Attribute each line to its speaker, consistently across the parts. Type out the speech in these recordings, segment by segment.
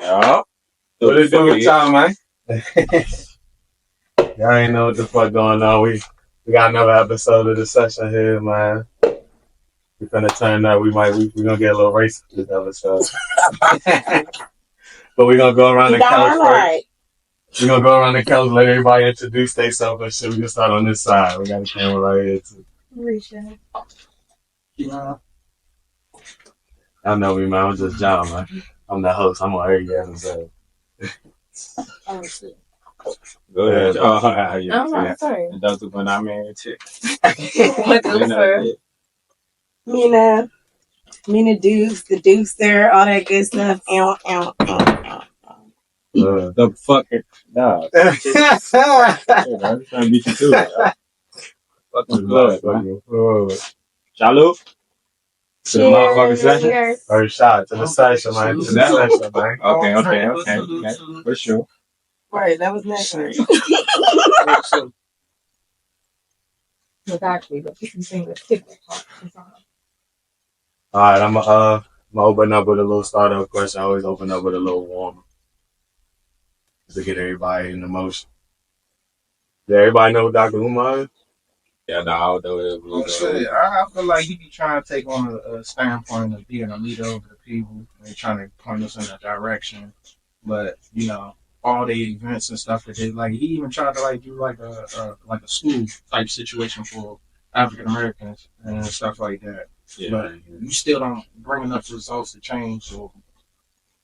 Speaker 1: Yeah.
Speaker 2: What it do with y'all, man? Y'all ain't know what the fuck going on. We got another episode of the session here, man. We finna turn up. We gonna get a little racist this episode. But we gonna go around the couch first. We gonna go around the couch, let everybody introduce themselves and shit. We can start on this side. We got a camera right here too. I know me, man. I'm just John, man. I'm the host. I'm on every episode.
Speaker 3: Oh shit.
Speaker 1: Go ahead.
Speaker 3: I'm sorry.
Speaker 1: And that's when I'm in chick.
Speaker 3: What the Mina Deuce, the Deucer, all that good stuff.
Speaker 1: The fucking dog. I'm trying to beat you too. Fucking blood, man. Salute. To the motherfucking session.
Speaker 2: First shot to the session, man. To the session, man.
Speaker 1: Okay. For sure.
Speaker 3: Right, that was next. Exactly, but you can sing the tip.
Speaker 2: Alright, I'm gonna open up with a little startup question. I always open up with a little warm to get everybody in the motion. Does everybody know who Dr. Umar is?
Speaker 1: Yeah, no, I don't know
Speaker 4: it. I feel like he be trying to take on a standpoint of being a leader over the people and trying to point us in that direction. But, you know, all the events and stuff that they like, he even tried to like do like a school type situation for African Americans and stuff like that.
Speaker 1: Yeah.
Speaker 4: But you still don't bring enough results to change. So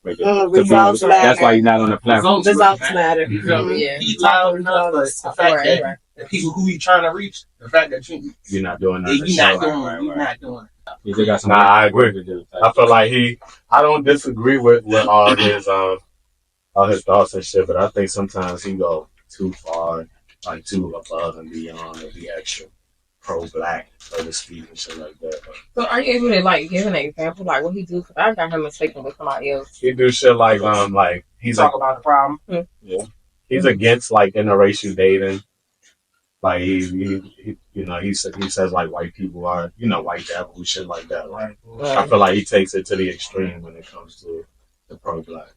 Speaker 3: results matter.
Speaker 1: That's why he's not on the platform.
Speaker 3: Results matter.
Speaker 4: Yeah. He's loud enough, but the fact that the people who he trying to reach, the fact that
Speaker 2: you're not doing that.
Speaker 4: You're not doing it.
Speaker 1: You still got some
Speaker 2: I agree. I feel like I don't disagree with all his thoughts and shit, but I think sometimes he go too far, like too above and beyond to be extra pro-black, so to speak, and shit like that.
Speaker 3: So are you able to like give an example, like what he do? Because I got him mistaken with somebody else.
Speaker 2: He do shit like he's
Speaker 4: talk about the problem.
Speaker 2: Yeah, he's against like interracial dating. Like he he says like white people are white devil shit like that. Like I feel like he takes it to the extreme when it comes to the pro-black.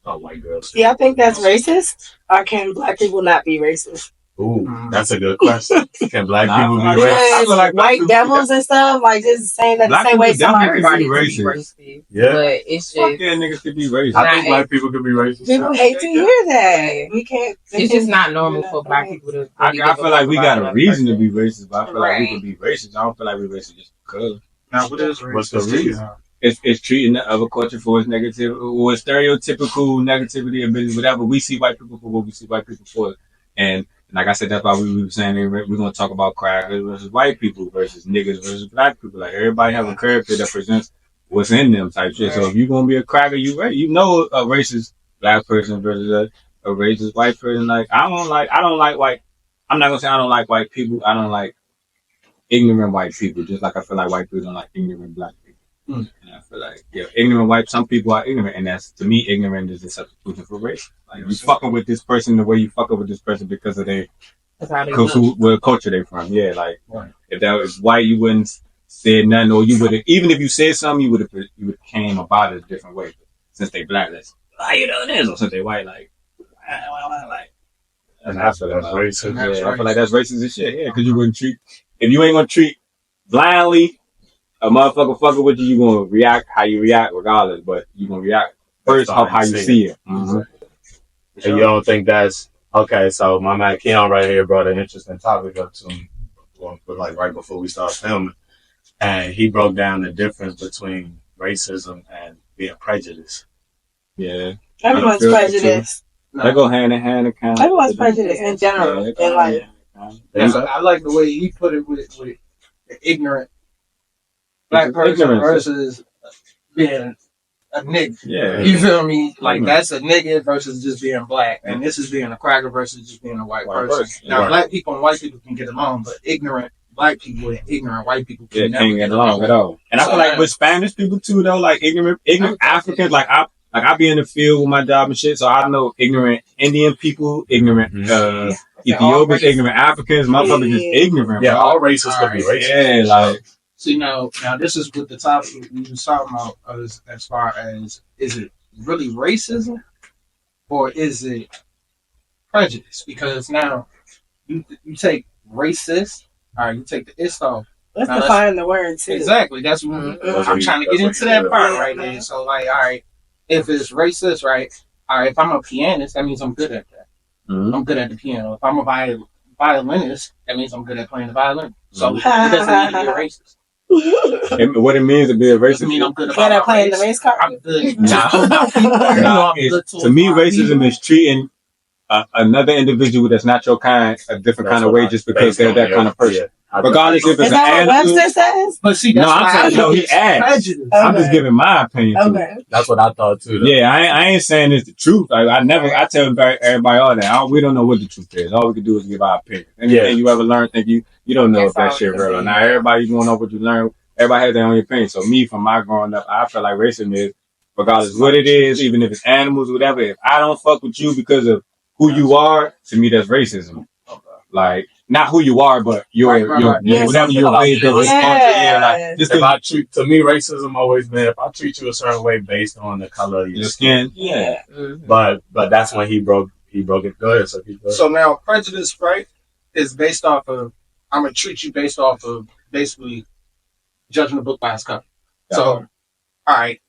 Speaker 2: White girls.
Speaker 3: Yeah, I think that's racist. Or can black people not be racist?
Speaker 2: Ooh, that's a good question. Can black people be racist?
Speaker 3: I feel like white devils and stuff, like just saying that the same way everybody can be racist.
Speaker 2: Yeah.
Speaker 3: But it's just
Speaker 1: niggas could be racist.
Speaker 2: I think black people could be racist.
Speaker 3: People hate to hear that. We can't. It's just not normal for black people to.
Speaker 1: I feel like we got a reason to be racist, but I feel like we can be racist. I don't feel like we're racist just because.
Speaker 4: Now, what's the
Speaker 2: reason?
Speaker 1: It's treating the other culture for its negative or stereotypical negativity and business, whatever. We see white people for what we see white people for. And like I said, that's why we were saying we're going to talk about crackers versus white people versus niggas versus black people. Like everybody have a character that presents what's in them type shit. So if you're going to be a cracker, you know a racist black person versus a racist white person. Like I don't like white. I'm not going to say I don't like white people. I don't like ignorant white people. Just like I feel like white people don't like ignorant black people. And I feel like, ignorant white, some people are ignorant, and that's, to me, ignorant is a substitution for race. Like, you fucking with this person the way you fucking with this person because of what culture they from. Yeah, like, if that was white, you wouldn't say nothing, or you would have, even if you said something, you would have came about it a different way. But since they black, that's, you know this, or since they white, like,
Speaker 2: and I feel that's racist.
Speaker 1: I feel like that's racist as shit, because you wouldn't if you ain't gonna treat blindly, a motherfucker fucking with you gonna react how you react regardless, but you gonna react first off how you see it. Mm-hmm.
Speaker 2: And you don't think that's okay? So my man Keon right here brought an interesting topic up to him, like right before we start filming, and he broke down the difference between racism and being prejudiced.
Speaker 1: Yeah,
Speaker 3: everyone's prejudiced.
Speaker 1: They go hand in hand.
Speaker 3: Everyone's prejudiced in general in life.
Speaker 4: I like the way he put it with the ignorant black person versus being a nigga.
Speaker 1: Yeah.
Speaker 4: You feel me? Like that's a nigga versus just being black. And this is being a cracker versus just being a white person. Now black people and white people can get along, but ignorant black people and ignorant white people can't
Speaker 1: get along at all. And I feel like with Spanish people too though, like ignorant Africans, like I be in the field with my job and shit, so I know ignorant Indian people, ignorant Ethiopians, ignorant Africans, motherfuckers just ignorant.
Speaker 2: Yeah, all races could be racist.
Speaker 1: Yeah, like
Speaker 4: see now this is what the topic we was talking about as far as is it really racism or is it prejudice? Because now you take racist, all right, you take the ist off.
Speaker 3: Let's
Speaker 4: Now,
Speaker 3: define the word too.
Speaker 4: Exactly. That's what I'm trying to get into that part right there. So like, all right, if it's racist, right? All right, if I'm a pianist, that means I'm good at that.
Speaker 1: Mhm.
Speaker 4: I'm good at the piano. If I'm a violinist, that means I'm good at playing the violin. So it doesn't mean to be a racist.
Speaker 1: What it means to be a
Speaker 4: It doesn't
Speaker 1: racist.
Speaker 4: mean I'm good
Speaker 3: Good at
Speaker 4: at
Speaker 3: playing the race car.
Speaker 4: I'm good.
Speaker 1: Nah.
Speaker 4: I'm good
Speaker 1: To me, racism is treating another individual that's not your kind a different kind of way just because they're that kind of person. Regardless if it's
Speaker 3: Is
Speaker 1: an
Speaker 3: that what
Speaker 1: animal.
Speaker 3: Webster says?
Speaker 4: But see,
Speaker 1: No,
Speaker 4: that's
Speaker 1: I'm
Speaker 4: why
Speaker 1: saying, no, he asked.
Speaker 4: prejudice.
Speaker 1: I'm just giving my opinion. To it.
Speaker 3: Okay.
Speaker 2: That's what I thought too. Though.
Speaker 1: Yeah, I ain't saying it's the truth. Like, I tell everybody all that. We don't know what the truth is. All we can do is give our opinion. Anything you ever learn, you don't know if that shit real or not. Everybody going off what you learn. Everybody has their own opinion. So me, from my growing up, I feel like racism is, regardless what it is, even if it's animals, whatever. If I don't fuck with you because of who you are, to me that's racism. Like, not who you are, but your whatever your ways of
Speaker 2: to me, racism always been if I treat you a certain way based on the color of your
Speaker 1: skin.
Speaker 3: Yeah.
Speaker 2: But that's when he broke it good.
Speaker 4: So now prejudice, right, is based off of I'm gonna treat you based off of basically judging the book by its cover. So, all right,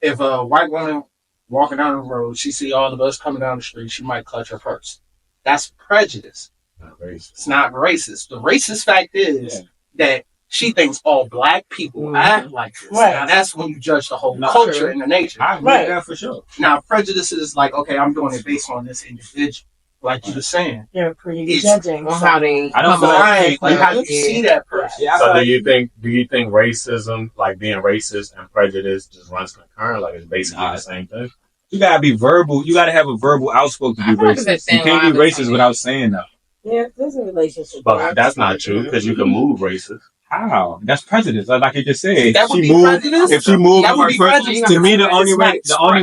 Speaker 4: if a white woman walking down the road, she see all of us coming down the street, she might clutch her purse. That's prejudice. It's not racist. The racist fact is that she thinks all black people act like this.
Speaker 3: Right.
Speaker 4: Now that's when you judge the whole culture and the nature.
Speaker 1: I agree with that for sure.
Speaker 4: Now prejudice is like, okay, I'm doing it based on this individual. Like you were saying.
Speaker 3: You're pretty judging.
Speaker 5: On how they
Speaker 1: I don't feel
Speaker 4: like how you see that person.
Speaker 1: Yeah,
Speaker 2: So do you think racism, like being racist and prejudice, just runs concurrent? Like it's basically the same thing?
Speaker 1: You gotta be verbal. You gotta have a verbal outspoken to be racist. You can't be racist without saying that.
Speaker 3: Yeah, there's a relationship.
Speaker 2: But that's not true because you can move racist.
Speaker 1: How? That's prejudice. Like you just said.
Speaker 4: That would be prejudice?
Speaker 1: If she moved,
Speaker 4: That would be prejudice.
Speaker 1: to me, the only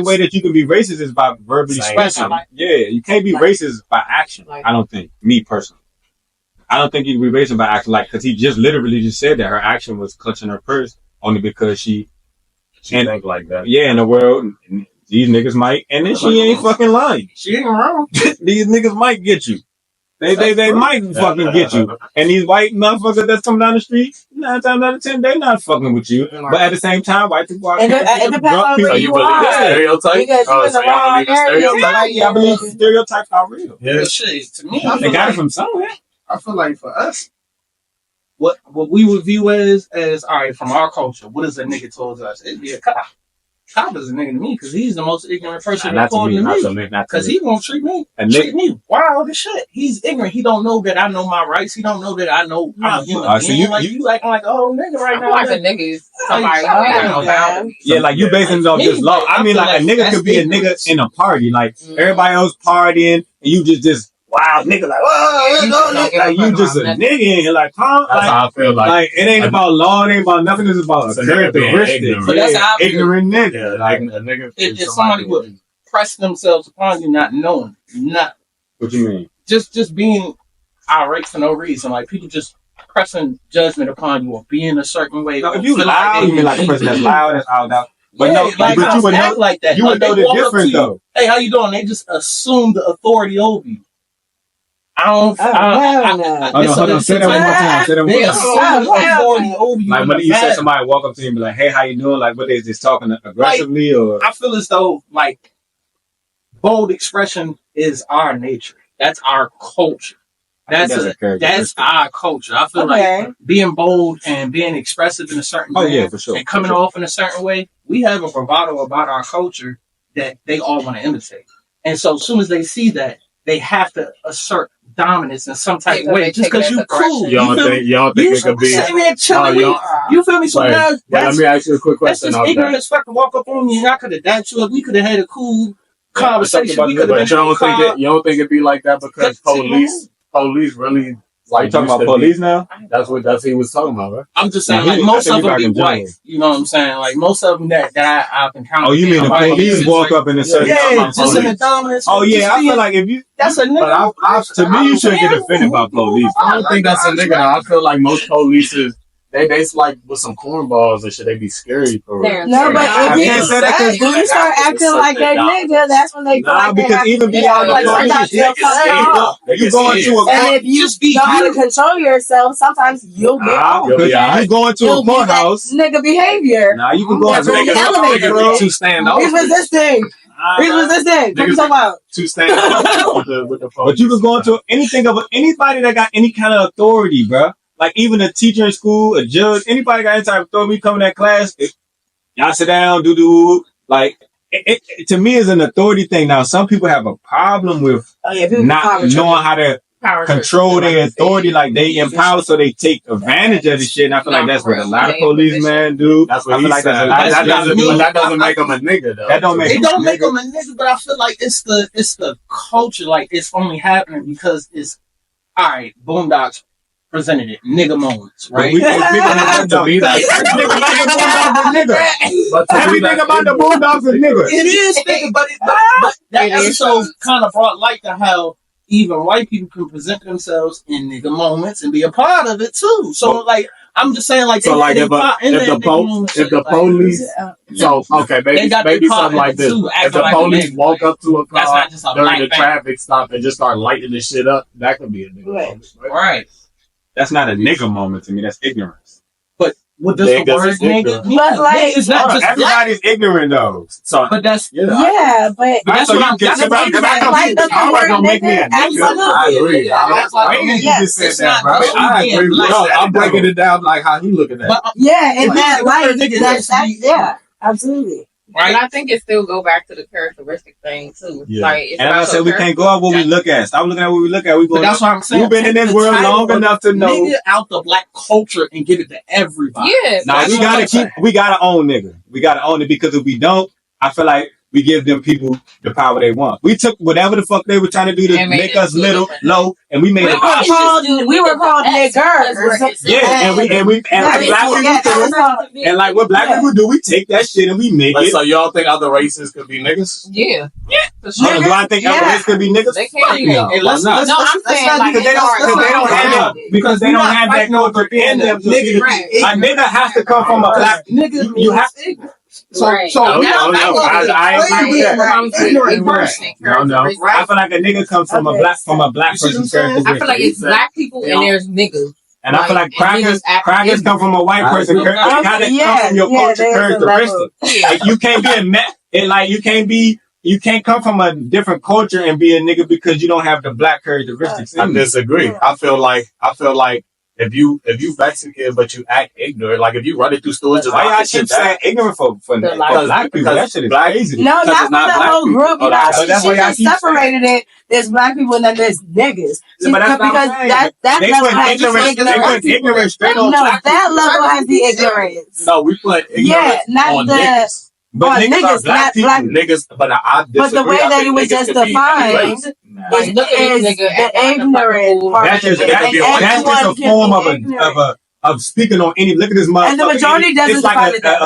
Speaker 1: way that you can be racist is by verbally expressing. Yeah, you can't be racist by action. I don't think. Me personally, I don't think you can be racist by action. Like, because he just literally just said that her action was clutching her purse only because she
Speaker 2: think like that.
Speaker 1: Yeah, in the world, these niggas might, and then she ain't fucking lying.
Speaker 4: She ain't wrong.
Speaker 1: These niggas might get you. They might fucking get you. And these white motherfuckers that's coming down the street, 9 times out of 10, they not fucking with you. But at the same time, white people are.
Speaker 3: It depends on where you
Speaker 2: believe
Speaker 3: are.
Speaker 2: the stereotype?
Speaker 3: Because you in the wrong area.
Speaker 1: I believe stereotypes are real.
Speaker 2: Yeah.
Speaker 4: Shit, to me,
Speaker 1: They got it from somewhere.
Speaker 4: I feel like for us, what we would view as all right from our culture, what is a nigga towards us? It'd be a cop. Cop is a nigga to me because he's the most ignorant person
Speaker 2: Not to me.
Speaker 4: Because he won't treat me.
Speaker 1: Treat
Speaker 4: me wild as shit. He's ignorant. He don't know that I know my rights. He don't know that I know I'm a human being.
Speaker 1: So
Speaker 4: you acting like oh nigga right now.
Speaker 5: Like a nigga is somebody
Speaker 1: Yeah, like you basing it off this law. I mean, like a nigga could be a nigga in a party, like everybody else partying, and you just wow, nigga, like, whoa, like you just a nigga in here, like, huh?
Speaker 2: That's how I feel like
Speaker 1: it ain't about law, it ain't about nothing, it's about
Speaker 2: a characteristic.
Speaker 4: But that's how I feel.
Speaker 1: Ignorant nigga.
Speaker 2: Like a nigga.
Speaker 4: If somebody would press themselves upon you not knowing, not.
Speaker 1: What you mean?
Speaker 4: Just being irate for no reason, like people just pressing judgment upon you or being a certain way.
Speaker 1: No, if you loud, you mean like a person that's loud, that's out. But
Speaker 4: yeah,
Speaker 1: no,
Speaker 4: like,
Speaker 1: but you would know,
Speaker 4: like that.
Speaker 1: You would know the difference though.
Speaker 4: Hey, how you doing? They just assume the authority over you.
Speaker 1: Hold on. Say that one more time. Say that one more time. Like when you say somebody walk up to you and be like, "Hey, how you doing?" Like, what they just talking aggressively, or
Speaker 4: I feel as though like bold expression is our nature. That's our culture. That's our culture. I feel like being bold and being expressive in a certain way,
Speaker 1: for sure,
Speaker 4: and coming off in a certain way. We have a bravado about our culture that they all want to imitate, and so as soon as they see that, they have to assert dominance in some type of way just because you cool.
Speaker 2: You don't think it could be?
Speaker 4: You feel me? So now,
Speaker 2: let me ask you a quick question.
Speaker 4: That's just ignorant as fuck to walk up on you and I could have dapped you up. We could have had a cool conversation. We could have been.
Speaker 2: You don't think it'd be like that because police really.
Speaker 1: Like you talking about police now?
Speaker 2: That's what he was talking about, right?
Speaker 4: I'm just saying, like most of them be white. You know what I'm saying? Like most of them that I've encountered.
Speaker 1: Oh, you mean the police walk up in a certain?
Speaker 4: Yeah, just in the dominance.
Speaker 1: Oh yeah, I feel like if you.
Speaker 4: That's a nigga.
Speaker 1: To me, you shouldn't get offended by police.
Speaker 2: I don't think that's a nigga. I feel like most police they like with some cornballs and shit. They be scary for real.
Speaker 3: No, but
Speaker 1: I
Speaker 3: if
Speaker 1: can't say that 'cause
Speaker 3: when you start acting like that nigga, that's when they feel
Speaker 1: Nah,
Speaker 3: like they
Speaker 1: because
Speaker 3: have
Speaker 1: even
Speaker 3: to
Speaker 1: beyond
Speaker 3: like
Speaker 1: the
Speaker 3: sometimes they'll cut it off.
Speaker 1: you going to a
Speaker 3: And
Speaker 1: court,
Speaker 3: if you
Speaker 4: Just be
Speaker 3: know how to
Speaker 4: you.
Speaker 3: control yourself, sometimes you'll get off.
Speaker 2: You'll be
Speaker 1: because
Speaker 2: alright.
Speaker 1: you going to a
Speaker 3: You'll be that
Speaker 1: courthouse.
Speaker 3: nigga behavior.
Speaker 1: Now you can go
Speaker 3: That's
Speaker 1: into
Speaker 3: what
Speaker 1: a
Speaker 3: the elevator
Speaker 1: courthouse.
Speaker 3: is.
Speaker 2: Too standoff.
Speaker 3: He's resisting. He's resisting. What you talking about?
Speaker 2: Too standoff with the
Speaker 1: But you can go into anything of anybody that got any kind of authority, bro. Like even a teacher in school, a judge, anybody got any type of authority. We come in that class, y'all sit down, do. Like it to me is an authority thing. Now some people have a problem with
Speaker 3: People
Speaker 1: not
Speaker 3: power trip.
Speaker 1: knowing how to control their authority, like they empower, so they take advantage of the shit. And I feel like that's what a lot of policemen do.
Speaker 2: That's what
Speaker 1: I feel
Speaker 2: he
Speaker 1: like
Speaker 2: said.
Speaker 1: that's a lot of
Speaker 2: That doesn't make him a nigga though.
Speaker 1: That don't make
Speaker 4: It don't make them a nigga, but I feel like it's the culture. Like it's only happening because it's all right. Boondocks presented it, nigga moments, right?
Speaker 1: We can't speak on that
Speaker 2: To be that
Speaker 1: But everything about the Bulldogs is nigga.
Speaker 4: It is nigga, but that episode kind of brought light to how even white people can present themselves in nigga moments and be a part of it too. So like I'm just saying, like
Speaker 2: So like if the police, so okay, maybe something like this. If the police walk up to a car during the traffic stop and just start lighting the shit up, that could be a nigga moment,
Speaker 4: right?
Speaker 1: That's not a nigga moment to me. That's ignorance.
Speaker 4: But what does the word nigga mean?
Speaker 3: But like,
Speaker 4: It's not just
Speaker 1: Everybody's ignorant though. So
Speaker 4: but that's
Speaker 3: yeah, but
Speaker 4: that's
Speaker 1: so
Speaker 4: what
Speaker 1: you
Speaker 4: I'm.
Speaker 1: get
Speaker 4: That's
Speaker 1: somebody
Speaker 4: what
Speaker 1: because
Speaker 4: I'm
Speaker 1: I
Speaker 4: saying.
Speaker 1: know
Speaker 3: like
Speaker 1: I'm not gonna make me a nigga.
Speaker 3: Absolutely.
Speaker 2: I agree.
Speaker 4: That's what I
Speaker 1: Crazy
Speaker 4: mean.
Speaker 1: you just said
Speaker 4: It's
Speaker 1: that,
Speaker 4: not
Speaker 1: bro.
Speaker 4: just
Speaker 2: I
Speaker 4: being
Speaker 2: agree with
Speaker 4: black.
Speaker 2: that. I'm breaking it down like how he looking at it.
Speaker 4: But
Speaker 3: yeah, in
Speaker 4: But
Speaker 3: that
Speaker 4: the
Speaker 3: light,
Speaker 4: word nigga
Speaker 3: that's
Speaker 4: is-
Speaker 3: yeah, absolutely.
Speaker 5: But I think it still go back to the characteristic thing too.
Speaker 2: Yeah.
Speaker 5: Like, it's
Speaker 1: And I
Speaker 5: about
Speaker 1: said
Speaker 5: your
Speaker 1: we can't go out what we look at. Stop looking at what we look at. We
Speaker 4: But
Speaker 1: going.
Speaker 4: that's what I'm saying.
Speaker 1: You've been in this
Speaker 4: Take the
Speaker 1: world
Speaker 4: title
Speaker 1: long
Speaker 4: of
Speaker 1: enough to know.
Speaker 4: nigga out the black culture and give it to everybody.
Speaker 5: Yeah.
Speaker 1: Now
Speaker 5: that's
Speaker 1: we
Speaker 5: what I'm
Speaker 1: gotta
Speaker 5: saying.
Speaker 1: we gotta own nigga. We gotta own it because if we don't, I feel like we give them people the power they want. We took whatever the fuck they were trying to do to
Speaker 5: And made
Speaker 1: make
Speaker 5: it
Speaker 1: us little,
Speaker 5: different.
Speaker 1: low, and we made
Speaker 3: We
Speaker 1: it.
Speaker 3: were called niggers.
Speaker 1: Yeah, and black people do. And like what black people do, we take that shit and we make
Speaker 2: Like,
Speaker 1: it.
Speaker 2: so y'all think other races could be niggas?
Speaker 5: Yeah. For
Speaker 1: So
Speaker 5: sure.
Speaker 1: do I think other race could be niggas?
Speaker 5: They can't be.
Speaker 1: No,
Speaker 4: And let's-
Speaker 1: I'm not.
Speaker 5: No, I'm saying like
Speaker 1: Because they don't have because they don't have that culture in them.
Speaker 4: Nigga,
Speaker 5: Right.
Speaker 1: A nigga has to come from a black.
Speaker 4: nigga,
Speaker 1: You have
Speaker 5: Right.
Speaker 4: So
Speaker 1: No,
Speaker 5: That's- that's what
Speaker 1: I agree with that.
Speaker 5: what I'm saying.
Speaker 4: Ignorant
Speaker 5: Person,
Speaker 1: No. I feel like a nigga comes from a black
Speaker 4: You see what I'm
Speaker 1: person's
Speaker 4: saying?
Speaker 1: characteristic.
Speaker 5: I feel like it's black people and there's niggas.
Speaker 1: And I feel like crackers
Speaker 5: Like,
Speaker 1: come from a white
Speaker 2: I
Speaker 1: person.
Speaker 2: agree.
Speaker 1: It gotta come from your culture characteristic.
Speaker 5: Yeah.
Speaker 1: Like, you can't be you can't come from a different culture and be a nigga because you don't have the black characteristics.
Speaker 2: I
Speaker 1: in you.
Speaker 2: disagree. I feel like if you Mexican but you act ignorant, like if you run it through stores, just
Speaker 1: Why y'all
Speaker 2: like
Speaker 1: keep saying ignorant for
Speaker 5: The
Speaker 1: black people? That shit is crazy.
Speaker 3: No,
Speaker 2: Because
Speaker 3: not
Speaker 2: it's
Speaker 3: for
Speaker 2: not
Speaker 3: the
Speaker 2: black
Speaker 3: whole
Speaker 2: people.
Speaker 3: group. You
Speaker 2: Oh,
Speaker 3: know,
Speaker 2: that's
Speaker 3: she
Speaker 1: why y'all
Speaker 3: just
Speaker 1: keep
Speaker 3: separated it. There's black people and then there's niggas.
Speaker 1: Yeah, but that's what I'm
Speaker 3: because
Speaker 1: saying.
Speaker 3: that
Speaker 1: They
Speaker 3: level
Speaker 1: put
Speaker 3: has the
Speaker 1: ignorance straight
Speaker 3: No,
Speaker 1: on black
Speaker 3: that
Speaker 1: people.
Speaker 3: level has the ignorance.
Speaker 2: No, we put
Speaker 3: Yeah,
Speaker 2: ignorance
Speaker 3: not
Speaker 2: on
Speaker 3: the
Speaker 2: niggas.
Speaker 1: But
Speaker 3: on
Speaker 1: niggas are
Speaker 3: niggas,
Speaker 1: black
Speaker 3: not
Speaker 1: people.
Speaker 3: black.
Speaker 2: Niggas, but I disagree.
Speaker 3: But the way
Speaker 2: I
Speaker 3: that
Speaker 2: think
Speaker 3: it was
Speaker 2: niggas
Speaker 3: just
Speaker 2: could be any
Speaker 3: defined
Speaker 2: race.
Speaker 3: is
Speaker 5: Look at this nigga
Speaker 3: the
Speaker 5: acting like a
Speaker 3: ignorant
Speaker 5: fucking
Speaker 3: part.
Speaker 1: That's just
Speaker 3: of it. And
Speaker 1: that's just a
Speaker 3: everyone can
Speaker 1: form
Speaker 3: be ignorant.
Speaker 1: of speaking on any. Look at this motherfucker.
Speaker 3: And the majority doesn't
Speaker 1: It's like
Speaker 3: define it that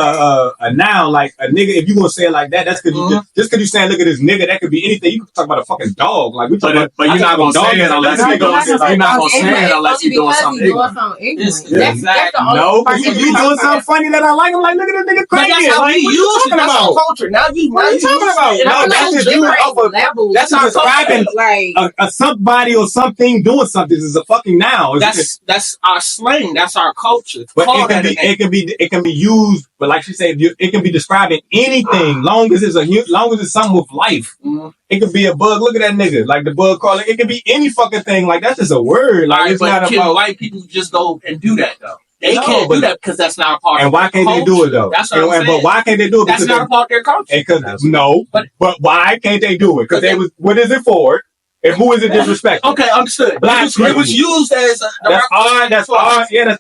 Speaker 1: a noun, like a nigga. If you gonna say it like that, that's because you just because you saying look at this nigga, that could be anything. You could talk about a fucking dog, like we talk about.
Speaker 2: But you're not gonna say it unless
Speaker 3: You're
Speaker 2: you're
Speaker 3: not
Speaker 2: gonna
Speaker 3: gonna
Speaker 2: you're not gonna
Speaker 3: say
Speaker 2: say it
Speaker 3: it
Speaker 2: unless you're doing something ignorant.
Speaker 5: ignorant.
Speaker 2: Yeah.
Speaker 5: That's the only
Speaker 1: No,
Speaker 5: person
Speaker 1: because
Speaker 5: you
Speaker 1: you
Speaker 5: talk
Speaker 1: doing
Speaker 5: about.
Speaker 1: something funny that I like. I'm like, look at this nigga
Speaker 4: But
Speaker 1: crazy.
Speaker 4: that's how
Speaker 1: Like,
Speaker 4: we
Speaker 1: what
Speaker 4: use
Speaker 1: you
Speaker 4: it.
Speaker 1: talking
Speaker 4: That's
Speaker 1: about?
Speaker 4: our culture. Now you
Speaker 1: What are you talking about?
Speaker 5: And I
Speaker 1: No,
Speaker 5: feel
Speaker 1: that's
Speaker 5: like
Speaker 1: just you
Speaker 5: different
Speaker 1: of a
Speaker 5: levels.
Speaker 1: that's not describing
Speaker 5: like
Speaker 1: a somebody or something doing something. This is a fucking noun.
Speaker 4: that's our slang. That's our culture.
Speaker 1: But
Speaker 4: Call that a name.
Speaker 1: it can be used. But like she said, it can be describing anything, long as it's something with life.
Speaker 4: Mhm.
Speaker 1: It could be a bug. Look at that nigga, like the bug crawling. It could be any fucking thing. Like that's just a word. Like
Speaker 4: All right,
Speaker 1: it's
Speaker 4: but
Speaker 1: not
Speaker 4: can
Speaker 1: about.
Speaker 4: white people just go and do that though? They
Speaker 1: No,
Speaker 4: can't
Speaker 1: but-
Speaker 4: do that because that's not a part
Speaker 1: And
Speaker 4: of
Speaker 1: why
Speaker 4: their
Speaker 1: can't they do
Speaker 4: culture.
Speaker 1: it though?
Speaker 4: That's what I'm saying.
Speaker 1: But why can't they do it?
Speaker 4: That's
Speaker 1: Because
Speaker 4: not a part of their culture.
Speaker 1: but why can't they do it? Because they was. What is it for? And who is it disrespecting?
Speaker 4: Okay, understood.
Speaker 1: Black
Speaker 4: It was used as
Speaker 1: That's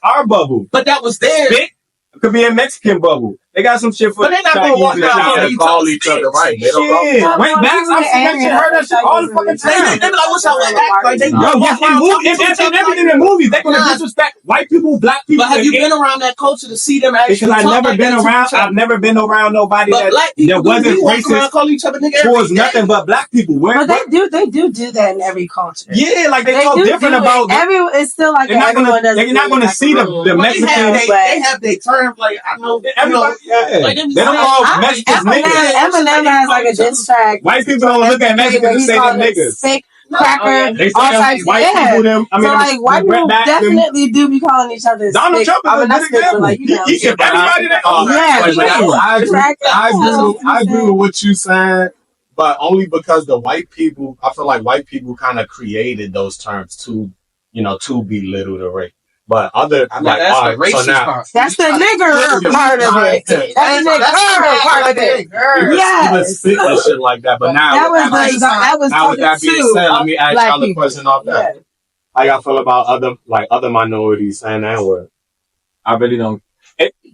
Speaker 1: our bubble.
Speaker 4: but that was there.
Speaker 1: It could be a Mexican bubble. They got some shit for.
Speaker 4: But they're not gonna walk out
Speaker 2: They call each other right. They don't
Speaker 1: Shit,
Speaker 2: call.
Speaker 1: went back. I heard that shit all the fucking time.
Speaker 4: They be like, what's up with that? Like, they
Speaker 1: Yo, yes, in everything in movies, they gonna disrespect white people, black people.
Speaker 4: But have you been around that culture to see them actually?
Speaker 1: Because I've never been around nobody
Speaker 4: But black people
Speaker 1: that wasn't racist
Speaker 4: call each other nigga
Speaker 1: towards nothing but black people.
Speaker 3: But they do that in every culture.
Speaker 1: Yeah, like they talk
Speaker 3: do
Speaker 1: different
Speaker 3: do
Speaker 1: about.
Speaker 3: it's still like
Speaker 1: They're not gonna see the Mexican.
Speaker 4: They have their terms. Like I know
Speaker 1: Everybody,
Speaker 4: like,
Speaker 1: they don't call Mexicans niggas.
Speaker 3: Eminem has like a diss track.
Speaker 1: White people don't look at Mexicans and say them niggas.
Speaker 3: Fake cracker,
Speaker 1: They
Speaker 3: all
Speaker 1: say
Speaker 3: types.
Speaker 1: white
Speaker 3: Yeah.
Speaker 1: people them. I mean,
Speaker 3: So like white people definitely do be calling each other.
Speaker 1: Donald Trump is a good example.
Speaker 3: Like, you know,
Speaker 1: He should everybody that.
Speaker 2: I agree with what you said, but only because the white people, I feel like white people kind of created those terms to belittle the race. But other,
Speaker 4: that's
Speaker 2: like,
Speaker 4: the
Speaker 2: all right,
Speaker 4: racist
Speaker 2: so now,
Speaker 4: part.
Speaker 3: that's the nigger part of it. That's the nigger part of it.
Speaker 2: even
Speaker 3: Yes.
Speaker 2: spit and shit like that. But now,
Speaker 3: That was
Speaker 2: now with that being said, let me ask
Speaker 3: black
Speaker 2: y'all a
Speaker 3: people.
Speaker 2: question off that.
Speaker 3: Yeah.
Speaker 2: How y'all feel about other minorities saying that word?
Speaker 1: I really don't.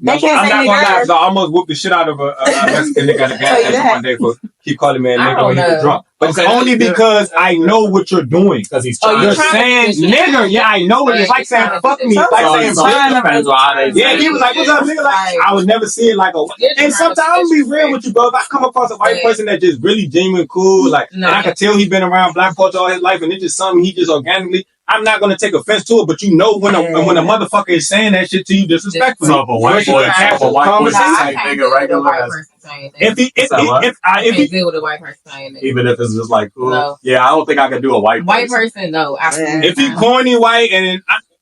Speaker 3: They can't
Speaker 1: I'm
Speaker 3: say
Speaker 1: not gonna lie,
Speaker 3: nigger.
Speaker 1: 'cause I almost whooped the shit out of a Mexican nigga at the gas
Speaker 3: Tell you
Speaker 1: station
Speaker 3: that.
Speaker 1: one day for keep calling me a
Speaker 5: I
Speaker 1: nigga
Speaker 5: don't
Speaker 1: when he was
Speaker 5: know.
Speaker 1: drunk. But it's
Speaker 4: Okay.
Speaker 1: only because I know what you're doing.
Speaker 2: Because he's
Speaker 5: Oh,
Speaker 2: trying
Speaker 1: You're
Speaker 2: to.
Speaker 5: trying to
Speaker 1: saying
Speaker 5: position it.
Speaker 1: nigger. Yeah, I know it. It's like saying fuck me. It's like
Speaker 2: So
Speaker 1: saying
Speaker 2: it
Speaker 1: bitch.
Speaker 2: depends on how they
Speaker 1: Yeah, he was like, "What's up, nigga?" Like, I would never see it like a. And sometimes I'll be real with you, bro. If I come across a white person that just really genuine cool, like, and I can tell he been around black culture all his life, and it's just something he just organically. I'm not gonna take offense to it, but you know when a motherfucker is saying that shit to you disrespectfully.
Speaker 2: So if a white boy say nigga regular,
Speaker 1: If he
Speaker 5: deal with a white person saying that.
Speaker 2: even if it's just like cool,
Speaker 5: No.
Speaker 2: yeah, I don't think I could do a white
Speaker 5: Person, no, absolutely.
Speaker 1: if he corny white and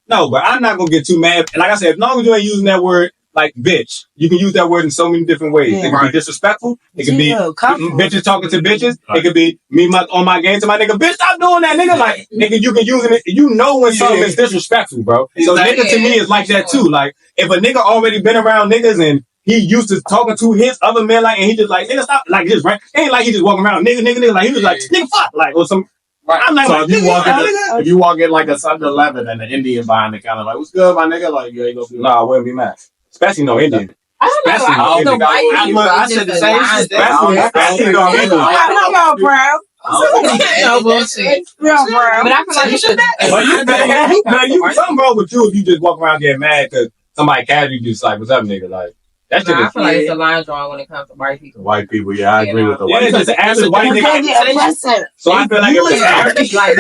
Speaker 1: no, but I'm not gonna get too mad. Like I said, as long as you ain't using that word like bitch, you can use that word in so many different ways.
Speaker 3: Yeah.
Speaker 1: It can be disrespectful. It can be
Speaker 3: comfortable.
Speaker 1: bitches talking to bitches. It could be me on my game to my nigga. Bitch, stop doing that, nigga. Like nigga, you can use it. You know when something is disrespectful, bro. So nigga to me is like that too. Like if a nigga already been around niggas and he used to talking to his other men like, and he just like nigga stop like just right. Ain't like he just walking around nigga like he was like nigga fuck like or some.
Speaker 4: Right.
Speaker 1: I'm like,
Speaker 2: So if you walk in like a 7-Eleven and an Indian behind the counter, like, what's good, my nigga? Like, you ain't gonna be
Speaker 1: no, I wouldn't be mad. Especially no Indian.
Speaker 5: I don't know.
Speaker 1: Especially
Speaker 5: I don't know
Speaker 1: I
Speaker 5: why you
Speaker 4: I said the same shit.
Speaker 1: Especially no Indian.
Speaker 3: I'm not proud.
Speaker 5: No bullshit.
Speaker 3: Real proud.
Speaker 5: But I feel like you should.
Speaker 1: But you something wrong with you if you just walk around getting mad because somebody casually just like, what's up, nigga? Like that shit
Speaker 5: I
Speaker 1: is
Speaker 5: feel like it's a line drawn when it comes to white people.
Speaker 2: white people. Yeah, I agree with the
Speaker 1: yeah,
Speaker 2: white
Speaker 1: it's just an average white nigga. So I feel like if the average
Speaker 5: Like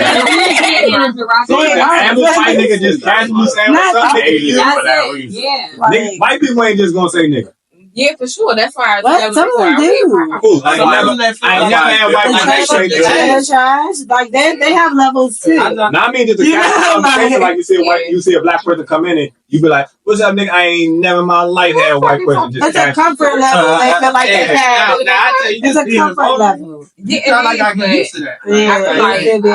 Speaker 1: so if the average white nigga just casually saying what's up, nigga,
Speaker 2: for that reason.
Speaker 5: yeah,
Speaker 1: nigga, white people ain't just gonna say nigga.
Speaker 5: yeah, for sure. That's why.
Speaker 3: What? Some of them do.
Speaker 1: Cool. I ain't never had white people say nigga.
Speaker 3: Trash. Like they have levels too.
Speaker 1: Now I mean just a casual conversation, like you see a black person come in and you be like, "What's up, nigga?" I ain't never in my life had a white person just.
Speaker 3: It's a comfort level. They feel like they have. It's a comfort level.
Speaker 5: Yeah,
Speaker 4: It's not like I get used to that.
Speaker 3: Yeah,
Speaker 5: Like,
Speaker 3: it be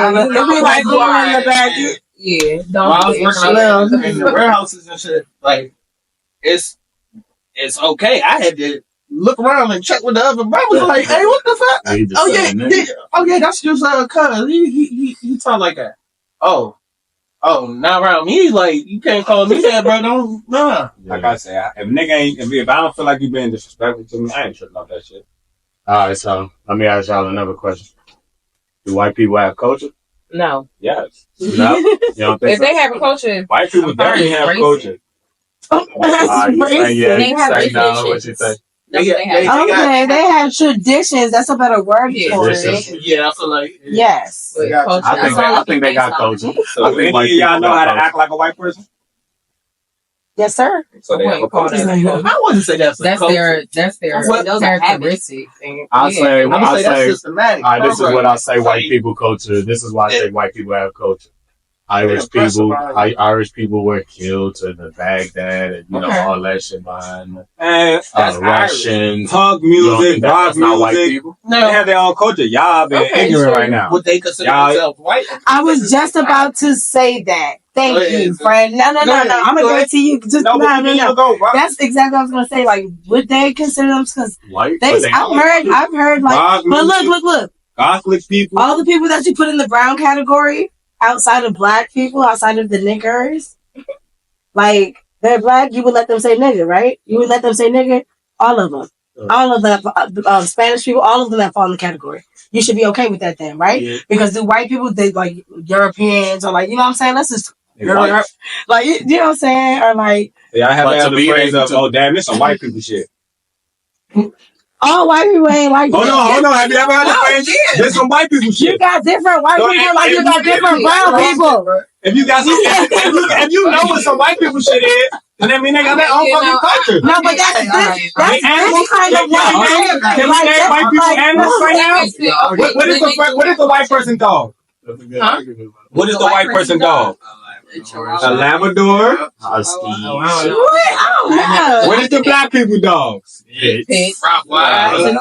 Speaker 3: like going in the back.
Speaker 5: yeah.
Speaker 4: When I was
Speaker 5: Don't.
Speaker 4: working in the warehouses and shit, like it's okay. I had to look around and check with the other brothers. Like, hey, what the fuck?
Speaker 2: He just
Speaker 4: Oh
Speaker 2: said
Speaker 4: yeah,
Speaker 2: nigga.
Speaker 4: that's just cuz he talk like that. Oh, not around me. Like you can't call me that, bro. Don't nah.
Speaker 1: Like I say, if I don't feel like you being disrespectful to me, I ain't tripping off that shit.
Speaker 2: All right, so let me ask y'all another question. Do white people have culture?
Speaker 5: No.
Speaker 1: Yes,
Speaker 2: No, you don't think
Speaker 5: If
Speaker 2: so?
Speaker 5: they have a culture,
Speaker 1: white people
Speaker 5: I'm sorry,
Speaker 1: definitely have
Speaker 5: racist.
Speaker 1: culture.
Speaker 2: You say yeah,
Speaker 5: They
Speaker 2: you
Speaker 5: have
Speaker 2: say no.
Speaker 5: traditions.
Speaker 2: What you think?
Speaker 5: that's what they have.
Speaker 3: Okay, they have traditions. That's a better word for
Speaker 2: Traditions.
Speaker 3: it.
Speaker 4: Yeah, I feel like
Speaker 3: Yes.
Speaker 5: But
Speaker 4: Yeah,
Speaker 5: culture,
Speaker 2: I think they got culture.
Speaker 1: So
Speaker 2: I
Speaker 1: if
Speaker 2: think
Speaker 1: any
Speaker 2: white
Speaker 1: of y'all
Speaker 2: people
Speaker 1: know
Speaker 2: got
Speaker 1: how to
Speaker 2: culture.
Speaker 1: act like a white person,
Speaker 3: Yes, sir.
Speaker 1: so they
Speaker 5: I
Speaker 1: have a
Speaker 5: wouldn't call
Speaker 1: culture.
Speaker 5: that.
Speaker 4: I wouldn't say that's
Speaker 5: That's
Speaker 4: culture.
Speaker 5: their
Speaker 3: Those are
Speaker 5: characteristics. And,
Speaker 2: I say,
Speaker 4: I'm gonna
Speaker 2: I
Speaker 4: say that's
Speaker 2: say,
Speaker 4: systematic.
Speaker 2: all right, this is what I say.
Speaker 4: Like,
Speaker 2: White people culture. This is why I say white people have culture. Irish
Speaker 4: Yeah,
Speaker 2: people,
Speaker 4: impressive.
Speaker 2: Irish people were killed to the Baghdad and
Speaker 5: Okay.
Speaker 2: all that shit behind
Speaker 1: And that's Irish.
Speaker 2: Russians.
Speaker 1: Punk
Speaker 2: You don't
Speaker 1: music,
Speaker 2: think
Speaker 1: rock
Speaker 2: that's not white
Speaker 1: music.
Speaker 2: people?
Speaker 1: They have their own culture. Y'all being
Speaker 5: Okay,
Speaker 1: ignorant
Speaker 5: sure.
Speaker 1: right now.
Speaker 4: Would they consider
Speaker 1: Y'all-
Speaker 4: themselves white?
Speaker 3: I was just about to say that. Thank
Speaker 4: Go ahead.
Speaker 3: you, friend. No.
Speaker 4: Go ahead.
Speaker 3: I'm
Speaker 4: Go
Speaker 3: gonna
Speaker 4: ahead.
Speaker 3: go to you. Just
Speaker 1: No, but you go rock.
Speaker 3: That's exactly what I was gonna say. Like, would they consider them? Because
Speaker 2: White? But they
Speaker 3: I've heard like,
Speaker 1: Rock
Speaker 3: but
Speaker 1: music.
Speaker 3: look.
Speaker 1: Catholic people.
Speaker 3: All the people that you put in the brown category, outside of black people, outside of the niggers, like they're black, you would let them say nigger, right? You would let them say nigger. All of them. All of the Spanish people, all of them that fall in the category. You should be okay with that then, right?
Speaker 2: Yeah.
Speaker 3: Because the white people, they like Europeans or like, you know what I'm saying? Let's just,
Speaker 1: They white.
Speaker 3: like, you know what I'm saying? Or like,
Speaker 1: Yeah, I
Speaker 2: But
Speaker 1: have
Speaker 2: to
Speaker 1: the
Speaker 2: be
Speaker 1: phrase
Speaker 2: able
Speaker 1: of,
Speaker 2: to-
Speaker 1: oh damn, this some white people shit.
Speaker 3: all white people ain't like
Speaker 1: Hold
Speaker 3: that.
Speaker 1: on. Have you ever heard the phrase? This some white people
Speaker 3: You
Speaker 1: shit.
Speaker 3: got different white
Speaker 1: So,
Speaker 3: people, like
Speaker 1: if
Speaker 3: you got
Speaker 1: you-
Speaker 3: different brown people.
Speaker 1: If you got some, if you know what some white people shit is, then that mean they got their own
Speaker 5: You
Speaker 1: fucking
Speaker 5: know,
Speaker 1: culture.
Speaker 3: No, but that's
Speaker 5: Okay, alright.
Speaker 3: this kind of white.
Speaker 1: Can we
Speaker 3: Like,
Speaker 1: name
Speaker 3: that's
Speaker 1: white people
Speaker 3: like-
Speaker 1: animals right now?
Speaker 5: Okay,
Speaker 1: What is the white person dog?
Speaker 2: That's a good
Speaker 5: Huh?
Speaker 2: argument.
Speaker 1: What is the white person dog? A Labrador.
Speaker 2: Husky.
Speaker 3: I don't know.
Speaker 1: What is the black people dogs?
Speaker 5: Pig.
Speaker 2: Rottweiler.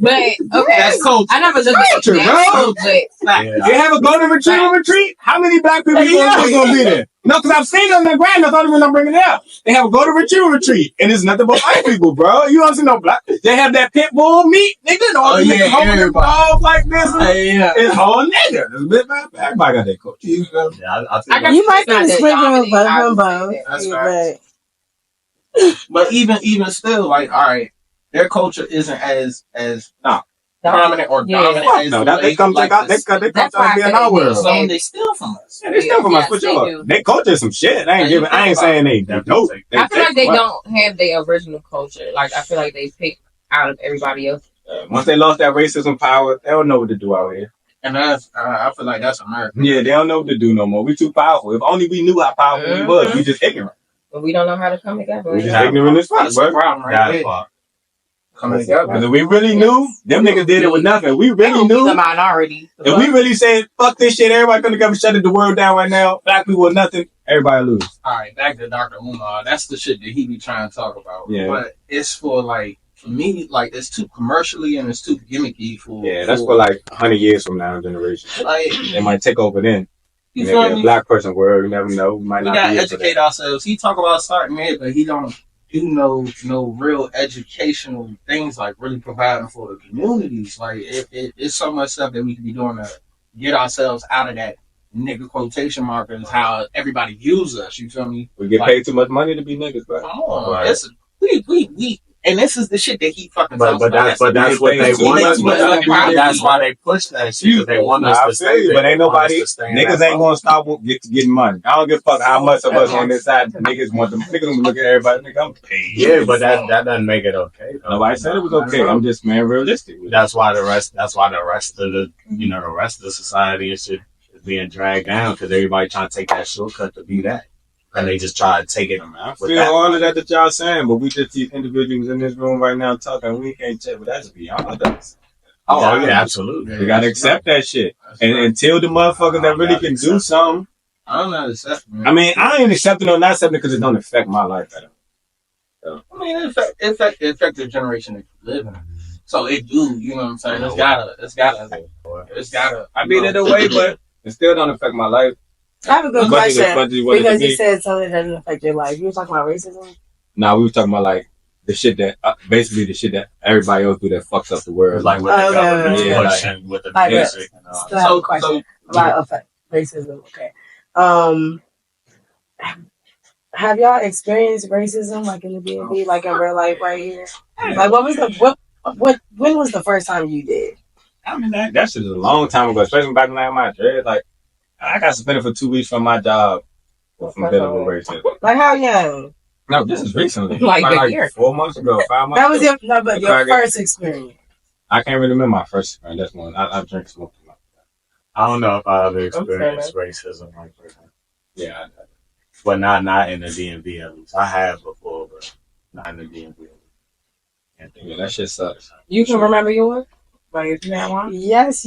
Speaker 5: But okay,
Speaker 4: That's culture.
Speaker 5: I never looked at
Speaker 1: Culture,
Speaker 5: that, but
Speaker 2: Yeah.
Speaker 1: They have a golden retriever retreat. How many black people are gonna be there? No, because I've seen them on the ground. That's the only reason I'm bringing it up. They have a golden retriever retreat, and it's nothing but white people, bro. You don't see no black. They have that pit bull meat. They did all the
Speaker 4: yeah,
Speaker 1: holding
Speaker 4: everybody.
Speaker 1: balls like this.
Speaker 4: Yeah.
Speaker 1: It's all nigga. It's a bit bad. Everybody got that culture.
Speaker 2: Yeah, I think
Speaker 5: I got
Speaker 3: You might
Speaker 5: It's not
Speaker 3: be
Speaker 5: that
Speaker 3: sprinkling
Speaker 5: dominant,
Speaker 3: both
Speaker 5: I
Speaker 3: of
Speaker 5: would
Speaker 3: them
Speaker 5: say
Speaker 3: both.
Speaker 4: that.
Speaker 3: But
Speaker 4: But even still, like, all right, their culture isn't as prominent or
Speaker 5: Yeah.
Speaker 4: dominant
Speaker 1: Fuck
Speaker 4: as
Speaker 1: no,
Speaker 4: the
Speaker 1: that they
Speaker 4: way,
Speaker 1: come
Speaker 4: like,
Speaker 1: check out. They
Speaker 4: this-
Speaker 1: come
Speaker 5: That's
Speaker 1: try
Speaker 5: why
Speaker 1: to be
Speaker 5: I
Speaker 1: in
Speaker 5: said
Speaker 1: our
Speaker 5: they
Speaker 1: world.
Speaker 4: So they steal from us.
Speaker 1: Yeah, they still from us
Speaker 5: Yes,
Speaker 1: for
Speaker 5: they
Speaker 1: sure.
Speaker 5: do.
Speaker 1: Their culture is some shit. I ain't giving. I ain't saying they dope.
Speaker 5: I feel like they
Speaker 1: what?
Speaker 5: don't have their original culture. Like I feel like they pick out of everybody else.
Speaker 1: Once they lost that racism power, they don't know what to do out here.
Speaker 4: And that's, I feel like that's America.
Speaker 1: Yeah, they don't know what to do no more. We too powerful. If only we knew how powerful we was. We just ignorant.
Speaker 5: But we don't know how to come together.
Speaker 1: We just
Speaker 2: Yeah.
Speaker 1: ignorant as fuck,
Speaker 4: That's the
Speaker 1: bro.
Speaker 4: problem right
Speaker 2: that's
Speaker 4: there.
Speaker 2: why.
Speaker 4: Coming together.
Speaker 1: Because if we really knew, them niggas did it with nothing. We really
Speaker 5: the
Speaker 1: knew.
Speaker 5: minority.
Speaker 1: If we really said, fuck this shit, everybody gonna come and shut the world down right now. Black people with nothing, everybody lose.
Speaker 4: All right, back to Dr. Umar. That's the shit that he be trying to talk about.
Speaker 1: Yeah.
Speaker 4: But it's for like, for me, like it's too commercially and it's too gimmicky for.
Speaker 1: Yeah, that's for like 100 years from now, generation.
Speaker 4: Like,
Speaker 1: They might take over then.
Speaker 4: you
Speaker 1: And
Speaker 4: feel
Speaker 1: if a
Speaker 4: me?
Speaker 1: black person world, you never know. We might
Speaker 4: We
Speaker 1: not
Speaker 4: gotta
Speaker 1: be here for
Speaker 4: educate
Speaker 1: that.
Speaker 4: ourselves. He talk about starting it, but he don't do no real educational things like really providing for the communities. Like it's so much stuff that we could be doing to get ourselves out of that nigga quotation markers. How everybody views us. You feel me?
Speaker 1: We get paid too much money to be niggas, bro.
Speaker 4: Come on,
Speaker 2: Right.
Speaker 4: it's, we, and this is the shit that he fucking.
Speaker 2: But
Speaker 4: talks about.
Speaker 2: that's what they
Speaker 1: He
Speaker 2: want
Speaker 1: makes
Speaker 2: us
Speaker 1: too much
Speaker 2: to.
Speaker 1: money.
Speaker 2: That's why they push that shit. 'Cause they want us
Speaker 1: I
Speaker 2: to
Speaker 1: feel
Speaker 2: stay
Speaker 1: you,
Speaker 2: there.
Speaker 1: but ain't
Speaker 2: They want us
Speaker 1: nobody,
Speaker 2: to stay in
Speaker 1: niggas
Speaker 2: that
Speaker 1: ain't gonna stop getting money. I don't give a fuck how much of us on this side niggas want them. Niggas gonna look at everybody. Nigga, I'm paid.
Speaker 2: Yeah, but that doesn't make it okay. Though.
Speaker 1: Nobody said it was okay. I'm just man realistic.
Speaker 2: That's why the rest of the the rest of the society and shit is being dragged down because everybody trying to take that shortcut to be that, and they just try to take it.
Speaker 1: I
Speaker 2: with
Speaker 1: feel
Speaker 2: that.
Speaker 1: all of that y'all saying, but we just these individuals in this room right now talking. We can't check, but that's beyond us.
Speaker 2: Oh yeah, absolutely.
Speaker 1: We gotta accept that shit. And until the motherfuckers that really can do something,
Speaker 4: I'm not accepting.
Speaker 1: I mean, I ain't accepting or not accepting because it don't affect my life at all.
Speaker 4: I mean, it affect the generation that you live in. So it do, you know what I'm saying? It's gotta.
Speaker 1: I beat it away, but it still don't affect my life.
Speaker 3: I have a good
Speaker 1: Much as
Speaker 3: question
Speaker 1: much as what it
Speaker 3: because
Speaker 1: be.
Speaker 3: you said something that doesn't affect your life. You were talking about racism.
Speaker 1: Nah, we were talking about like the shit that basically the shit that everybody else do that fucks up the world.
Speaker 2: It's like with the government
Speaker 1: yeah,
Speaker 2: pushing with the
Speaker 3: like,
Speaker 2: music and all.
Speaker 3: Still have a question about effect racism. Okay. Have y'all experienced racism like in the DMV, like in real life right here? Like what was the when was the first time you did?
Speaker 1: I mean that shit is a long time ago, especially back when I had my dread. Like I got suspended for 2 weeks from my job from dealing with racism.
Speaker 3: Like how young?
Speaker 1: No, this is recently.
Speaker 5: Like a year.
Speaker 1: 4 months ago, 5 months
Speaker 3: That was
Speaker 1: ago.
Speaker 3: your first experience.
Speaker 1: I can't really remember my first experience. That's one. I drink smoke.
Speaker 2: I don't know if I ever experienced racism like that.
Speaker 1: Yeah.
Speaker 2: But not in the DMV at least. I have before, but not in the DMV.
Speaker 1: Yeah, that shit sucks.
Speaker 5: You can remember yours? Like if you had one?
Speaker 3: Yes,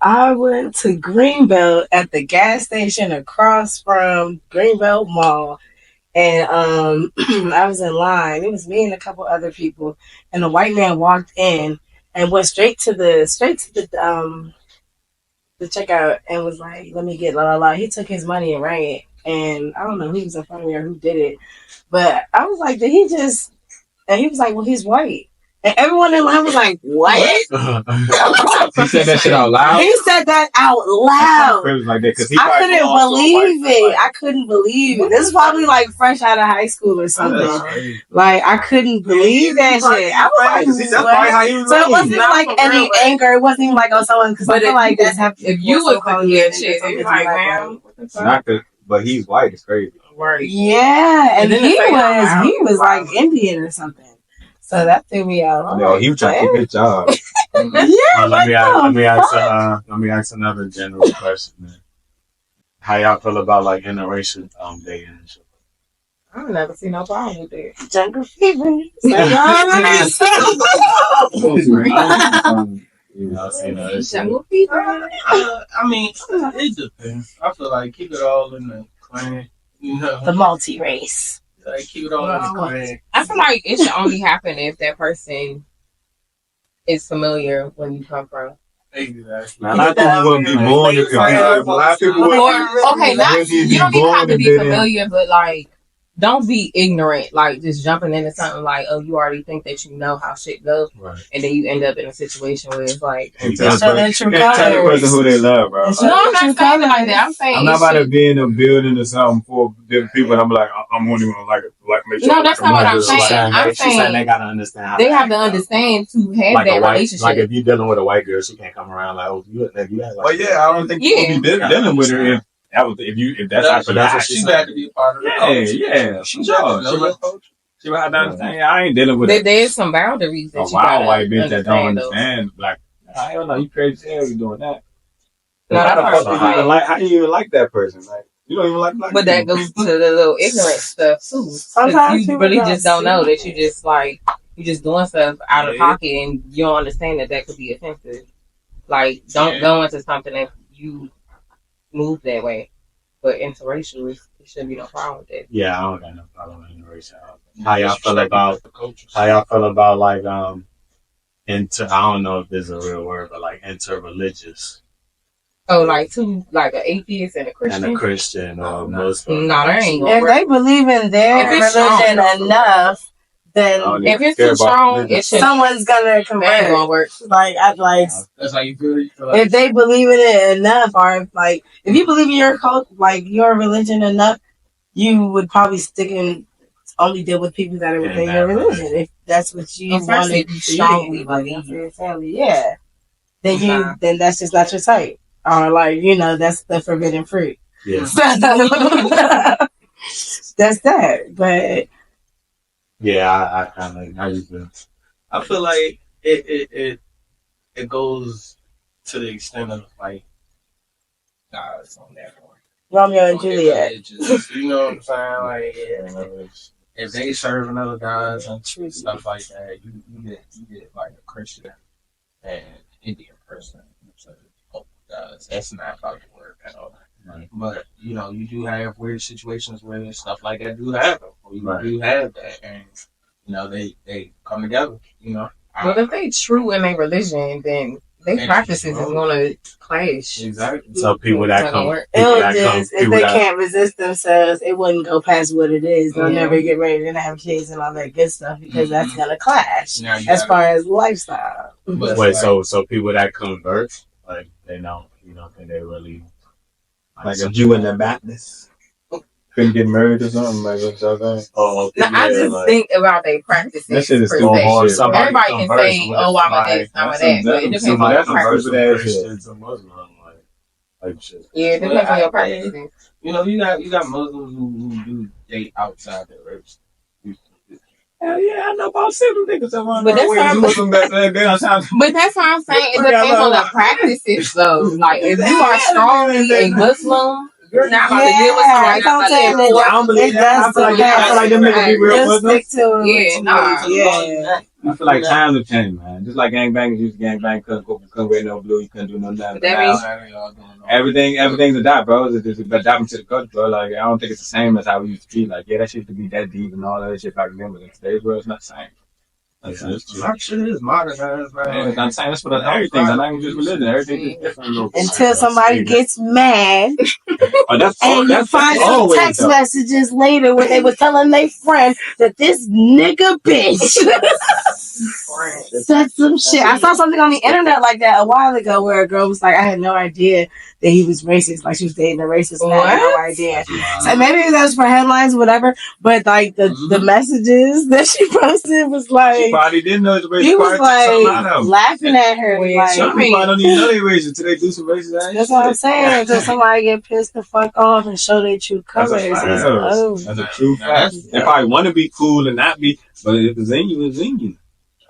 Speaker 3: I went to Greenbelt at the gas station across from Greenbelt Mall. And I was in line. It was me and a couple other people. And a white man walked in and went straight to the checkout and was like, "Let me get la la la." He took his money and ran it. And I don't know who was in front of me or who did it. But I was like, did he just... And he was like, well, he's white. And everyone in line was like, what?
Speaker 1: He said that shit out loud.
Speaker 3: He said that out loud.
Speaker 1: It was like that because he
Speaker 3: I
Speaker 1: probably
Speaker 3: couldn't
Speaker 1: belonged to a
Speaker 3: believe
Speaker 1: white-
Speaker 3: it. I couldn't believe it. This is probably like fresh out of high school or something.
Speaker 1: That's crazy.
Speaker 3: Like, I couldn't believe that shit. I was like,
Speaker 1: That's probably
Speaker 3: what?
Speaker 1: how he was
Speaker 3: So it
Speaker 1: raised.
Speaker 3: wasn't
Speaker 5: Not
Speaker 3: like
Speaker 5: for
Speaker 3: any
Speaker 5: real, but-
Speaker 3: anger. It wasn't even like, oh, someone, because I
Speaker 5: But
Speaker 3: feel
Speaker 5: if
Speaker 3: like this have
Speaker 5: if you was looking at shit, it's like, man, what the fuck?
Speaker 1: Not the, but he's white. It's crazy.
Speaker 5: Right.
Speaker 3: Yeah, and
Speaker 5: And then
Speaker 3: he
Speaker 5: the same out,
Speaker 3: was
Speaker 5: wow.
Speaker 3: like Indian or something. So that threw me out. I'm
Speaker 1: No,
Speaker 3: like,
Speaker 1: he was trying to keep his job.
Speaker 3: yeah,
Speaker 2: let me
Speaker 3: what
Speaker 2: let me ask another general question, man. How y'all feel about like interracial dating and shit?
Speaker 5: I've never seen no problem with it.
Speaker 3: the jungle fever.
Speaker 2: You know, it's
Speaker 5: Jungle fever.
Speaker 4: I mean, it depends. I feel like keep it all in the clan. You know,
Speaker 3: The multi-race.
Speaker 4: like keep it all in the clan.
Speaker 5: I feel like it should only happen if that person is familiar when you come from.
Speaker 4: Exactly.
Speaker 1: Man, a lot of people wouldn't be born if a lot of people
Speaker 5: Or,
Speaker 1: wouldn't.
Speaker 5: okay, not
Speaker 1: Wouldn't
Speaker 5: you don't
Speaker 1: be
Speaker 5: even have
Speaker 1: born
Speaker 5: to
Speaker 1: and
Speaker 5: be
Speaker 1: then-
Speaker 5: familiar, but like, don't be ignorant. Like just jumping into something like, oh, you already think that you know how shit goes,
Speaker 2: right.
Speaker 5: and then you end up in a situation where it's like,
Speaker 1: And tell
Speaker 3: Show
Speaker 1: the
Speaker 3: their
Speaker 1: person
Speaker 3: true
Speaker 1: tell the person
Speaker 3: colors.
Speaker 1: who they love, bro.
Speaker 3: It's
Speaker 5: no, I'm not
Speaker 3: True
Speaker 5: saying it like
Speaker 3: colors.
Speaker 5: that. I'm saying
Speaker 1: I'm not
Speaker 5: it
Speaker 1: about to
Speaker 5: should-
Speaker 1: be in a building or something for different people, and I'm like, I'm only gonna like make sure.
Speaker 5: No, that's not what I'm
Speaker 2: She's
Speaker 5: saying. I'm
Speaker 2: she's saying they
Speaker 5: saying
Speaker 2: gotta understand how
Speaker 5: they
Speaker 2: to
Speaker 5: have to
Speaker 2: act,
Speaker 5: understand to have
Speaker 2: like
Speaker 5: that
Speaker 2: a white,
Speaker 5: relationship.
Speaker 2: like if you're dealing with a white girl, she can't come around like, oh, you act like.
Speaker 1: But yeah, I don't think people
Speaker 5: Yeah.
Speaker 1: be dealing with her if that's how she
Speaker 2: But that's what
Speaker 1: acts.
Speaker 2: she
Speaker 4: She had to be a part of the
Speaker 1: Yeah,
Speaker 4: culture.
Speaker 1: yeah.
Speaker 4: She
Speaker 1: Sure.
Speaker 4: got to know your culture.
Speaker 1: She would have to understand. I ain't dealing with
Speaker 5: There's some boundaries that
Speaker 1: a
Speaker 5: you gotta
Speaker 1: wild white bitch that don't
Speaker 5: though.
Speaker 1: understand. Like, I don't know, you crazy as hell, you doing that.
Speaker 5: No,
Speaker 1: how
Speaker 5: that's
Speaker 1: the
Speaker 5: what
Speaker 1: fuck
Speaker 5: I'm
Speaker 1: you
Speaker 5: saying.
Speaker 1: even like? How you even like that person? Like, you don't even like black
Speaker 5: But that
Speaker 1: people.
Speaker 5: goes to the little ignorant stuff too. 'Cause
Speaker 3: Sometimes
Speaker 5: you
Speaker 3: people
Speaker 5: really
Speaker 3: don't
Speaker 5: just don't
Speaker 3: see
Speaker 5: know
Speaker 3: it.
Speaker 5: that you just like you just doing stuff out of
Speaker 1: Yeah.
Speaker 5: pocket and you don't understand that could be offensive. Like, don't
Speaker 4: Yeah.
Speaker 5: go into something if you move that way. But interracial, it shouldn't be no problem with that.
Speaker 2: Yeah, I don't got no problem with interracial. How y'all feel about
Speaker 4: the culture?
Speaker 2: How y'all feel about like I don't know if this is a real word, but like interreligious
Speaker 5: Oh, like like an atheist and a Christian.
Speaker 2: and a Christian or a Muslim.
Speaker 5: No, that ain't gonna
Speaker 3: If
Speaker 5: work.
Speaker 3: they believe in their
Speaker 5: If it's
Speaker 3: religion
Speaker 5: strong.
Speaker 3: enough, then
Speaker 1: Oh,
Speaker 5: If it's
Speaker 1: Care
Speaker 5: too
Speaker 1: about
Speaker 5: strong,
Speaker 1: religion.
Speaker 5: it should.
Speaker 3: someone's gonna
Speaker 5: That ain't
Speaker 3: convert.
Speaker 5: gonna work.
Speaker 3: Like,
Speaker 4: That's how you feel. You feel like
Speaker 3: if they believe in it enough, or if you believe in your cult, like your religion enough, you would probably stick in only deal with people that are
Speaker 2: Yeah,
Speaker 3: within
Speaker 2: that
Speaker 3: your
Speaker 2: religion.
Speaker 3: religion. If that's what you
Speaker 5: Especially
Speaker 3: want to
Speaker 5: if you strongly believe it.
Speaker 3: family, yeah. Then
Speaker 5: Nah.
Speaker 3: then that's just not your type, or that's the forbidden fruit.
Speaker 2: Yeah,
Speaker 3: That's that. But
Speaker 2: yeah. I kind of how you feel.
Speaker 4: I feel like it goes to the extent of like, nah, it's on that point.
Speaker 3: Romeo and Juliet.
Speaker 4: You know what I'm saying? Like, yeah, if they serving other guys and stuff like that, you get like a Christian and Indian person. So, oh, guys, that's not about to work at all.
Speaker 2: Right.
Speaker 4: But you do have weird situations where stuff like that do happen. Or you
Speaker 2: Right.
Speaker 4: do have that, and they come together.
Speaker 5: But if they true in their religion, then their
Speaker 4: And
Speaker 5: practices is
Speaker 4: true.
Speaker 5: gonna clash.
Speaker 4: Exactly.
Speaker 2: So people that
Speaker 5: It's not
Speaker 2: come,
Speaker 5: gonna work.
Speaker 2: people
Speaker 3: It'll
Speaker 2: that come,
Speaker 3: just, if
Speaker 2: people
Speaker 3: they
Speaker 2: that
Speaker 3: can't resist themselves, it wouldn't go past what it is. They'll
Speaker 5: Yeah.
Speaker 3: never get ready to have kids and all that good stuff because that's
Speaker 4: Mhm.
Speaker 3: gonna clash
Speaker 4: Now you
Speaker 3: as
Speaker 4: gotta-
Speaker 3: far as lifestyle.
Speaker 4: But
Speaker 2: wait.
Speaker 4: like-
Speaker 2: So people that convert, like they don't, think they really
Speaker 1: Like a Jew and the Baptist couldn't get married or something. Like, what's that thing?
Speaker 2: Oh, okay,
Speaker 5: No, I
Speaker 2: yeah,
Speaker 5: just
Speaker 2: like,
Speaker 5: think about their practices.
Speaker 1: That shit is
Speaker 5: per
Speaker 1: stupid
Speaker 5: se.
Speaker 2: or
Speaker 1: shit,
Speaker 2: somebody
Speaker 5: Everybody can
Speaker 2: converts
Speaker 5: say,
Speaker 2: with
Speaker 5: "Oh, I'm a
Speaker 2: somebody-
Speaker 5: this, I'm a
Speaker 1: that's
Speaker 5: that," but it
Speaker 1: exactly-
Speaker 5: depends on
Speaker 2: somebody
Speaker 5: your
Speaker 1: converts
Speaker 2: converts
Speaker 5: practices.
Speaker 1: with
Speaker 2: from
Speaker 1: that shit.
Speaker 2: Christian to Muslim, like shit.
Speaker 5: Yeah, it depends on your practices.
Speaker 4: you got Muslims who do date outside their race.
Speaker 1: Hell yeah, I know about 7 niggas around
Speaker 5: But that's
Speaker 1: there.
Speaker 5: what I'm- But that's what I'm saying. It depends on the practices, though. Like, if you are strongly a Muslim, you're not about to deal with somebody
Speaker 3: Yeah, don't
Speaker 5: that's
Speaker 3: say
Speaker 5: not
Speaker 3: that.
Speaker 5: there.
Speaker 1: I don't believe
Speaker 3: It
Speaker 1: that. I
Speaker 3: does
Speaker 1: feel like them niggas be real
Speaker 3: Just
Speaker 1: Muslims.
Speaker 3: stick to it.
Speaker 5: Yeah, nah.
Speaker 3: Yeah.
Speaker 1: I feel like times have changed, man. Just like gangbangers used to gangbang, couldn't wear no blue, you couldn't do no nothing.
Speaker 5: But that
Speaker 1: Now,
Speaker 5: means-
Speaker 1: everything's adapt, bro. It's just adapting to the culture, bro. Like, I don't think it's the same as how we used to be. Like, yeah, that shit used to be that deep and all that shit back then, but in today's world, it's not the same. That's true.
Speaker 4: Black shit is modernized, man.
Speaker 1: I'm saying that's for everything. I'm not even just religion. Everything is different.
Speaker 3: Until somebody gets mad
Speaker 1: Oh, that's
Speaker 3: and you find some
Speaker 1: always
Speaker 3: text
Speaker 1: though.
Speaker 3: messages later where they were telling their friend that this nigga bitch said some shit. I saw something on the internet like that a while ago where a girl was like, I had no idea that he was racist. Like she was dating a racist man. I had no idea. So maybe that was for headlines, whatever. But like the messages that she posted was
Speaker 1: She
Speaker 3: like,
Speaker 1: probably didn't know it's racist.
Speaker 3: he was like laughing at her. Like,
Speaker 1: Some people don't even know they racist until they do some racist ass
Speaker 3: that's what I'm
Speaker 1: shit.
Speaker 3: saying. Until somebody get pissed the fuck off and show their true
Speaker 1: That's
Speaker 3: colors.
Speaker 1: a fact.
Speaker 3: It's like, oh.
Speaker 1: That's a true fact. They probably want to be cool and not be, but if it's in you, it's in you.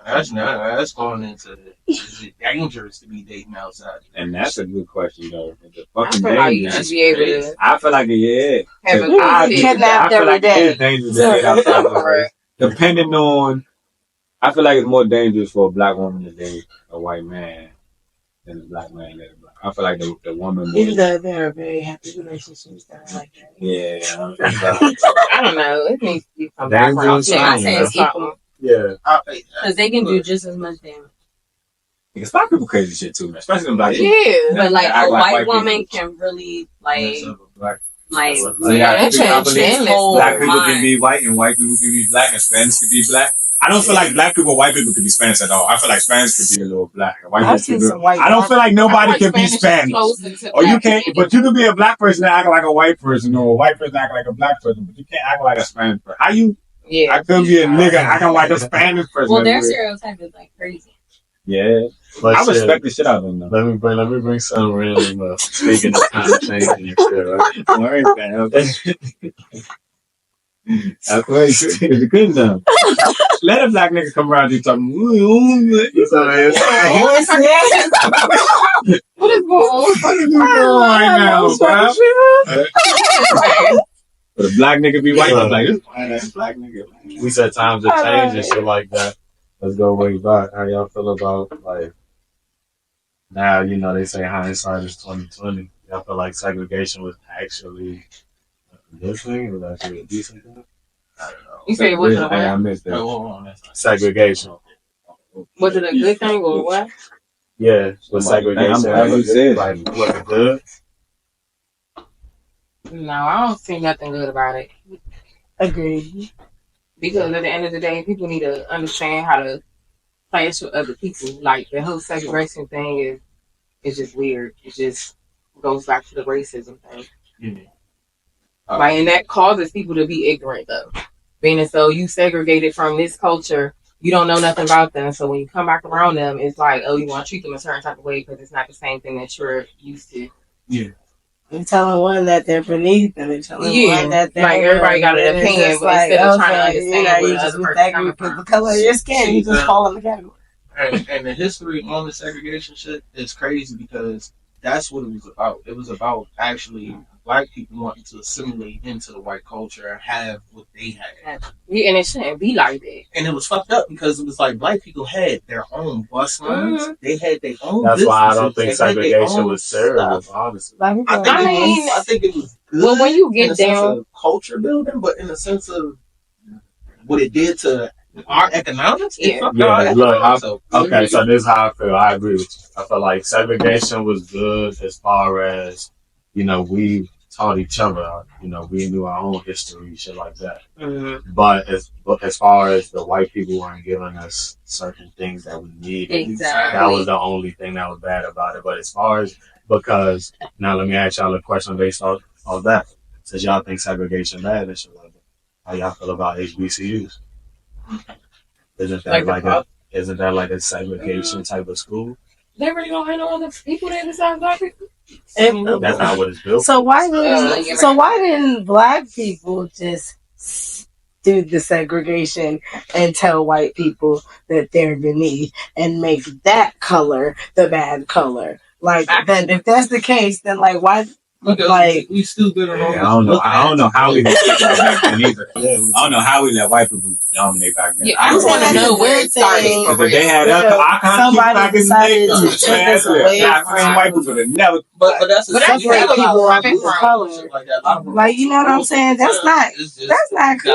Speaker 4: That's not. That's going into. Is it dangerous to be dating outside?
Speaker 1: And that's a good question, though. It's a
Speaker 5: I
Speaker 1: fucking
Speaker 5: feel like you
Speaker 1: dangerous.
Speaker 5: should be able to
Speaker 1: I feel like yeah.
Speaker 5: have a
Speaker 1: I
Speaker 5: good
Speaker 3: kidnapped
Speaker 1: feel
Speaker 3: every
Speaker 1: like
Speaker 3: day.
Speaker 1: it is dangerous to date outside of race. Depending on, I feel like it's more dangerous for a black woman to date a white man than a black man to date a black. I feel like the woman
Speaker 3: Even
Speaker 1: more.
Speaker 3: though there are very happy relationships that are like that.
Speaker 1: Yeah.
Speaker 5: I don't know. It needs to be some background
Speaker 2: Dangerous,
Speaker 5: check.
Speaker 2: I
Speaker 5: I say it's
Speaker 2: don't
Speaker 5: equal.
Speaker 2: Yeah.
Speaker 6: Because they can do just as much damage.
Speaker 1: Because black people crazy shit too, man. Especially them black people.
Speaker 5: Yeah.
Speaker 6: But like
Speaker 1: Act
Speaker 6: a
Speaker 1: like
Speaker 6: white
Speaker 1: white
Speaker 6: woman
Speaker 1: people.
Speaker 6: can really like
Speaker 1: Black,
Speaker 6: like
Speaker 1: Yeah,
Speaker 5: that change endless.
Speaker 1: black people can
Speaker 6: mind.
Speaker 1: be white and white people can be black and Spanish can be black. I don't feel like black people or white people can be Spanish at all. I feel like Spanish could be a little black. And white
Speaker 3: I've
Speaker 1: people
Speaker 3: seen some white.
Speaker 1: I don't feel like nobody can be Spanish. Or you can't, but you can be a black person and act like a white person, or a white person act like a black person, but you can't act like a Spanish person. How you?
Speaker 5: Yeah.
Speaker 1: I could be a nigga acting like a Spanish person.
Speaker 6: well, their stereotype is like crazy.
Speaker 1: Yeah,
Speaker 2: But
Speaker 1: I
Speaker 2: shit,
Speaker 1: respect the shit out of them though.
Speaker 2: let me bring something random up. Speaking of time changing and shit, right?
Speaker 1: All right, man. Okay. That's right. It's a good time. Let a black nigga come around you talking.
Speaker 2: What's up, man?
Speaker 5: What is going on?
Speaker 1: What are you doing right now, bro? But a black nigga be white, I'm like, this white ass black nigga.
Speaker 2: We said times have changed and shit like that. Let's go way back. How y'all feel about like now? You know they say hindsight is 20/20. Y'all feel like segregation was actually a good thing, or was actually a decent thing?
Speaker 4: I don't know.
Speaker 5: You say it wasn't
Speaker 1: I
Speaker 5: a
Speaker 1: missed
Speaker 4: Oh,
Speaker 1: that.
Speaker 4: hold on, that's not-
Speaker 2: Segregation.
Speaker 5: was it a good thing or what?
Speaker 2: Yeah, with segregation,
Speaker 1: I'm glad you said
Speaker 2: like was it good?
Speaker 5: No, I don't see nothing good about it.
Speaker 3: Agreed.
Speaker 5: Because at the end of the day, people need to understand how to clash with other people. Like the whole segregation thing is just weird. It just goes back to the racism thing.
Speaker 4: Yeah.
Speaker 5: Like, and that causes people to be ignorant though. Being as though you segregated from this culture, you don't know nothing about them. So when you come back around them, it's like, oh, you want to treat them a certain type of way because it's not the same thing that you're used to.
Speaker 4: Yeah.
Speaker 3: You're telling one that they're beneath, and they're telling one that they're
Speaker 5: like everybody got an
Speaker 3: and it's
Speaker 5: opinion,
Speaker 3: just
Speaker 5: but instead of trying to
Speaker 3: okay,
Speaker 5: understand
Speaker 3: you
Speaker 5: where the
Speaker 3: just
Speaker 5: other
Speaker 3: with
Speaker 5: person
Speaker 3: that
Speaker 5: coming
Speaker 3: group,
Speaker 5: from.
Speaker 3: the color of your skin, you just fall in the category.
Speaker 4: And the history on the segregation shit is crazy because that's what it was about. It was about actually black people wanting to assimilate into the white culture and have what they had.
Speaker 5: Yeah, and it shouldn't be like that.
Speaker 4: And it was fucked up because it was like black people had their own bus lines. They had their own.
Speaker 2: That's why I don't
Speaker 4: businesses.
Speaker 2: think
Speaker 4: They had their
Speaker 2: segregation
Speaker 4: own
Speaker 2: was terrible,
Speaker 4: stuff.
Speaker 2: honestly.
Speaker 3: Black people
Speaker 4: I think it was good.
Speaker 5: Well, when you
Speaker 4: in
Speaker 5: get
Speaker 4: the sense
Speaker 5: down,
Speaker 4: of culture building, but in the sense of what it did to our economics, it
Speaker 5: Yeah.
Speaker 4: fucked
Speaker 2: Yeah,
Speaker 4: our
Speaker 2: look,
Speaker 4: economics up.
Speaker 2: Okay, so this is how I feel. I agree with you. I feel like segregation was good as far as, you know, we taught each other, you know, we knew our own history, shit like that. But as far as the white people weren't giving us certain things that we needed,
Speaker 6: Exactly.
Speaker 2: that was the only thing that was bad about it. But as far as, because, now let me ask y'all a question based off that. Since y'all think segregation bad and shit like that, how y'all feel about HBCUs? Isn't that like a segregation type of school?
Speaker 5: they really don't have no other people there besides black people.
Speaker 2: That's not what it's built.
Speaker 3: So why
Speaker 5: you're
Speaker 3: didn't black people just do the segregation and tell white people that they're beneath and make that color the bad color? Like then, if that's the case, then like why Like,
Speaker 4: we still good on all
Speaker 1: Yeah, I don't know how we let back then either. I don't know how we let white people dominate back then.
Speaker 5: Yeah, I just want to know where it started.
Speaker 1: Because if they had us, I can't
Speaker 3: Somebody
Speaker 1: back in the
Speaker 3: decided
Speaker 1: day.
Speaker 3: to take us away
Speaker 1: Black white people would have never.
Speaker 4: But that's
Speaker 5: But that's
Speaker 3: separate
Speaker 5: still
Speaker 3: people
Speaker 5: about
Speaker 3: off
Speaker 5: coming
Speaker 3: of
Speaker 5: from.
Speaker 3: color. Like, you know what I'm saying? That's not cool.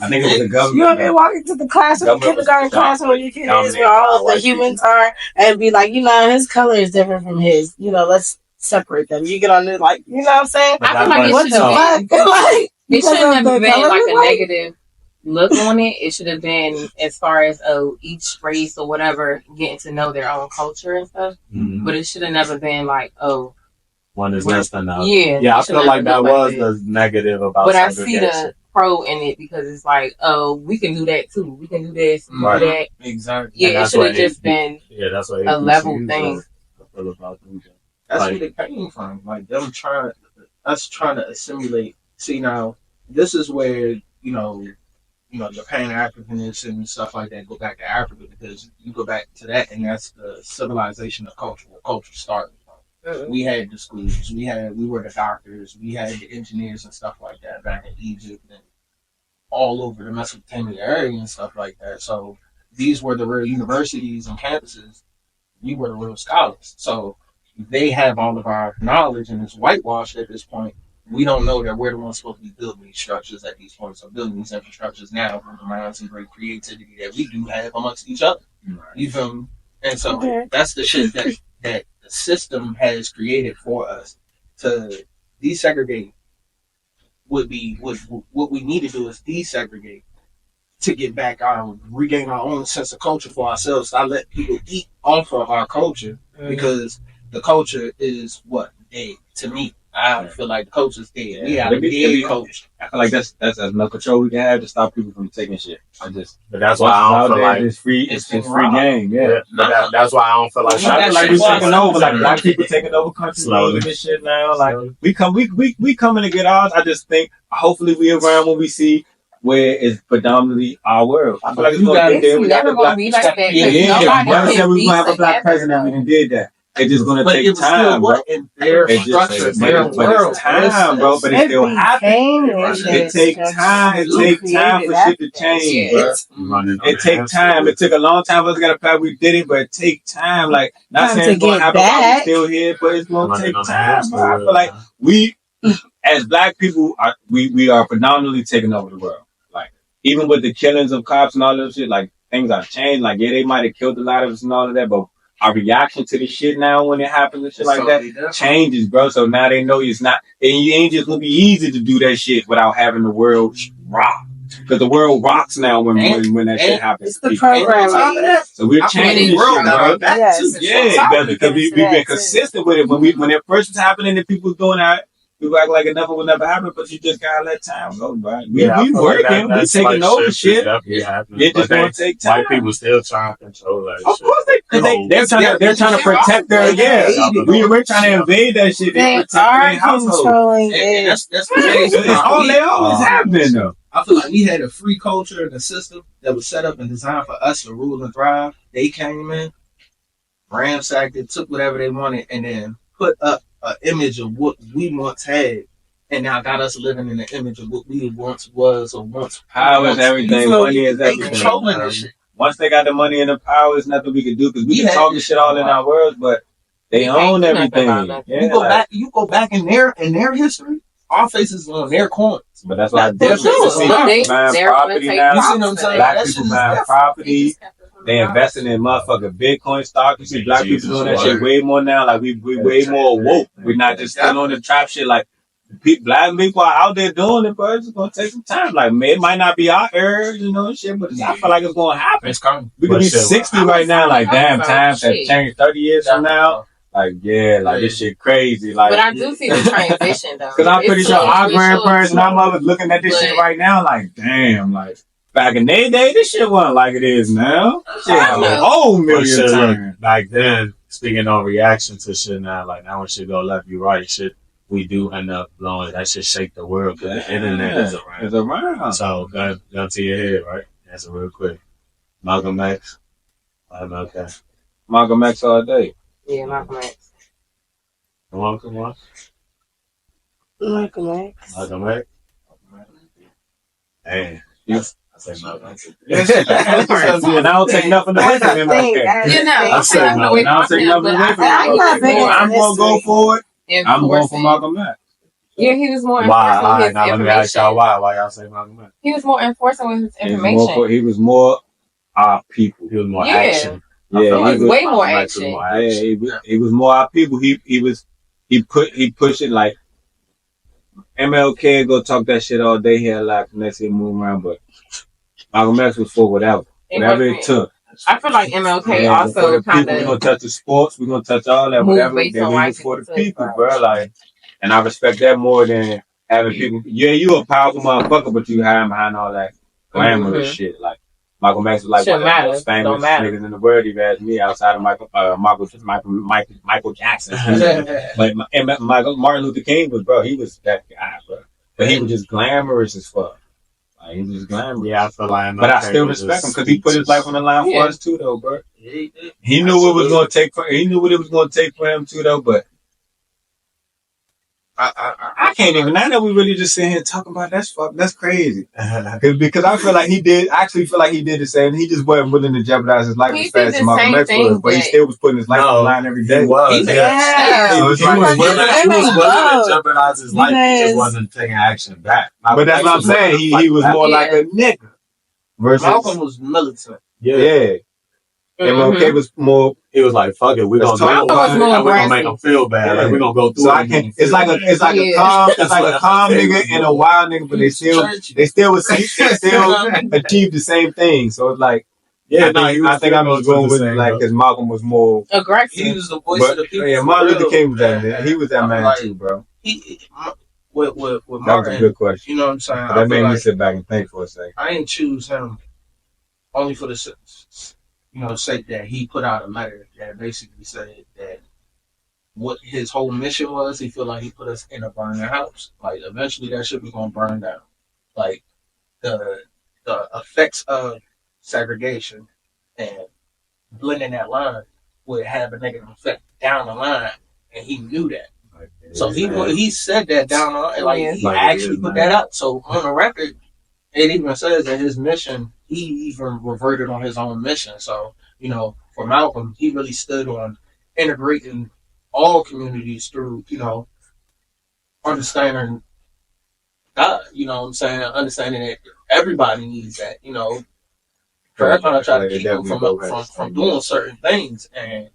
Speaker 1: I think it was the
Speaker 3: You
Speaker 1: government.
Speaker 3: ever walk into the classroom,
Speaker 1: Government
Speaker 3: kindergarten
Speaker 1: was
Speaker 3: classroom where your kid is,
Speaker 1: dominate
Speaker 3: where all of
Speaker 1: white
Speaker 3: the humans are, and be like, you know, his color is different from his. You know, let's separate them. You get on there, like, you know what I'm saying?
Speaker 5: I feel like
Speaker 3: What
Speaker 5: it
Speaker 3: the
Speaker 5: should
Speaker 3: fuck? Like,
Speaker 5: it
Speaker 3: because
Speaker 5: shouldn't
Speaker 3: of
Speaker 5: have
Speaker 3: the
Speaker 5: been
Speaker 3: color,
Speaker 5: like a
Speaker 3: like-
Speaker 5: negative look on it. It should have been as far as each race or whatever getting to know their own culture and stuff.
Speaker 2: Mhm.
Speaker 5: But it should have never been like,
Speaker 2: One is less than the other.
Speaker 5: yeah.
Speaker 2: Yeah, I
Speaker 5: it should
Speaker 2: feel like
Speaker 5: never
Speaker 2: that
Speaker 5: look
Speaker 2: was
Speaker 5: that.
Speaker 2: the negative about
Speaker 5: But I see
Speaker 2: segregation.
Speaker 5: the pro in it because it's like, we can do that too. We can do this, we
Speaker 2: Right.
Speaker 5: do that.
Speaker 4: Exactly.
Speaker 5: Yeah,
Speaker 2: And
Speaker 5: it
Speaker 2: that's
Speaker 5: should
Speaker 2: what
Speaker 5: have just been
Speaker 2: Yeah, that's what
Speaker 5: a level
Speaker 2: HBCUs
Speaker 5: thing.
Speaker 2: feel about them.
Speaker 4: That's
Speaker 2: Like-
Speaker 4: where they came from. Like them trying to assimilate. See now, this is where the Pan Africanism and stuff like that go back to Africa because you go back to that and that's the civilization of culture. Where culture started from. We had the schools. We were the doctors. We had the engineers and stuff like that back in Egypt and all over the Mesopotamia area and stuff like that. So these were the real universities and campuses. We were the real scholars. So they have all of our knowledge and it's whitewashed at this point. We don't know that we're the ones supposed to be building these structures at these points or building these infrastructures now from the minds and great creativity that we do have amongst each other. You feel me? And so
Speaker 3: Okay.
Speaker 4: that's the shit that the system has created for us to desegregate. What we need to do is desegregate to get back regain our own sense of culture for ourselves. I let people eat off of our culture because the culture is what dead to me. I feel like the culture's dead. We have a dead culture.
Speaker 1: I feel like that's as much control we can have to stop people from taking shit.
Speaker 2: But that's why I don't feel like
Speaker 1: it's free. It's
Speaker 4: been
Speaker 1: free
Speaker 4: robbed.
Speaker 1: game. Yeah.
Speaker 2: But that's why I don't feel like
Speaker 1: I feel like we taking over, like black people taking over countries
Speaker 2: Slowly.
Speaker 1: and this shit now. Like we coming to get ours. I just think hopefully we around when we see where it's predominantly our world. I feel like it's gonna get there.
Speaker 5: It's
Speaker 1: We got
Speaker 5: never
Speaker 1: the
Speaker 5: gonna
Speaker 1: black.
Speaker 5: be like that.
Speaker 1: Yeah,
Speaker 5: Nobody
Speaker 1: never
Speaker 5: can
Speaker 1: said we
Speaker 5: be
Speaker 1: was gonna have a black
Speaker 5: together,
Speaker 1: president. We
Speaker 5: though.
Speaker 1: done did that. It's just gonna
Speaker 4: But
Speaker 1: take
Speaker 4: it was
Speaker 1: time,
Speaker 4: still
Speaker 1: bro.
Speaker 4: what in their
Speaker 1: It's
Speaker 4: structure,
Speaker 1: just,
Speaker 4: their
Speaker 1: but
Speaker 4: world.
Speaker 1: it's time, bro. But it still happens. It takes time. It takes time for shit to change, bro. It takes time. It took a long time for us to get a path. We did it, but it takes time. Like, not
Speaker 3: Time
Speaker 1: saying
Speaker 3: to
Speaker 1: it's gonna
Speaker 3: get
Speaker 1: happen while we
Speaker 3: back.
Speaker 1: still here, but it's gonna take time, bro. I feel like we, as black people, we are predominantly taking over the world. Like, even with the killings of cops and all that shit, like, things have changed. Like, yeah, they might have killed a lot of us and all of that, but our reaction to the shit now when it happens and shit like that changes, bro. So now they know it's not, and it ain't just gonna be easy to do that shit without having the world rock. Because the world rocks now when that shit happens.
Speaker 3: It's the program.
Speaker 1: So we're changing the shit, bro.
Speaker 3: Yes.
Speaker 1: Yeah, because we've been consistent with it. When it first was happening and people was doing that, we act like nothing will never happen, but you just gotta let time go, bro. We working, we taking over shit. It just gonna take time.
Speaker 2: White people still trying to control that
Speaker 1: Of
Speaker 2: shit.
Speaker 1: course they're trying to protect their, we're trying to invade that shit.
Speaker 3: They
Speaker 1: They
Speaker 3: are
Speaker 1: protect their household.
Speaker 3: controlling
Speaker 4: And
Speaker 3: it.
Speaker 4: that's the case.
Speaker 1: They always have been though.
Speaker 4: I feel like we had a free culture and a system that was set up and designed for us to rule and thrive. They came in, ransacked it, took whatever they wanted, and then put up an image of what we once had, and now got us living in the image of what we once was or once.
Speaker 1: Power is everything. Money is
Speaker 4: They
Speaker 1: everything.
Speaker 4: controlling this shit.
Speaker 1: Once they got the money and the power, there's nothing we can do because we
Speaker 4: We
Speaker 1: can
Speaker 4: had
Speaker 1: talk this
Speaker 4: this
Speaker 1: shit all in our words, but they own
Speaker 5: Ain't nothing
Speaker 1: everything.
Speaker 5: about nothing.
Speaker 1: Yeah,
Speaker 4: You go back in their history. Our faces on their coins.
Speaker 1: but that's why
Speaker 4: They're
Speaker 1: different.
Speaker 4: sure.
Speaker 1: Buying
Speaker 5: They're
Speaker 1: property
Speaker 5: gonna
Speaker 1: now.
Speaker 4: You see what I'm saying?
Speaker 1: Black
Speaker 4: That
Speaker 1: people
Speaker 4: shit is
Speaker 1: buying
Speaker 4: different.
Speaker 1: property. They investing in motherfucking Bitcoin stock. You see black people doing that shit way more now. Like we way more woke. We're not just still on the trap shit. Like black people are out there doing it, but it's gonna take some time. Like it might not be our era, shit, but I feel like it's gonna happen.
Speaker 4: It's coming.
Speaker 1: We could be
Speaker 2: But shit,
Speaker 1: 60 right now. Like damn, times have
Speaker 5: Shit.
Speaker 1: changed. 30 years from now, like this shit crazy. Like,
Speaker 5: But I do see the transition though.
Speaker 1: because I'm pretty
Speaker 5: It's
Speaker 1: sure
Speaker 5: slow,
Speaker 1: our
Speaker 5: it's
Speaker 1: grandparents and
Speaker 5: slow.
Speaker 1: our mothers looking at this shit
Speaker 5: But-
Speaker 1: right now, like damn, like back in their day, this shit wasn't like it is now. Shit,
Speaker 5: I know.
Speaker 1: a whole
Speaker 2: But
Speaker 1: million
Speaker 2: shit,
Speaker 1: times.
Speaker 2: look, back then, speaking on reaction to shit now, like now when shit go left, you right, shit, we do end up blowing. That shit shake the world because the internet is around.
Speaker 1: It's around.
Speaker 2: So, gun to your head, right? Answer real quick. Malcolm X. MLK.
Speaker 1: Malcolm X all day.
Speaker 5: Yeah, Malcolm X.
Speaker 2: Come on.
Speaker 3: Malcolm X.
Speaker 2: Malcolm X. Damn.
Speaker 1: Yes.
Speaker 2: I say Malcolm X.
Speaker 1: And I don't take nothing away from him.
Speaker 3: Think,
Speaker 1: Okay.
Speaker 5: You know,
Speaker 2: I
Speaker 5: I'm
Speaker 2: say
Speaker 5: saying
Speaker 2: no.
Speaker 5: away
Speaker 1: And I don't
Speaker 5: from
Speaker 1: take
Speaker 5: him,
Speaker 1: nothing
Speaker 5: but
Speaker 1: away
Speaker 5: I
Speaker 1: from
Speaker 5: feel
Speaker 1: him.
Speaker 5: like
Speaker 3: I'm not
Speaker 5: he
Speaker 3: big
Speaker 5: was
Speaker 3: on
Speaker 1: I'm
Speaker 5: more
Speaker 1: gonna go for it. I'm going for
Speaker 5: enforcing.
Speaker 1: Malcolm X.
Speaker 5: Yeah, he was more
Speaker 2: Why?
Speaker 5: enforcing
Speaker 2: All
Speaker 5: with
Speaker 2: right,
Speaker 5: his
Speaker 2: now let me ask y'all
Speaker 5: information.
Speaker 2: why y'all say Malcolm X?
Speaker 5: He was more enforcing with his
Speaker 1: He was
Speaker 5: information.
Speaker 1: he was more our people.
Speaker 2: He was more
Speaker 5: Yeah.
Speaker 2: action. I
Speaker 1: Yeah,
Speaker 2: feel
Speaker 5: He
Speaker 2: like
Speaker 5: was way more
Speaker 2: Malcolm X was
Speaker 5: action.
Speaker 2: more
Speaker 1: Yeah,
Speaker 2: action.
Speaker 1: he was more our people. He pushed it like MLK go talk that shit all day here, like next year move around, but Malcolm X was for whatever it took.
Speaker 5: I feel like MLK
Speaker 1: Yeah, for
Speaker 5: also
Speaker 1: the people,
Speaker 5: kind
Speaker 1: we're
Speaker 5: of
Speaker 1: gonna touch the sports, we're gonna touch all that,
Speaker 5: moved
Speaker 1: whatever.
Speaker 5: based
Speaker 1: Then
Speaker 5: on
Speaker 1: we
Speaker 5: white
Speaker 1: was for
Speaker 5: people
Speaker 1: the
Speaker 5: too.
Speaker 1: people, bro. Like, and I respect that more than having people. Yeah, you a powerful motherfucker, but you hiding behind all that glamorous shit. Like Malcolm X was like
Speaker 5: Shouldn't
Speaker 1: one of the
Speaker 5: matter.
Speaker 1: most famous
Speaker 5: Don't matter.
Speaker 1: niggas in the world. You've asked me outside of Michael Jackson. But Martin Luther King was, bro. He was that guy, bro. But he was just glamorous as fuck. Like, he was just glamorous.
Speaker 2: Yeah, I feel like
Speaker 1: But I still respect him because he put his life on the line for us too, though, bro. He knew what it was gonna take for. He knew what it was gonna take for him too, though. But I can't even. I know we really just sitting here talking about that's crazy. Because I feel like he did. I actually feel like he did the same. He just wasn't willing to jeopardize his life
Speaker 5: He
Speaker 1: as fast
Speaker 5: did
Speaker 1: as
Speaker 5: the
Speaker 1: Malcolm
Speaker 5: same
Speaker 1: X was,
Speaker 5: thing,
Speaker 1: but he
Speaker 5: but-
Speaker 1: still was putting his life on the line every day.
Speaker 2: He was.
Speaker 3: Yeah.
Speaker 2: He was
Speaker 1: Because
Speaker 2: willing
Speaker 3: both.
Speaker 2: to jeopardize his life. He
Speaker 3: Because-
Speaker 2: just wasn't taking action back.
Speaker 1: But that's what I'm saying. He was more like a nigga versus
Speaker 4: Malcolm was militant.
Speaker 1: yeah. MLK was more.
Speaker 2: He was like, "Fuck it, we're
Speaker 1: Let's
Speaker 2: gonna
Speaker 1: talk
Speaker 2: do
Speaker 1: about
Speaker 2: it,
Speaker 1: it.
Speaker 2: and we're gonna make them feel bad.
Speaker 1: Yeah.
Speaker 2: Like we're gonna go through
Speaker 1: So
Speaker 2: it.
Speaker 1: I can't. It's like a calm nigga and a wild nigga, but they still achieve the same thing. So it's like, I think I'm just going with like because Malcolm was more
Speaker 4: He
Speaker 5: aggressive.
Speaker 4: was the voice
Speaker 1: But
Speaker 4: of the people.
Speaker 1: yeah,
Speaker 4: for
Speaker 1: Martin Luther
Speaker 4: real.
Speaker 1: King was that man. He was that
Speaker 4: I'm
Speaker 1: man
Speaker 4: like,
Speaker 1: too, bro.
Speaker 4: With
Speaker 1: That was a
Speaker 4: Martin,
Speaker 1: good question.
Speaker 4: you know what I'm saying? I
Speaker 1: That made
Speaker 4: feel
Speaker 1: me
Speaker 4: like
Speaker 1: sit back and think for a second.
Speaker 4: I didn't choose him only for the sake that he put out a letter that basically said that what his whole mission was. He feel like he put us in a burning house. Like eventually that shit was gonna burn down. Like the effects of segregation and blending that line would have a negative effect down the line, and he knew that. So he said that down the line, like he actually put that out. So on the record, it even says that his mission, he even reverted on his own mission. So, you know, for Malcolm, he really stood on integrating all communities through, you know, understanding God, you know what I'm saying? Understanding that everybody needs that, you know. For everybody try to keep him from doing certain things. And,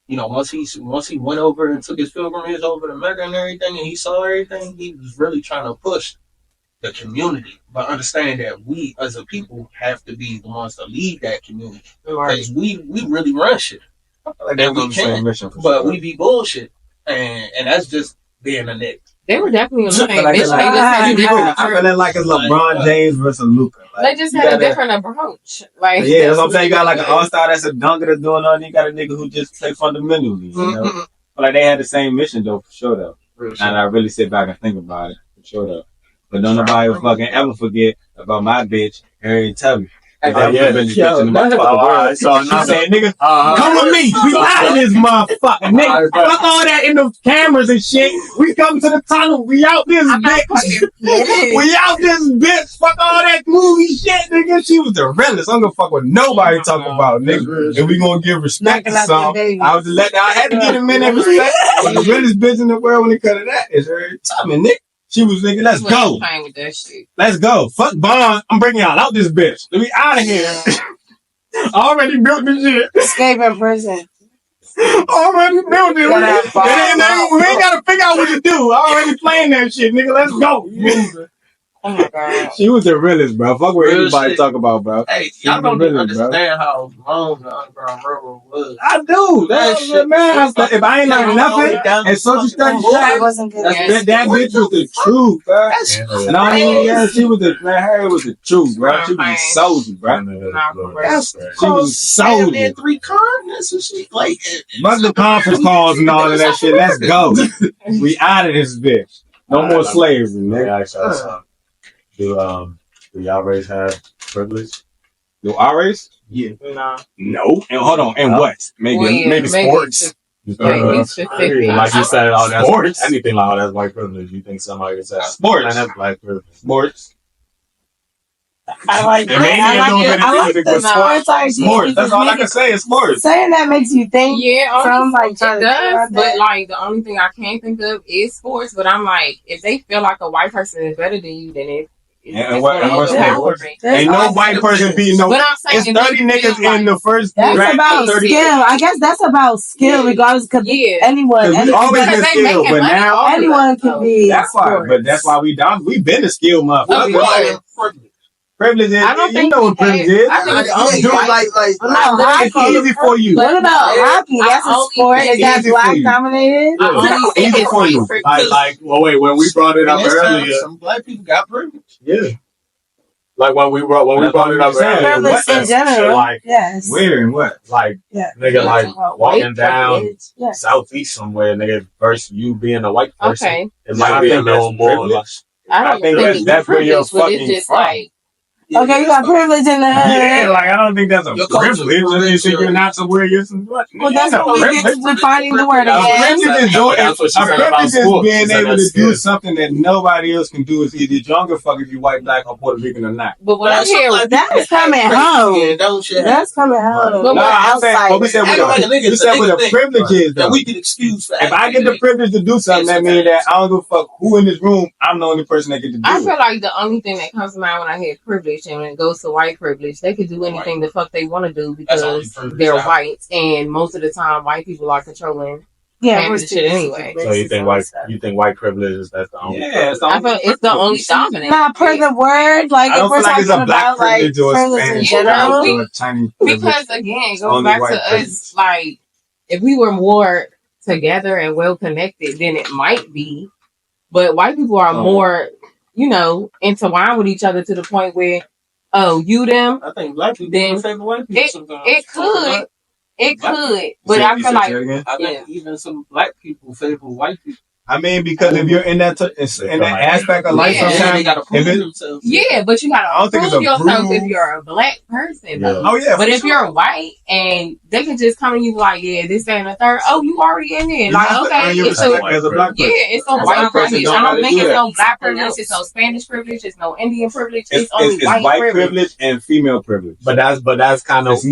Speaker 4: you know, once he went over and took his pilgrimage over to Mecca and everything, and he saw everything, he was really trying to push the community, but understand that we as a people have to be the ones to lead that community, because we really run shit, and we can, but we be bullshit, and that's just being a nigga.
Speaker 5: They were definitely on the same
Speaker 1: I
Speaker 5: mission. They just had a different
Speaker 1: feel like it's LeBron James versus Luka.
Speaker 5: They just had a different approach. Like
Speaker 1: Yeah, that's what I'm saying. You got like an all-star that's a dunker that's doing all, and you got a nigga who just play fundamentally. You know, but like they had the same mission though, for sure though. And I really sit back and think about it, for sure though. But don't nobody fucking ever forget about my bitch, Harriet Tubby. She saying, nigga, come with me. We out of this motherfucker, nigga. Fuck all that in the cameras and shit. We come to the tunnel. We out this bitch. We out this bitch. Fuck all that movie shit, nigga. She was the realest. I'm gonna fuck with nobody talking about, nigga. And we gonna give respect to something. I had to give the men that respect. But the realest bitch in the world when it comes to that is Harriet Tubby, nigga. She was nigga, let's go.
Speaker 5: With that shit.
Speaker 1: Let's go. Fuck Bond. I'm bringing y'all out this bitch. Let me out of here. Already built this shit.
Speaker 3: Escaping prison.
Speaker 1: Already built it. We ain't gotta figure out what to do. Already playing that shit, nigga. Let's go.
Speaker 3: Oh my god.
Speaker 1: She was the realest, bro. Fuck what
Speaker 4: Real
Speaker 1: anybody
Speaker 4: shit.
Speaker 1: talk about, bro.
Speaker 4: Hey,
Speaker 1: She
Speaker 4: y'all
Speaker 1: was
Speaker 4: don't
Speaker 1: the
Speaker 4: even
Speaker 1: realest, bro.
Speaker 4: understand how long the Underground Railroad was.
Speaker 1: I do.
Speaker 4: That
Speaker 1: That
Speaker 4: shit-
Speaker 1: shit, man. If I ain't learned nothing and social studies,
Speaker 3: That wasn't good.
Speaker 1: that bitch was the truth, bro. And all these she was Harry was the truth, bro. She was a soldier, bro. She was soldier.
Speaker 4: 3 continents and shit. Like,
Speaker 1: Fuck the conference calls and all of that shit. Let's go. We out of this bitch. No more slavery, nigga.
Speaker 2: Do y'all race have privilege?
Speaker 1: Do I race?
Speaker 4: yeah.
Speaker 3: Nah.
Speaker 1: No. And hold on. And what? Maybe sports.
Speaker 5: Like, be specific.
Speaker 2: Like you said, oh, that's
Speaker 1: Sports.
Speaker 2: anything like, oh, that's white privilege. You think somebody would say,
Speaker 1: Sports.
Speaker 2: man, that's black privilege.
Speaker 1: Sports.
Speaker 3: I like
Speaker 1: It may
Speaker 3: that.
Speaker 1: be a little bit of
Speaker 3: I like
Speaker 1: music,
Speaker 3: the
Speaker 1: but sports.
Speaker 3: sports idea.
Speaker 1: Sports. That's all I can say is sports.
Speaker 3: Saying that makes you think.
Speaker 5: Yeah,
Speaker 3: From, like,
Speaker 5: it
Speaker 3: trying to think
Speaker 5: does,
Speaker 3: about
Speaker 5: but
Speaker 3: that.
Speaker 5: like the only thing I can think of is sports. But I'm like, if they feel like a white person is better than you, then it's
Speaker 1: And what's
Speaker 3: Yeah.
Speaker 1: sports?
Speaker 3: There's
Speaker 1: Ain't no
Speaker 3: also-
Speaker 1: white person beating no.
Speaker 5: But I'm saying
Speaker 1: It's
Speaker 5: if they
Speaker 1: 30 niggas
Speaker 5: feel
Speaker 1: in the first
Speaker 3: That's
Speaker 1: draft.
Speaker 3: about
Speaker 1: 30.
Speaker 3: skill. I guess that's about skill, regardless. Because
Speaker 5: Yeah.
Speaker 3: anyone,
Speaker 1: Cause we
Speaker 3: anyone,
Speaker 1: always
Speaker 5: Because
Speaker 1: been
Speaker 5: they
Speaker 1: skilled,
Speaker 5: making
Speaker 1: but
Speaker 5: money
Speaker 1: now
Speaker 5: off of
Speaker 3: anyone
Speaker 5: it,
Speaker 3: can
Speaker 5: so.
Speaker 3: be.
Speaker 1: that's why. But that's why we down. We been a skilled motherfucker.
Speaker 5: Of course.
Speaker 1: Privilege is.
Speaker 5: I don't
Speaker 1: You
Speaker 5: think
Speaker 1: know what
Speaker 5: we
Speaker 1: privilege
Speaker 5: had-
Speaker 1: is.
Speaker 5: I think it's
Speaker 1: I'm
Speaker 5: only
Speaker 1: doing
Speaker 5: white-
Speaker 1: it's easy for you.
Speaker 3: What about
Speaker 5: no,
Speaker 3: hockey? That's
Speaker 5: I
Speaker 3: a
Speaker 5: only
Speaker 3: sport.
Speaker 5: think
Speaker 3: Is that
Speaker 1: easy for
Speaker 3: black
Speaker 1: you.
Speaker 3: dominated?
Speaker 5: I only think
Speaker 1: Easy
Speaker 5: it's
Speaker 1: for
Speaker 5: white
Speaker 1: you.
Speaker 5: privilege.
Speaker 2: Well, wait, when we brought it up earlier,
Speaker 4: some black people got privilege.
Speaker 2: yeah. Like when we brought it up
Speaker 1: That's what I'm saying.
Speaker 2: earlier,
Speaker 3: Privilege
Speaker 2: what
Speaker 3: in general.
Speaker 2: like
Speaker 3: Yes.
Speaker 1: Where and what?
Speaker 2: like
Speaker 3: Yeah.
Speaker 2: nigga like walking down
Speaker 3: Yes.
Speaker 2: southeast somewhere, nigga, versus you being a white person.
Speaker 5: Okay,
Speaker 2: It might be a little more like,
Speaker 5: I don't
Speaker 1: think
Speaker 5: think
Speaker 1: that's-
Speaker 5: it's
Speaker 1: that's where you're
Speaker 5: privilege, but it's
Speaker 1: fucking
Speaker 5: just
Speaker 1: from.
Speaker 5: like
Speaker 3: Okay, you got privilege in the
Speaker 1: Yeah, like I don't think that's a
Speaker 4: Your culture,
Speaker 1: privilege. You think you're not to wear your what?
Speaker 3: Well, that's
Speaker 1: Ain't no
Speaker 3: what we get
Speaker 1: privilege.
Speaker 3: defining the word
Speaker 1: A
Speaker 3: again.
Speaker 1: privilege is doing.
Speaker 2: That's what she
Speaker 1: A
Speaker 2: said about
Speaker 1: privilege is
Speaker 2: sports. She
Speaker 1: being
Speaker 2: said
Speaker 1: able to
Speaker 2: that's
Speaker 1: do
Speaker 2: good.
Speaker 1: something that nobody else can do. Is either you don't give a fuck if you white, black, or Puerto Rican or not.
Speaker 5: But when I hear
Speaker 3: That's coming home.
Speaker 4: Don't shit.
Speaker 3: That's coming home.
Speaker 5: But
Speaker 1: No, I'm saying what we said with
Speaker 4: Act like a nigga,
Speaker 1: we said with
Speaker 4: nigga
Speaker 1: the privilege is
Speaker 4: that
Speaker 1: though.
Speaker 4: we can excuse for
Speaker 1: If I get the privilege to do something, that means that I don't give a fuck who in this room. I'm the only person that get to do
Speaker 5: I
Speaker 1: it.
Speaker 5: feel like the only thing that comes to mind when I hear privilege and when it goes to white privilege, they could do anything the fuck they want to do
Speaker 4: That's only
Speaker 5: because
Speaker 4: privilege
Speaker 5: they're
Speaker 4: out.
Speaker 5: white, and most of the time white people are controlling.
Speaker 3: Yeah,
Speaker 5: Half
Speaker 3: we're
Speaker 5: the shit anyway.
Speaker 2: So you think white privilege is that's the only
Speaker 1: Yeah, it's the
Speaker 5: I
Speaker 1: only
Speaker 5: feel it's the only dominant.
Speaker 3: Not per the word, like
Speaker 1: I
Speaker 3: if
Speaker 1: don't
Speaker 3: we're
Speaker 1: feel like it's
Speaker 3: talking
Speaker 1: a black
Speaker 3: about like
Speaker 1: privilege or a
Speaker 3: privilege in
Speaker 1: Spanish
Speaker 3: general.
Speaker 1: privilege or a Chinese privilege.
Speaker 5: Because again, it goes
Speaker 1: Only
Speaker 5: back
Speaker 1: white
Speaker 5: to
Speaker 1: privilege.
Speaker 5: us. Like, if we were more together and well connected, then it might be. But white people are more, intertwined with each other to the point where, oh, you them,
Speaker 4: I think black people
Speaker 5: Then
Speaker 4: favor white people
Speaker 5: it
Speaker 4: sometimes.
Speaker 5: could, it could. But
Speaker 1: Say-
Speaker 5: I
Speaker 1: you
Speaker 5: feel
Speaker 1: say
Speaker 5: like
Speaker 1: that again?
Speaker 4: I think even some black people favor white people.
Speaker 1: I mean, because if you're in that aspect of life,
Speaker 5: Yeah.
Speaker 4: They
Speaker 1: sometimes
Speaker 4: gotta prove
Speaker 1: if it-
Speaker 4: themselves.
Speaker 5: yeah, but you
Speaker 1: I
Speaker 5: gotta
Speaker 1: don't think
Speaker 5: prove
Speaker 1: it's a
Speaker 5: yourself
Speaker 1: prove.
Speaker 5: if you're a black person. Though.
Speaker 1: oh yeah,
Speaker 5: But
Speaker 1: for
Speaker 5: if
Speaker 1: sure.
Speaker 5: you're white and they can just come and you like, yeah, this ain't a third. Oh, you already in there.
Speaker 1: You
Speaker 5: Like,
Speaker 1: have to
Speaker 5: okay,
Speaker 1: earn your
Speaker 5: it's a
Speaker 1: respect as a black
Speaker 5: yeah,
Speaker 1: person.
Speaker 5: it's a
Speaker 4: That's
Speaker 5: white
Speaker 4: why
Speaker 5: privilege.
Speaker 4: don't
Speaker 5: I don't
Speaker 4: gotta
Speaker 5: think
Speaker 4: do
Speaker 5: it's
Speaker 4: that.
Speaker 5: no black privilege. It's no Spanish privilege. It's no Indian privilege. It's, only
Speaker 1: It's
Speaker 5: white,
Speaker 1: white
Speaker 5: privilege.
Speaker 1: privilege and female privilege.
Speaker 2: but that's kind of
Speaker 1: It's it's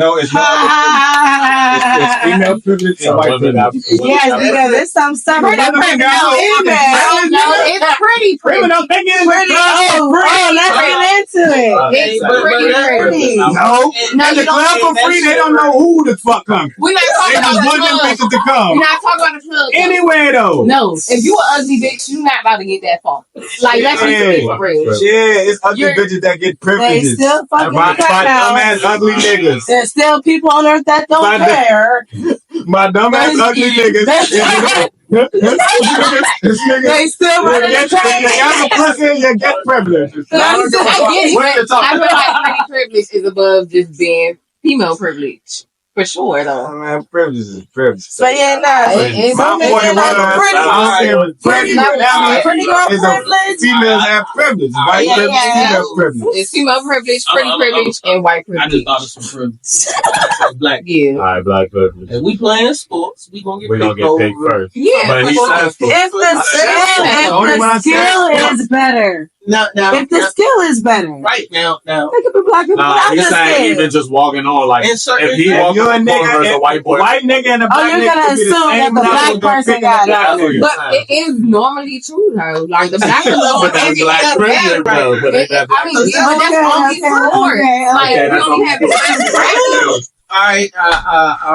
Speaker 1: female privilege and white privilege.
Speaker 3: Yes, because there's some stuff
Speaker 1: Women
Speaker 3: that
Speaker 1: don't think
Speaker 3: no,
Speaker 1: that's-
Speaker 5: No, it's pretty
Speaker 1: Women
Speaker 5: pretty.
Speaker 1: don't think it's
Speaker 3: pretty. Let's get into it.
Speaker 5: It's
Speaker 4: But
Speaker 5: pretty
Speaker 4: that's
Speaker 5: pretty.
Speaker 1: No,
Speaker 5: No,
Speaker 1: and the
Speaker 5: you don't
Speaker 1: club
Speaker 5: think
Speaker 1: for
Speaker 5: that
Speaker 1: free. They
Speaker 5: shit
Speaker 1: don't know who the fuck coming.
Speaker 5: We're not
Speaker 1: They
Speaker 5: talking
Speaker 1: just
Speaker 5: about
Speaker 1: want them
Speaker 5: the club.
Speaker 1: bitches to come.
Speaker 5: We're not talking about the club.
Speaker 1: Anywhere though.
Speaker 5: No, if you an ugly bitch, you not about to get that far. Like, let's just be for real.
Speaker 1: Yeah, it's ugly
Speaker 5: You're-
Speaker 1: bitches that get
Speaker 3: They
Speaker 1: privileges.
Speaker 3: still fucking
Speaker 1: My
Speaker 3: cut out.
Speaker 1: dumbass ugly niggas.
Speaker 3: There's still people on earth that don't
Speaker 1: My-
Speaker 3: care.
Speaker 1: My dumbass ugly niggas. This nigga.
Speaker 3: They still
Speaker 1: You
Speaker 3: running
Speaker 1: get,
Speaker 3: the train.
Speaker 1: you got a pussy, you get privilege.
Speaker 5: I get it,
Speaker 1: What you
Speaker 5: but I
Speaker 1: talking
Speaker 5: feel like pretty privilege is above just being female privilege. For sure, though.
Speaker 1: Man, privilege is privilege.
Speaker 3: But yeah, nah.
Speaker 5: It's
Speaker 1: My
Speaker 3: Women
Speaker 1: 41,
Speaker 3: like pretty-
Speaker 1: I don't care.
Speaker 3: Pretty girl
Speaker 1: is a
Speaker 3: privilege.
Speaker 1: females have privilege. White
Speaker 5: Yeah,
Speaker 1: privilege,
Speaker 5: yeah.
Speaker 1: female privilege.
Speaker 5: It's female privilege, pretty privilege, and white
Speaker 4: I
Speaker 5: privilege.
Speaker 4: just thought of some privilege. Black.
Speaker 5: Yeah.
Speaker 2: all right, black privilege.
Speaker 4: If we playing sports, we gonna get
Speaker 2: We're gonna
Speaker 4: picked
Speaker 2: get picked
Speaker 4: over.
Speaker 2: first.
Speaker 5: Yeah.
Speaker 2: But he says
Speaker 3: If the skill is better.
Speaker 4: Now,
Speaker 3: If the skill is better.
Speaker 4: right now,
Speaker 3: They could be black people.
Speaker 2: nah,
Speaker 3: I'm
Speaker 2: he's
Speaker 3: just
Speaker 2: saying
Speaker 3: saying.
Speaker 2: even just walking on like
Speaker 4: in certain
Speaker 2: if he
Speaker 1: If
Speaker 2: walks
Speaker 1: you're a
Speaker 2: on
Speaker 1: nigga,
Speaker 2: versus a white boy.
Speaker 1: white nigga and a black
Speaker 3: you're
Speaker 1: nigga
Speaker 3: gonna
Speaker 1: could be the
Speaker 3: assume
Speaker 1: same
Speaker 3: that the
Speaker 1: level
Speaker 3: black
Speaker 1: of
Speaker 3: person
Speaker 1: picking
Speaker 3: got
Speaker 1: a black
Speaker 3: it.
Speaker 1: nigga.
Speaker 5: But it is normally true, though. Like, the black
Speaker 2: But that's black privilege, though. But
Speaker 5: I
Speaker 2: that's
Speaker 5: mean, yeah, but that's only sports. Like,
Speaker 2: Okay,
Speaker 5: we
Speaker 2: that's
Speaker 5: only have
Speaker 2: only-
Speaker 4: All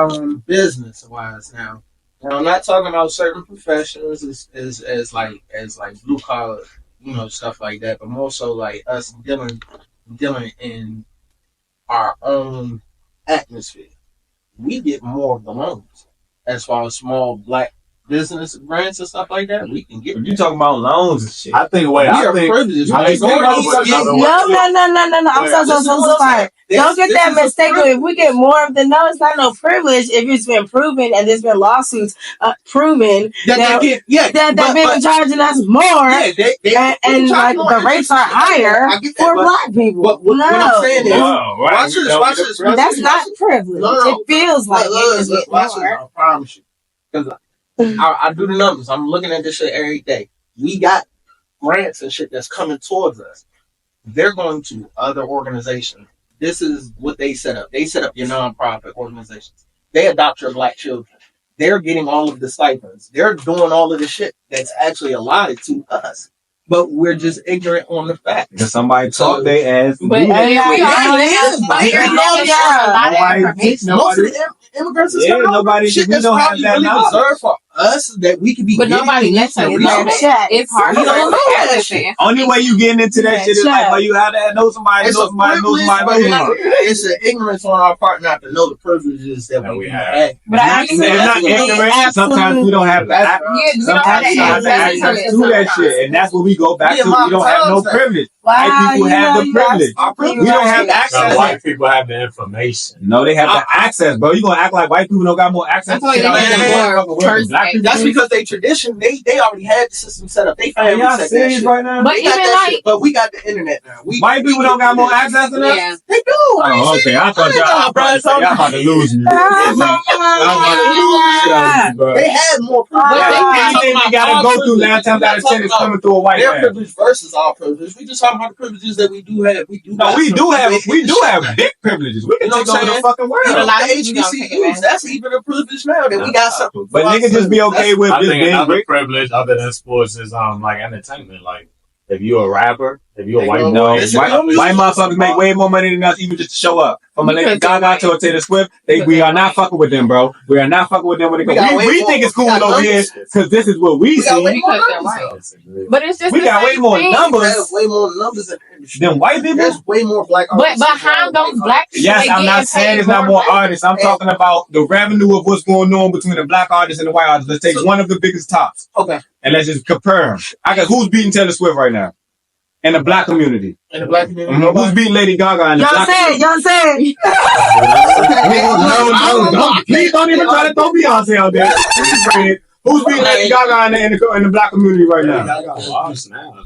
Speaker 4: right, business wise now. Now I'm not talking about certain professions as like blue collar, stuff like that, but more so like us dealing in our own atmosphere. We get more of the loans as far as small black business brands and stuff like that. We can get.
Speaker 1: If you talking about loans and shit.
Speaker 2: I think
Speaker 4: We are privileged.
Speaker 2: I think
Speaker 4: Like,
Speaker 2: Northeast
Speaker 4: Northeast
Speaker 2: is
Speaker 4: getting-
Speaker 3: No. I'm so sorry. Don't get that mistaken. If we get more of the no, it's not no privilege. If it's been proven and there's been lawsuits proven
Speaker 4: that they get, yeah,
Speaker 3: that
Speaker 4: but-
Speaker 3: they've been charging us more,
Speaker 4: yeah,
Speaker 3: and like the rates are higher
Speaker 4: I get that,
Speaker 3: for
Speaker 4: but
Speaker 3: black people.
Speaker 4: what I'm saying is,
Speaker 1: Wow, right.
Speaker 4: watch this.
Speaker 3: That's not privilege.
Speaker 4: No.
Speaker 3: It feels like it is
Speaker 4: Look, watch this.
Speaker 3: more.
Speaker 4: I promise you. because I do the numbers. I'm looking at this shit every day. We got grants and shit that's coming towards us. They're going to other organizations. This is what they set up. They set up your nonprofit organizations. They adopt your black children. They're getting all of the stipends. They're doing all of the shit that's actually allotted to us. But we're just ignorant on the fact.
Speaker 1: Because somebody taught they ass. to
Speaker 5: But
Speaker 1: do that.
Speaker 5: we
Speaker 4: Most of the immigrants is coming over.
Speaker 1: Nobody.
Speaker 4: Shit
Speaker 1: We
Speaker 4: that's
Speaker 1: don't have
Speaker 4: probably
Speaker 1: that
Speaker 4: really
Speaker 1: knowledge.
Speaker 4: reserved for us that we could be.
Speaker 5: But nobody
Speaker 4: getting
Speaker 5: lets us
Speaker 4: into
Speaker 5: know
Speaker 4: research.
Speaker 5: that. It's hard
Speaker 4: We
Speaker 5: for
Speaker 4: don't
Speaker 5: us
Speaker 4: know
Speaker 5: to
Speaker 4: that
Speaker 5: access
Speaker 4: shit.
Speaker 5: it.
Speaker 1: Only way you getting into that shit is like, well, you have to know somebody,
Speaker 4: It's
Speaker 1: know
Speaker 4: a
Speaker 1: somebody, know
Speaker 4: privilege,
Speaker 1: somebody,
Speaker 4: but
Speaker 1: know somebody.
Speaker 4: it's an ignorance on our part not to know the privileges that we have.
Speaker 3: But I
Speaker 1: It's not ignorant. Sometimes we don't have the
Speaker 4: That's
Speaker 1: access.
Speaker 5: Yeah, we don't have
Speaker 1: Sometimes we don't have the
Speaker 5: access
Speaker 1: access
Speaker 5: to
Speaker 1: to
Speaker 5: it
Speaker 1: that
Speaker 5: sometimes.
Speaker 1: shit, and that's what we go back
Speaker 4: Yeah,
Speaker 1: to. We don't have no
Speaker 4: mom tells
Speaker 1: privilege.
Speaker 3: wow,
Speaker 1: White people have the privilege. We don't have
Speaker 2: Now,
Speaker 1: access.
Speaker 2: white people have the information.
Speaker 1: No, they have the access, bro. You gonna act like white people don't got more access?
Speaker 5: That's why they
Speaker 1: to
Speaker 5: have
Speaker 1: shit
Speaker 5: the
Speaker 1: like
Speaker 5: more
Speaker 1: motherfucking work than black people?
Speaker 4: That's because they tradition. They already had the system set up. They
Speaker 1: Are
Speaker 4: family
Speaker 1: y'all
Speaker 4: set that
Speaker 1: serious
Speaker 4: shit.
Speaker 1: right now?
Speaker 5: But
Speaker 4: They got
Speaker 5: even
Speaker 4: that
Speaker 5: like,
Speaker 4: shit, but we got the internet now.
Speaker 1: White people don't got more access than us?
Speaker 5: yeah.
Speaker 4: They do.
Speaker 1: Oh, okay. I thought y'all about to lose me.
Speaker 4: They had more privilege.
Speaker 1: Anything we gotta go through 9 times out of 10 is coming through a white
Speaker 4: Their
Speaker 1: man.
Speaker 4: privilege versus our privilege. We just talking about the privileges that we do have.
Speaker 1: No, we do have big privileges. We can
Speaker 4: You know
Speaker 1: take
Speaker 4: what I'm
Speaker 1: over the
Speaker 4: saying?
Speaker 1: fucking
Speaker 4: Even
Speaker 1: world.
Speaker 4: like HBCUs, that's even a privilege now that we got something.
Speaker 1: But niggas just be okay with
Speaker 2: I
Speaker 1: just
Speaker 2: think
Speaker 1: being
Speaker 2: another
Speaker 1: rich.
Speaker 2: privilege other than sports is like entertainment. Like if you a rapper, if you a
Speaker 4: They
Speaker 2: white
Speaker 4: gonna-
Speaker 1: No,
Speaker 2: boy,
Speaker 4: Listen,
Speaker 1: white motherfuckers make way more money than us even just to show up. From a
Speaker 5: Because
Speaker 1: nigga Gaga
Speaker 5: they're
Speaker 1: to a Taylor Swift, we are not fucking with them, bro. We are not fucking with them when it
Speaker 4: We
Speaker 1: comes.
Speaker 4: got way
Speaker 1: We
Speaker 4: more-
Speaker 1: think it's
Speaker 4: we
Speaker 1: cool
Speaker 4: got
Speaker 1: over here
Speaker 4: numbers.
Speaker 1: because this is what we
Speaker 4: We got
Speaker 1: see.
Speaker 4: way more
Speaker 5: Because they're
Speaker 4: numbers.
Speaker 5: white. But it's just
Speaker 1: We
Speaker 5: the
Speaker 1: got way
Speaker 5: same
Speaker 1: more
Speaker 5: thing.
Speaker 4: We
Speaker 1: numbers
Speaker 4: have way more numbers
Speaker 1: than white people.
Speaker 4: There's way more black
Speaker 5: But
Speaker 4: artists.
Speaker 5: how those black people
Speaker 1: Yes,
Speaker 5: they
Speaker 1: I'm not
Speaker 5: getting
Speaker 1: saying
Speaker 5: paid
Speaker 1: it's not more
Speaker 5: money?
Speaker 1: artists. I'm talking about the revenue of what's going on between the black artists and the white artists. Let's take one of the biggest tops
Speaker 4: Okay.
Speaker 1: and let's just compare them. I got who's beating Taylor Swift right now in the black community.
Speaker 4: In the black community,
Speaker 1: Who's beating Lady Gaga in the black community?
Speaker 3: Y'all said.
Speaker 1: No, please don't even try to throw Beyonce out there. Who's beating Lady Gaga in the black community right now?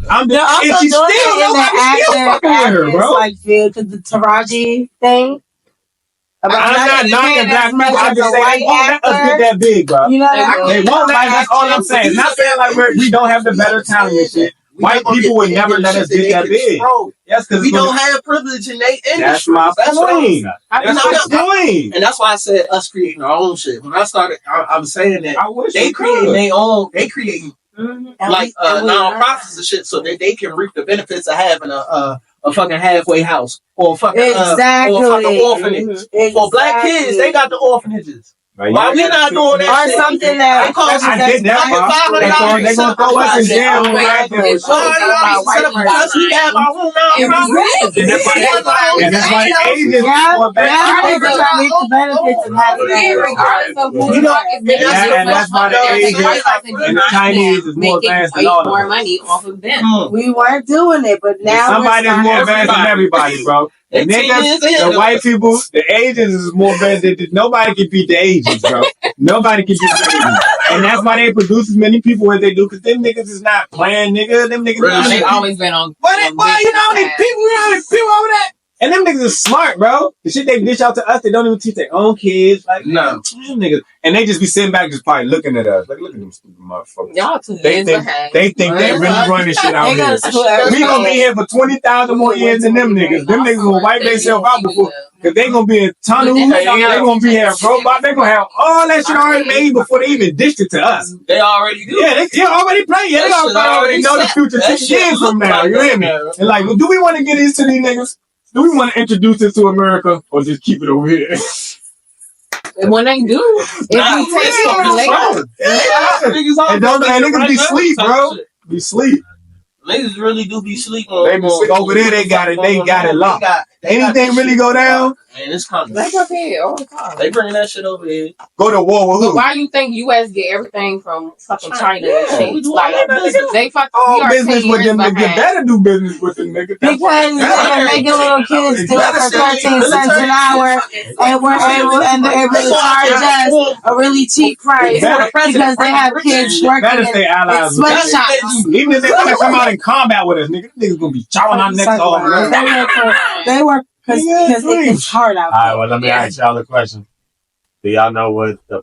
Speaker 1: I'm
Speaker 3: They're also
Speaker 1: and she's
Speaker 3: doing
Speaker 1: still
Speaker 3: it in the
Speaker 1: nobody still fucking with her, bro.
Speaker 3: like field because the Taraji thing.
Speaker 1: I'm not knocking black people. I'm just saying they won't let us get that big, bro.
Speaker 3: You know,
Speaker 1: They won't let us. That's all I'm saying. It's not saying like we don't have the better talent and shit. White people would never let us get that big. Yes, because
Speaker 4: we don't have privilege in their industry.
Speaker 1: That's my point. That's my point.
Speaker 4: And that's why I said us creating our own shit. When I started, I was saying that
Speaker 1: I wish
Speaker 4: they
Speaker 1: we
Speaker 4: creating
Speaker 1: could.
Speaker 4: their own. They creating like non-profits and shit, so that they can reap the benefits of having a fucking halfway house or a fucking
Speaker 3: Exactly.
Speaker 4: or a fucking orphanage. For black kids, they got the orphanages.
Speaker 1: Right,
Speaker 4: Why
Speaker 1: yeah.
Speaker 4: we not doing that?
Speaker 3: Or
Speaker 4: shit?
Speaker 3: something that
Speaker 4: It costs
Speaker 1: I did that, bro. They gonna throw us in jail. Right there.
Speaker 5: It's
Speaker 4: Why y'all set up just we have our own non-profit?
Speaker 1: And that's why Asians want back.
Speaker 3: people try to reap the benefits of having
Speaker 5: And
Speaker 3: that.
Speaker 5: regardless of who
Speaker 4: You know,
Speaker 1: and that's why the Asians and the Chinese is more advanced than all of
Speaker 5: more
Speaker 1: us.
Speaker 5: money off of them.
Speaker 3: We weren't doing it, but now
Speaker 1: Somebody's
Speaker 3: we're
Speaker 1: more advanced than everybody, bro. The niggas, the white people, the Asians is more advanced than nobody can beat the Asians, bro. Nobody can beat the Asians. And that's why they produce as many people as they do, because them niggas is not playing, nigga. Them niggas
Speaker 5: They've always been on.
Speaker 1: But you know how many people over that? And them niggas is smart, bro. The shit they dish out to us, they don't even teach their own kids. Like,
Speaker 4: No.
Speaker 1: them niggas. And they just be sitting back just probably looking at us. Like, look at them stupid motherfuckers.
Speaker 5: Y'all too
Speaker 1: They think they really running shit out
Speaker 3: They
Speaker 1: here.
Speaker 3: go to school every
Speaker 1: We gonna be
Speaker 3: day.
Speaker 1: here for 20,000 more years than them niggas. Them niggas gonna wipe themselves out before. Cause they gonna be in tunnels, they gonna be having robots, they gonna have all that shit already made before they even dished it to us.
Speaker 4: They already do.
Speaker 1: Yeah, they already playing. Yeah, they
Speaker 4: That shit
Speaker 1: already
Speaker 4: already
Speaker 1: know the
Speaker 4: set.
Speaker 1: future
Speaker 4: That
Speaker 1: 6
Speaker 4: shit
Speaker 1: years from
Speaker 4: look
Speaker 1: now.
Speaker 4: like
Speaker 1: You hear
Speaker 4: that,
Speaker 1: me?
Speaker 4: man.
Speaker 1: And like, well, do we want to get these to these niggas? Do we want to introduce this to America or just keep it over here?
Speaker 5: When they do, if you take it,
Speaker 1: And niggas be sleep, bro. Be sleep.
Speaker 4: Niggas really do be sleeping.
Speaker 1: They be sleep. Over there, they got it locked. Anything really go down,
Speaker 4: And it's coming.
Speaker 5: they go ahead all the time.
Speaker 4: They bringing that shit over here.
Speaker 1: go to war with
Speaker 5: But
Speaker 1: who?
Speaker 5: why you think U.S. get everything from fucking China
Speaker 4: Yeah,
Speaker 5: and
Speaker 4: we
Speaker 5: shit?
Speaker 4: do
Speaker 5: Like,
Speaker 4: all that business.
Speaker 5: they fuck. We
Speaker 1: All
Speaker 5: are
Speaker 1: business
Speaker 5: 10
Speaker 1: with them
Speaker 5: years
Speaker 1: niggas.
Speaker 5: behind.
Speaker 1: Better do business with them niggas.
Speaker 3: Because they're making little kids do it for 13 cents an hour, and they're able to charge us a really cheap price because they have kids working
Speaker 1: Better
Speaker 3: in
Speaker 1: stay allies with us.
Speaker 3: sweatshops.
Speaker 1: Even if they want to come out in combat with us, niggas gonna be chowing our necks off.
Speaker 3: They work because it's hard out
Speaker 2: All right,
Speaker 3: there.
Speaker 2: well, let me ask y'all a question. Do y'all know what the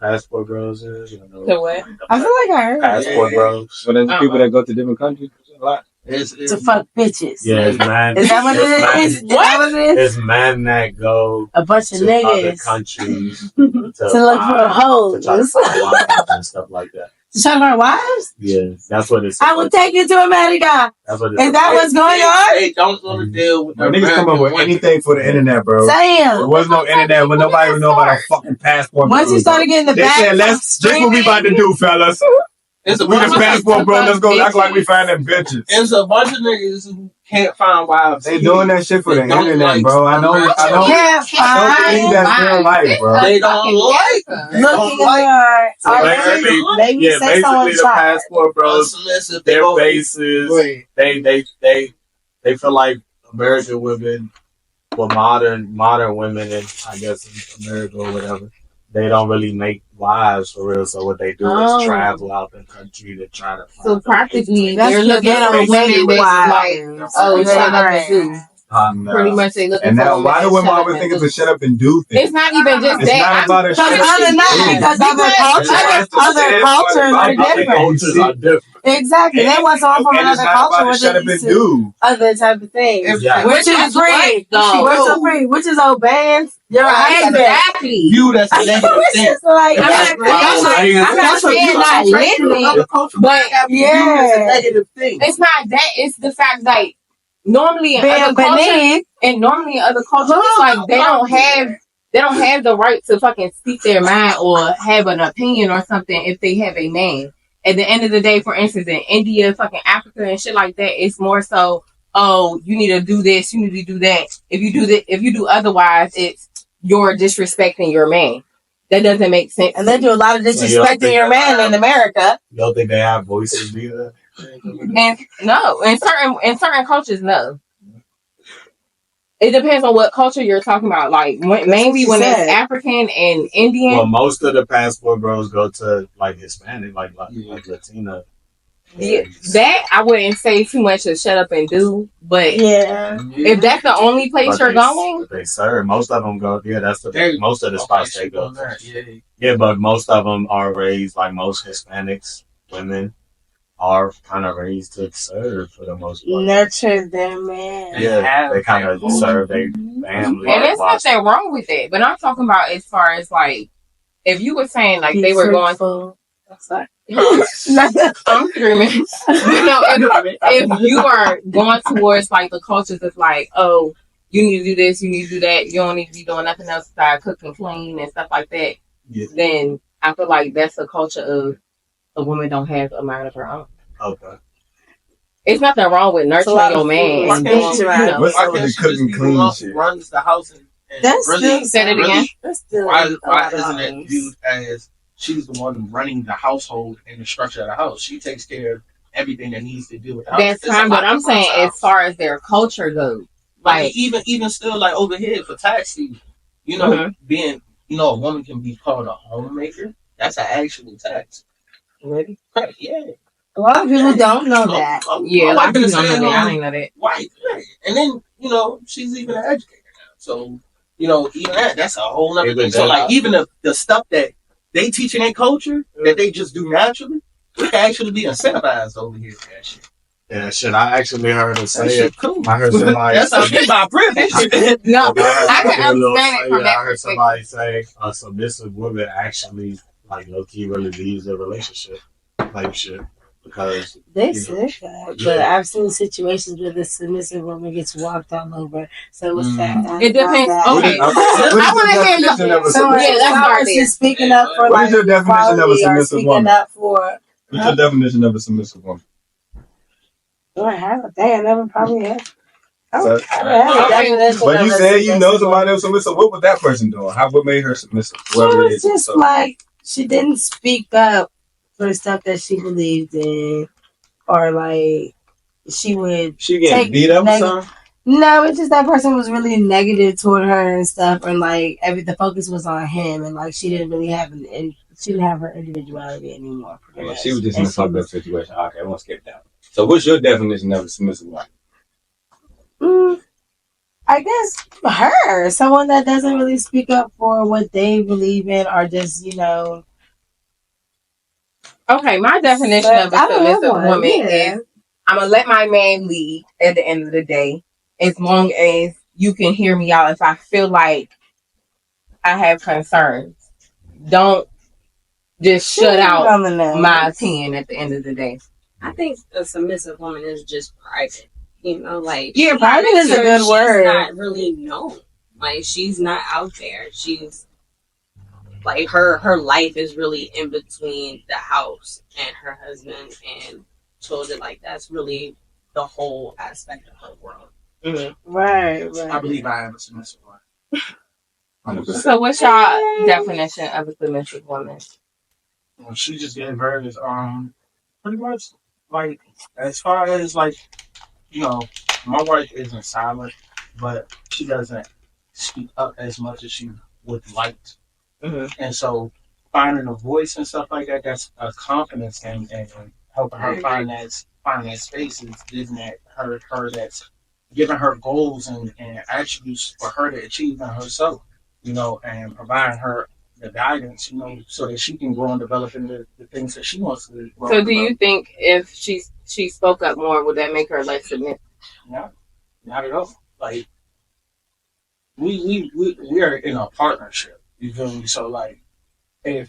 Speaker 2: passport bros is? You know,
Speaker 5: So what?
Speaker 3: I feel like I heard
Speaker 2: passport bros.
Speaker 1: So there's people that go to different countries a lot.
Speaker 4: It's
Speaker 3: to fuck bitches.
Speaker 2: Yeah, it's man.
Speaker 3: Is that what it is? Is that what it is?
Speaker 2: It's men that go
Speaker 3: A bunch of
Speaker 2: to other
Speaker 3: niggas
Speaker 2: countries
Speaker 3: to look for
Speaker 2: to
Speaker 3: hoes.
Speaker 2: try to find wives and stuff like that.
Speaker 3: To try to find wives?
Speaker 2: Yeah, that's what it's.
Speaker 3: I will take you to America.
Speaker 2: That's what it's.
Speaker 3: Is that what's going on?
Speaker 4: They don't want to deal with
Speaker 1: Bro, niggas come up with anything for the internet, bro.
Speaker 3: Damn.
Speaker 1: There was no internet when nobody would know about a fucking passport.
Speaker 3: Once you started getting the
Speaker 1: they
Speaker 3: back,
Speaker 1: said, "Let's. This what we about to do, fellas.
Speaker 4: It's a
Speaker 1: We the
Speaker 4: bunch of
Speaker 1: passport, bro. Let's go act like we
Speaker 5: bitches.
Speaker 1: find them bitches."
Speaker 4: It's a bunch of niggas who can't find wives.
Speaker 1: They doing that shit for the
Speaker 4: They don't
Speaker 1: internet,
Speaker 4: like
Speaker 1: bro. I know.
Speaker 3: yeah,
Speaker 1: I don't think that's real life, bro.
Speaker 4: They don't like
Speaker 3: looking hard.
Speaker 2: So basically,
Speaker 3: Maybe say
Speaker 2: basically
Speaker 3: someone
Speaker 2: the
Speaker 3: tried.
Speaker 2: passport bros,
Speaker 4: submissive.
Speaker 2: their faces,
Speaker 4: Wait.
Speaker 2: they feel like American women, well, modern women, and I guess in America or whatever, they don't really make wives for real. So what they do
Speaker 5: Oh.
Speaker 2: is travel out the country to try to find.
Speaker 5: So practically,
Speaker 3: That's
Speaker 5: they're
Speaker 3: what
Speaker 5: looking
Speaker 3: they
Speaker 5: for
Speaker 3: don't
Speaker 5: women
Speaker 3: make
Speaker 5: that's
Speaker 3: wives.
Speaker 5: like, oh,
Speaker 3: Yeah,
Speaker 5: shut up
Speaker 3: right.
Speaker 5: and do. Pretty much, they looking
Speaker 1: And
Speaker 5: for
Speaker 1: now,
Speaker 5: women
Speaker 1: why do
Speaker 5: that
Speaker 1: women
Speaker 5: shut up
Speaker 1: always
Speaker 5: and
Speaker 1: think
Speaker 5: do.
Speaker 1: it's a shut up and do thing?
Speaker 5: It's not even just
Speaker 1: It's
Speaker 5: that.
Speaker 1: not about a
Speaker 3: Because
Speaker 1: shut up
Speaker 3: other
Speaker 1: and
Speaker 3: not
Speaker 1: do.
Speaker 3: because other cultures are different.
Speaker 2: Cultures are different.
Speaker 3: Exactly. They want someone from
Speaker 1: And it's
Speaker 3: another
Speaker 1: not
Speaker 3: culture
Speaker 1: about a
Speaker 3: with
Speaker 1: shut up and
Speaker 3: these
Speaker 1: do.
Speaker 3: other type of things.
Speaker 2: Yeah.
Speaker 3: Which is free. Which is free. Which is obeying your husband.
Speaker 5: Exactly.
Speaker 4: You that's a negative
Speaker 3: Which
Speaker 4: thing.
Speaker 3: is like,
Speaker 5: I'm not saying not listening, but
Speaker 3: yeah.
Speaker 4: Negative thing.
Speaker 5: it's not that. It's the fact like normally in
Speaker 3: Being
Speaker 5: other cultures,
Speaker 3: beneath.
Speaker 5: and normally in other cultures, it's like they don't have the right to fucking speak their mind or have an opinion or something if they have a man. At the end of the day, for instance, in India, fucking Africa and shit like that, it's more so, oh, you need to do this, you need to do that. If you do otherwise, it's you're disrespecting your man. That doesn't make sense.
Speaker 3: And they do a lot of disrespecting your man in America.
Speaker 2: You don't think they have voices either?
Speaker 5: And no, in certain cultures, no. It depends on what culture you're talking about. Like mainly when it's African and Indian.
Speaker 2: Well, most of the passport bros go to like Hispanic, like Latina.
Speaker 5: Yeah, that I wouldn't say too much to shut up and do, but
Speaker 3: Yeah.
Speaker 5: if that's the only place you're going,
Speaker 2: But they serve. Most of them go. Yeah, that's most of the spots they go.
Speaker 4: Yeah.
Speaker 2: Yeah, but most of them are raised like most Hispanics women are kind of raised to serve for the most part.
Speaker 3: Nurture their man.
Speaker 2: Yeah, they kind of serve their family.
Speaker 5: and there's nothing wrong with it. But I'm talking about as far as like, if you were saying like they were going,
Speaker 3: Sorry.
Speaker 5: I'm screaming. If you are going towards like the cultures of like, oh, you need to do this, you need to do that, you don't need to be doing nothing else besides cook and clean and stuff like that, then I feel like that's a culture of a woman don't have a mind of her own.
Speaker 2: Okay.
Speaker 5: It's nothing wrong with nurturing your man.
Speaker 4: Why
Speaker 5: And
Speaker 4: can't
Speaker 5: doing,
Speaker 4: she-
Speaker 1: What's up with
Speaker 4: why
Speaker 1: the
Speaker 4: can't she
Speaker 1: cooking
Speaker 4: just be
Speaker 1: clean
Speaker 4: the one
Speaker 1: shit?
Speaker 4: who runs the house and
Speaker 3: That's
Speaker 4: really,
Speaker 3: still
Speaker 5: Said it again.
Speaker 3: That's still
Speaker 4: why
Speaker 3: a lot
Speaker 4: isn't
Speaker 3: of
Speaker 4: it
Speaker 3: things.
Speaker 4: viewed as she's the one running the household and the structure of the house? She takes care of everything that needs to do with the house.
Speaker 5: That's
Speaker 4: It's
Speaker 5: fine,
Speaker 4: a
Speaker 5: but
Speaker 4: lot
Speaker 5: I'm
Speaker 4: of
Speaker 5: saying
Speaker 4: house.
Speaker 5: as far as their culture goes,
Speaker 4: Like
Speaker 5: like
Speaker 4: even still like over here for tax season, you know,
Speaker 5: Mhm.
Speaker 4: being a woman can be called a homemaker. That's an actual tax.
Speaker 5: really?
Speaker 4: Yeah.
Speaker 3: A lot of people don't know that.
Speaker 5: Yeah, a lot of people don't know
Speaker 4: saying,
Speaker 5: that. I didn't know that.
Speaker 4: White. And then, she's even an educator now. So, even that's a whole nother
Speaker 2: Even
Speaker 4: thing. So
Speaker 2: that-
Speaker 4: like even the stuff that they teach in their culture that they just do naturally, we can actually be incentivized over here for that shit.
Speaker 2: Yeah, shit. I actually heard her
Speaker 4: That
Speaker 2: say
Speaker 4: shit
Speaker 2: it.
Speaker 4: cool.
Speaker 2: I heard somebody.
Speaker 4: That's how get my privilege.
Speaker 5: No, I can
Speaker 2: heard a little
Speaker 5: understand it
Speaker 2: say
Speaker 5: from
Speaker 2: I
Speaker 5: that
Speaker 2: heard
Speaker 5: perspective.
Speaker 2: somebody say a submissive woman actually, like, low key really leaves the relationship type shit because
Speaker 3: They said that, but I've seen situations where the submissive woman gets walked all over. So what's that?
Speaker 5: It depends. Okay,
Speaker 1: What is
Speaker 5: I want to
Speaker 1: the
Speaker 5: hear
Speaker 1: definition of
Speaker 5: your.
Speaker 1: a
Speaker 3: So
Speaker 1: submissive?
Speaker 5: Yeah, let's start there.
Speaker 3: she's speaking up for
Speaker 1: What
Speaker 3: like
Speaker 1: is your definition of a
Speaker 3: equality or
Speaker 1: submissive
Speaker 3: speaking
Speaker 1: woman?
Speaker 3: up for.
Speaker 1: What's your definition of a submissive woman?
Speaker 3: Do I have a thing? I never probably have. I
Speaker 1: So-
Speaker 3: don't have a definition
Speaker 1: But
Speaker 3: of
Speaker 1: you
Speaker 3: a
Speaker 1: said you know
Speaker 3: submissive
Speaker 1: somebody else submissive. What was that person doing? What made her submissive?
Speaker 3: She
Speaker 1: Whoever it
Speaker 3: was
Speaker 1: is.
Speaker 3: just
Speaker 1: So-
Speaker 3: like she didn't speak up for stuff that she believed in, or like she would.
Speaker 1: She getting
Speaker 3: Take
Speaker 1: beat up or
Speaker 3: neg-
Speaker 1: something?
Speaker 3: No, it's just that person was really negative toward her and stuff, and like the focus was on him, and like she didn't really have she didn't have her individuality anymore. pretty
Speaker 1: Yeah,
Speaker 3: much.
Speaker 1: she was just in
Speaker 3: And
Speaker 1: a
Speaker 3: she
Speaker 1: fucked up
Speaker 3: was-
Speaker 1: situation. Okay, I won't skip that. So what's your definition of a submissive woman?
Speaker 3: Mm, I guess her, someone that doesn't really speak up for what they believe in, or just
Speaker 5: Okay, my definition
Speaker 3: But
Speaker 5: of a
Speaker 3: I don't have
Speaker 5: submissive
Speaker 3: one,
Speaker 5: woman
Speaker 3: yeah.
Speaker 5: is I'm gonna let my man lead at the end of the day, as long as you can hear me out. If I feel like I have concerns, don't just shut out
Speaker 3: on the nose.
Speaker 5: my opinion at the end of the day.
Speaker 6: I think a submissive woman is just private. You know, like
Speaker 3: Yeah, private is a good
Speaker 6: she's
Speaker 3: word.
Speaker 6: not really known. Like she's not out there. She's like her life is really in between the house and her husband and children. Like that's really the whole aspect of her world.
Speaker 3: Right.
Speaker 4: I believe I am a submissive one.
Speaker 1: 100%.
Speaker 5: So, what's your definition of a submissive woman?
Speaker 4: Well, she just gave hers. Pretty much like as far as like my wife isn't silent, but she doesn't speak up as much as she would like to. And so finding a voice and stuff like that, that's a confidence and helping her find that space is giving that her that's giving her goals and attributes for her to achieve in herself, and providing her the guidance, so that she can grow and develop into the things that she wants to grow.
Speaker 5: So, do you think if she spoke up more, would that make her less submissive?
Speaker 4: No, not at all. Like we are in a partnership. You feel me? So like, if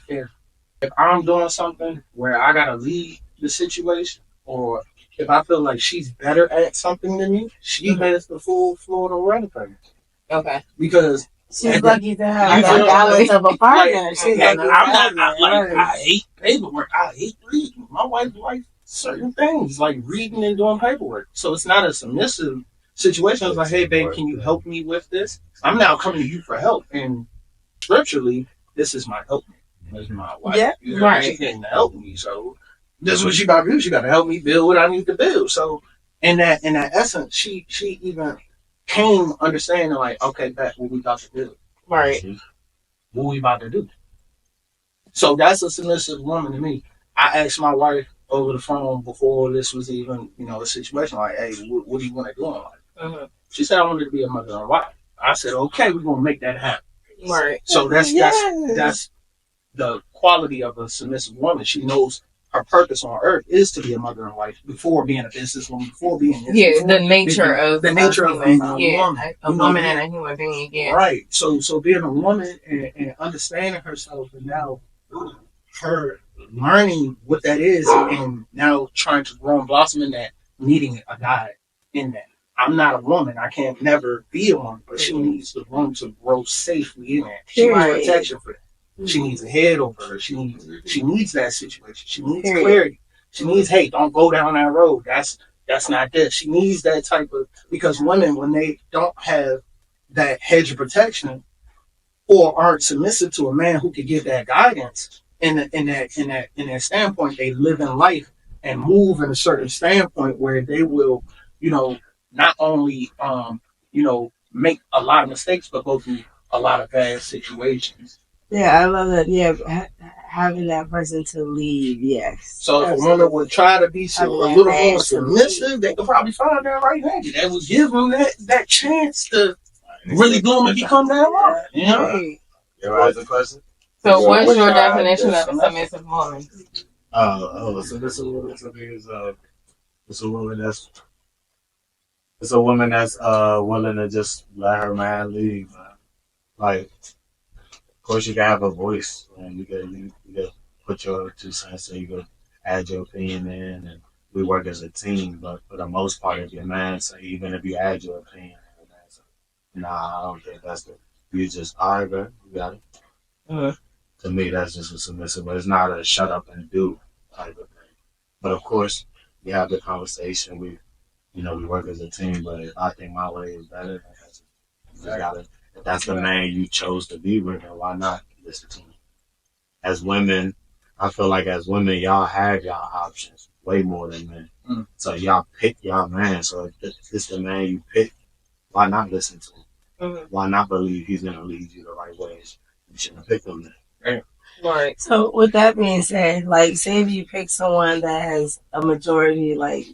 Speaker 4: I'm doing something where I gotta lead the situation, or if I feel like she's better at something than me, she has the full floor to run things.
Speaker 5: Okay.
Speaker 4: Because
Speaker 3: She's lucky to have
Speaker 4: You
Speaker 3: that
Speaker 4: feel
Speaker 3: balance
Speaker 4: like-
Speaker 3: of a partner.
Speaker 4: like,
Speaker 3: She's
Speaker 4: I'm
Speaker 3: lucky to
Speaker 4: not
Speaker 3: have that,
Speaker 4: like
Speaker 3: right.
Speaker 4: I hate paperwork. I hate reading. My wife likes certain things like reading and doing paperwork. So it's not a submissive situation. It's like, hey babe, can you help me with this? I'm now coming to you for help. And scripturally, this is my help. This is my wife.
Speaker 3: Yeah,
Speaker 4: You know,
Speaker 5: right.
Speaker 4: She didn't help me, so this is what she got to do. She got to help me build what I need to build. So in that essence, she even came understanding like, okay, that's what we got to do.
Speaker 5: Right.
Speaker 4: What we about to do? So that's a submissive woman to me. I asked my wife over the phone before this was even, a situation like, hey, what do you want to do in life? She said, I wanted to be a mother and wife. I said, okay, we're gonna make that happen.
Speaker 5: Right.
Speaker 4: So that's
Speaker 3: Yes.
Speaker 4: the quality of a submissive woman. She knows her purpose on earth is to be a mother and wife before being a businesswoman, before being this,
Speaker 5: Yeah,
Speaker 4: before
Speaker 5: the nature of
Speaker 4: the nature
Speaker 5: a
Speaker 4: of
Speaker 5: human.
Speaker 4: a
Speaker 5: Yeah,
Speaker 4: woman.
Speaker 5: a woman and a human being. Yeah.
Speaker 4: Right. So being a woman and understanding herself, and now her learning what that is, and now trying to grow and blossom in that, needing a guide in that. I'm not a woman. I can't never be a woman, but she needs the room to grow safely in that. She needs
Speaker 3: Period.
Speaker 4: protection for that. She needs a head over her. She needs that situation. She needs
Speaker 3: Period.
Speaker 4: clarity. She needs, hey, don't go down that road. That's not this. She needs that type of, because women, when they don't have that hedge of protection or aren't submissive to a man who can give that guidance in that standpoint, they live in life and move in a certain standpoint where they will, not only make a lot of mistakes, but go through a lot of bad situations.
Speaker 3: Yeah, I love that. Yeah, having that person to lead. Yes.
Speaker 4: So if a
Speaker 3: Absolutely.
Speaker 4: woman would try to be a
Speaker 3: Having that
Speaker 4: little more
Speaker 3: man to
Speaker 4: submissive, they could probably find that right hand. That would give them that chance to really bloom and become that woman. You know?
Speaker 3: Right.
Speaker 2: You ever ask a question?
Speaker 5: So, what's
Speaker 4: What's
Speaker 5: your
Speaker 4: your
Speaker 5: definition of a
Speaker 4: definition?
Speaker 5: submissive woman?
Speaker 2: So this woman to me is it's a woman that's willing to just let her man lead, man. Like, of course, you can have a voice, and you can put your 2 cents, and you can add your opinion in, and we work as a team. But for the most part, if your man say, even if you add your opinion, and your man say, nah, I don't think that's good. You just, all right, bro, you got it. To me, that's just a submissive, but it's not a shut up and do type of thing. But of course, we have the conversation. We work as a team. But if I think my way is better, if that's the man you chose to be with, then why not listen to him? As women, I feel like as women, y'all have y'all options way more than men. So y'all pick y'all man. So if it's the man you pick, why not listen to him? Why not believe he's gonna lead you the right way? You shouldn't have picked him then.
Speaker 5: Right.
Speaker 3: So with that being said, like say if you pick someone that has a majority like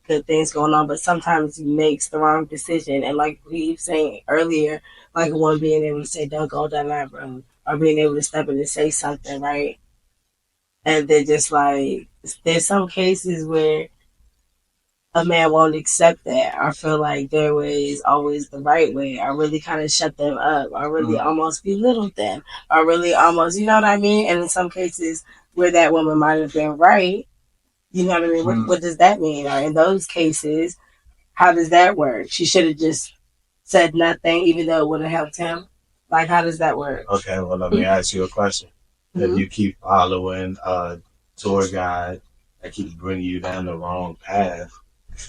Speaker 3: good things going on, but sometimes he makes the wrong decision. And like we were saying earlier, like one being able to say, don't go down that road, or being able to step in and say something, right? And then just like, there's some cases where a man won't accept that, or feel like their way is always the right way, or really kind of shut them up, or really almost belittle them, or really almost, you know what I mean? And in some cases where that woman might have been right, you know what I mean? What does that mean? Or in those cases, how does that work? She should have just said nothing, even though it would have helped him. Like, how does that work?
Speaker 2: Okay, well, let me ask you a question.
Speaker 3: Mhm.
Speaker 2: If you keep following a tour guide that keeps bringing you down the wrong path,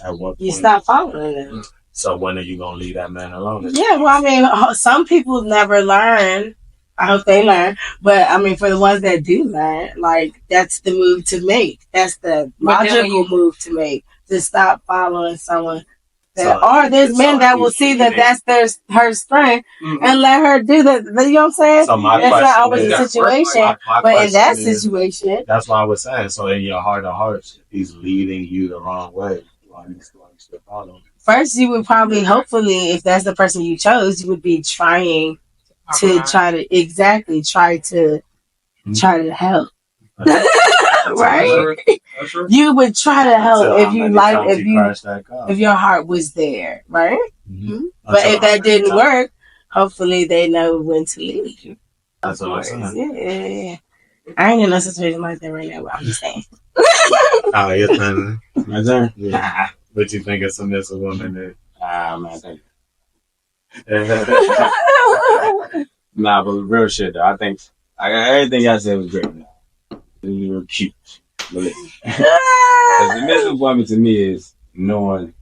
Speaker 2: at what point?
Speaker 3: You stop following them.
Speaker 2: So when are you going to leave that man alone?
Speaker 3: Yeah, well, I mean, some people never learn. I hope they learn. But, I mean, for the ones that do learn, like, that's the move to make. That's the
Speaker 5: But then
Speaker 3: logical
Speaker 5: you-
Speaker 3: move to make. To stop following someone. That,
Speaker 2: So,
Speaker 3: or there's men that will see that that's her strength and let her do that. You know what I'm saying?
Speaker 2: So my
Speaker 3: That's not
Speaker 2: question
Speaker 3: always
Speaker 2: is,
Speaker 3: the situation.
Speaker 2: my
Speaker 3: But in that
Speaker 2: question is,
Speaker 3: situation,
Speaker 2: that's what I was saying. So in your heart of hearts, if he's leading you the wrong way, why you still following?
Speaker 3: first you would probably, hopefully, if that's the person you chose, you would be trying to try to help. Right?
Speaker 4: That's true.
Speaker 3: You would try to help
Speaker 2: Until
Speaker 3: if
Speaker 2: how
Speaker 3: you
Speaker 2: many
Speaker 3: like,
Speaker 2: times
Speaker 3: if
Speaker 2: you
Speaker 3: you,
Speaker 2: crash that car.
Speaker 3: if your heart was there, right?
Speaker 2: Mhm.
Speaker 3: But
Speaker 2: Until
Speaker 3: if that
Speaker 2: how many
Speaker 3: didn't
Speaker 2: times-
Speaker 3: work, hopefully they know when to leave you.
Speaker 2: That's what I'm saying.
Speaker 3: Yeah. I ain't in a situation like that right now, but I'm just saying.
Speaker 2: Oh, you're saying,
Speaker 1: My turn.
Speaker 2: yeah. But you think a submissive woman is?
Speaker 1: Man, thank you. Nah, but real shit though. I think everything y'all said was great. You were cute. But a submissive woman to me is knowing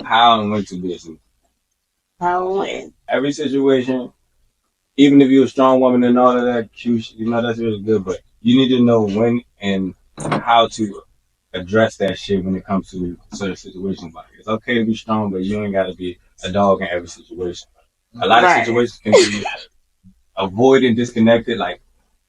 Speaker 1: how and when to be a submissive.
Speaker 3: How when?
Speaker 1: Every situation, even if you're a strong woman and all of that cute shit, you know, that's really good, but you need to know when and how to address that shit when it comes to certain situations. Like, it's okay to be strong, but you ain't got to be a dog in every situation. A lot of
Speaker 3: Right.
Speaker 1: situations can be avoided and disconnected. Like,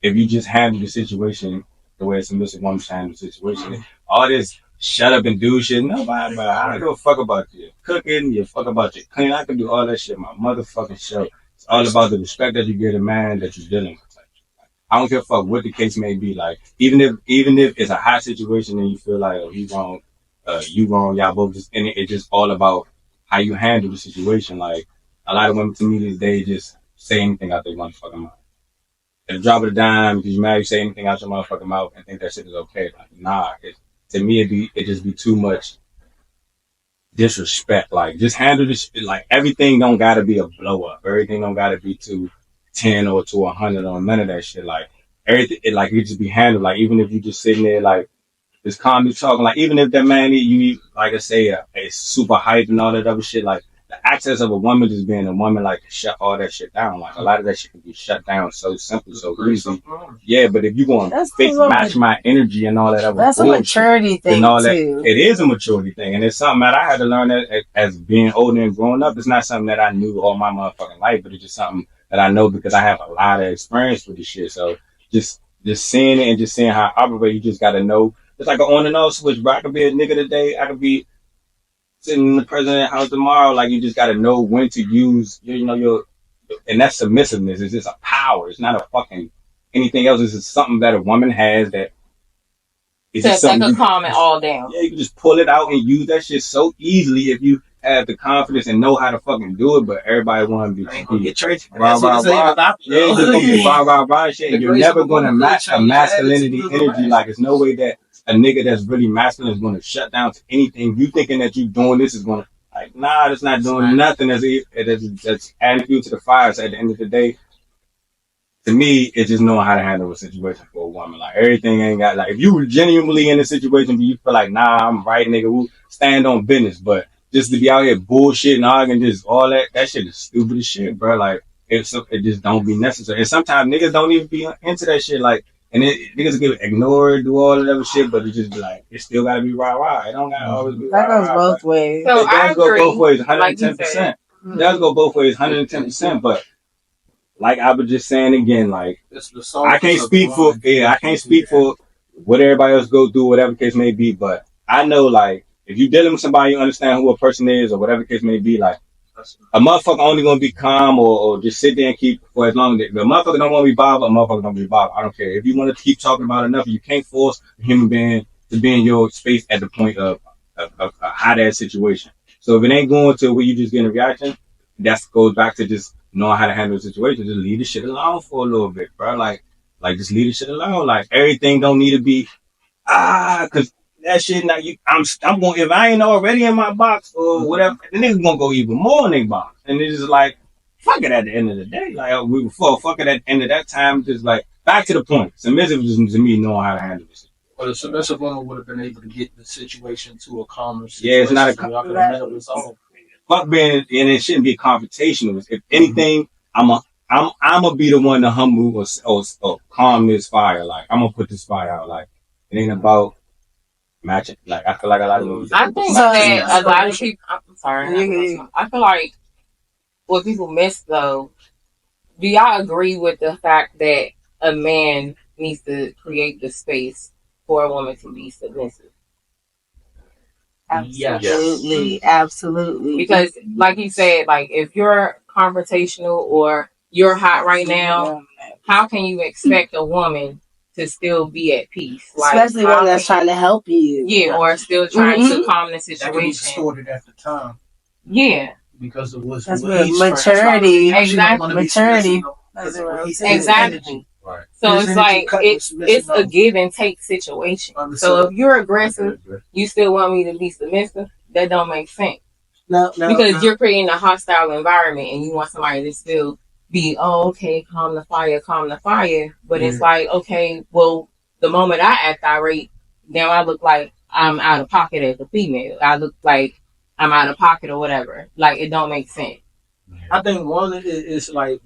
Speaker 1: if you just handle the situation the way a submissive woman should handle the situation. All this shut up and do shit, nobody, but I don't give a fuck about your cooking, you fuck about your cleaning. I can do all that shit my motherfucking show. It's all about the respect that you give the man that you're dealing with. I don't give a fuck what the case may be. Like, even if it's a hot situation and you feel like, oh, he wrong, you wrong, y'all both just in it. It's just all about how you handle the situation. Like, a lot of women to me these days just say anything out their motherfucking mouth. At the drop of a dime, because you mad, you say anything out your motherfucking mouth and think that shit is okay. Like, nah, to me it just be too much disrespect. Like, just handle this. Like, everything don't gotta be a blow up. Everything don't gotta be to 10 or to 100 or none of that shit. Like, everything, it just be handled. Like, even if you just sitting there, like, just calmly talking. Like, even if that man, you like I say, is super hype and all that other shit. Like, the access of a woman just being a woman, like, shut all that shit down. Like, a lot of that shit can be shut down so simple, so easy. Yeah, but if you going to
Speaker 3: That's
Speaker 1: fake
Speaker 3: a little
Speaker 1: match
Speaker 3: bit-
Speaker 1: my energy and all that other
Speaker 3: That's a
Speaker 1: bullshit,
Speaker 3: maturity thing
Speaker 1: and all that,
Speaker 3: too.
Speaker 1: it is a maturity thing, and it's something that I had to learn that as being older and growing up. It's not something that I knew all my motherfucking life, but it's just something that I know because I have a lot of experience with this shit. So just seeing it and just seeing how I operate, you just got to know. It's like an on and off switch, bro. I could be a nigga today. I could be sitting in the president's house tomorrow. Like, you just got to know when to use your, and that's submissiveness. It's just a power. It's not a fucking anything else. It's just something that a woman has that it's just
Speaker 5: That
Speaker 1: something
Speaker 5: could calm it all down.
Speaker 1: yeah, you can just pull it out and use that shit so easily if you have the confidence and know how to fucking do it. But everybody want to be
Speaker 4: Get Tracy.
Speaker 1: Rah, rah, rah. Yeah, you just gonna be rah shit.
Speaker 4: The
Speaker 1: You're
Speaker 4: grace
Speaker 1: never
Speaker 4: of a
Speaker 1: gonna
Speaker 4: woman
Speaker 1: match
Speaker 4: could
Speaker 1: a
Speaker 4: change
Speaker 1: masculinity
Speaker 4: attitude of
Speaker 1: energy.
Speaker 4: the
Speaker 1: Like, there's no way that a nigga that's really masculine is gonna shut down to anything. You thinking that you doing this is gonna, like, nah, that's not doing nothing. That's adding fuel to the fire. So at the end of the day, to me, it's just knowing how to handle a situation for a woman. Like, everything ain't got, like, if you were genuinely in a situation where you feel like, nah, I'm right, nigga, we'll stand on business. But just to be out here bullshitting, arguing, just all that shit is stupid as shit, bro. Like, it just don't be necessary. And sometimes niggas don't even be into that shit. Like, and niggas get ignored, do all that other shit, but it just be like, it still gotta be rah-rah. It don't gotta always be
Speaker 3: That goes
Speaker 1: rah-rah,
Speaker 3: both
Speaker 1: but
Speaker 3: ways.
Speaker 5: So
Speaker 1: it
Speaker 5: I
Speaker 1: does go
Speaker 5: agree,
Speaker 1: both ways,
Speaker 5: like you
Speaker 1: 110%.
Speaker 5: said.
Speaker 1: It does go both ways, 110%. But like I was just saying again, like, I can't speak for what everybody else go through, whatever the case may be, but I know, like, if you dealing with somebody, you understand who a person is or whatever the case may be. Like a motherfucker only gonna be calm or just sit there and keep for as long as the motherfucker don't want to be bothered. A motherfucker don't be bothered. I don't care if you want to keep talking about it enough. You can't force a human being to be in your space at the point of a hot ass situation. So if it ain't going to where you just getting a reaction, that goes back to just knowing how to handle the situation. Just leave the shit alone for a little bit, bro. Like just leave the shit alone. Like everything don't need to be cause that shit now I'm going if I ain't already in my box or whatever, the nigga gonna go even more in their box. And it's just like fuck it at the end of the day. Like we fuck it at the end of that time, just like back to the point. Submissive is to me knowing how to handle this.
Speaker 4: But a submissive woman would have been able to get the situation to a calmer situation.
Speaker 1: Yeah, it's not a
Speaker 4: y'all could have met this all.
Speaker 1: Fuck being, and it shouldn't be confrontational. If anything, I'm gonna be the one to humble or calm this fire. Like I'm gonna put this fire out. Like it ain't about matching. Like I feel like a lot of
Speaker 5: I think that a lot of people. I'm sorry. I feel like what people miss though. Do y'all agree with the fact that a man needs to create the space for a woman to be submissive?
Speaker 3: Absolutely, absolutely.
Speaker 5: Because, like you said, like if you're confrontational or you're hot right now, how can you expect a woman to still be at peace? Like,
Speaker 3: especially one that's trying to help you.
Speaker 5: Yeah, or still trying to calm the
Speaker 4: That could be
Speaker 5: situation.
Speaker 4: distorted at the time
Speaker 5: Yeah,
Speaker 4: because of what's
Speaker 3: That's where maturity.
Speaker 5: Exactly. Exactly.
Speaker 2: Right.
Speaker 5: So it's like it's a give and take situation. So if you're aggressive, you still want me to be submissive. That don't make sense.
Speaker 3: No,
Speaker 5: Because you're creating a hostile environment and you want somebody to still be, oh, okay, calm the fire. But it's like, okay, well, the moment I act irate, now I look like I'm out of pocket as a female. I look like I'm out of pocket or whatever. Like, it don't make sense.
Speaker 4: I think one is like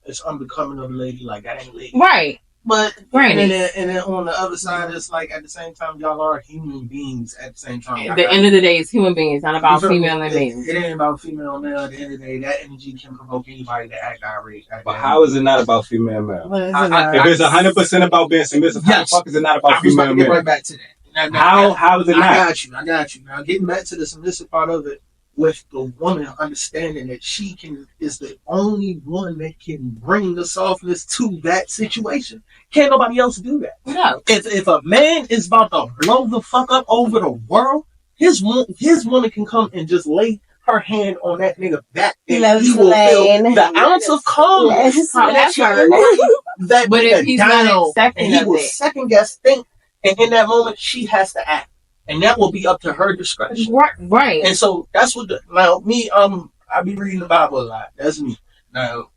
Speaker 4: it's unbecoming of a lady, like I ain't lady.
Speaker 5: Right.
Speaker 4: But
Speaker 5: Granted.
Speaker 4: and then on the other side, it's like at the same time, y'all are human beings. At the same time,
Speaker 5: At the end of the day, it's human beings, not about female and male.
Speaker 4: It ain't about female and male. At the end of the day, that energy can provoke anybody to act irate.
Speaker 1: But how is it not about female and male? If it's 100% about being submissive, how the fuck is it not about female and
Speaker 4: get
Speaker 1: male?
Speaker 4: right back to that.
Speaker 1: How is it not?
Speaker 4: I got you. Now getting back to the submissive part of it, with the woman understanding that she is the only one that can bring the softness to that situation. Can't nobody else do that.
Speaker 5: No.
Speaker 4: If a man is about to blow the fuck up over the world, his woman can come and just lay her hand on that nigga back, and he will feel the ounce of calmness that
Speaker 5: but if he's not accepting
Speaker 4: and he
Speaker 5: of
Speaker 4: will
Speaker 5: it.
Speaker 4: second guess think, and in that moment she has to act. And that will be up to her discretion.
Speaker 5: Right.
Speaker 4: And so that's what now me, I be reading the Bible a lot. That's me. Now,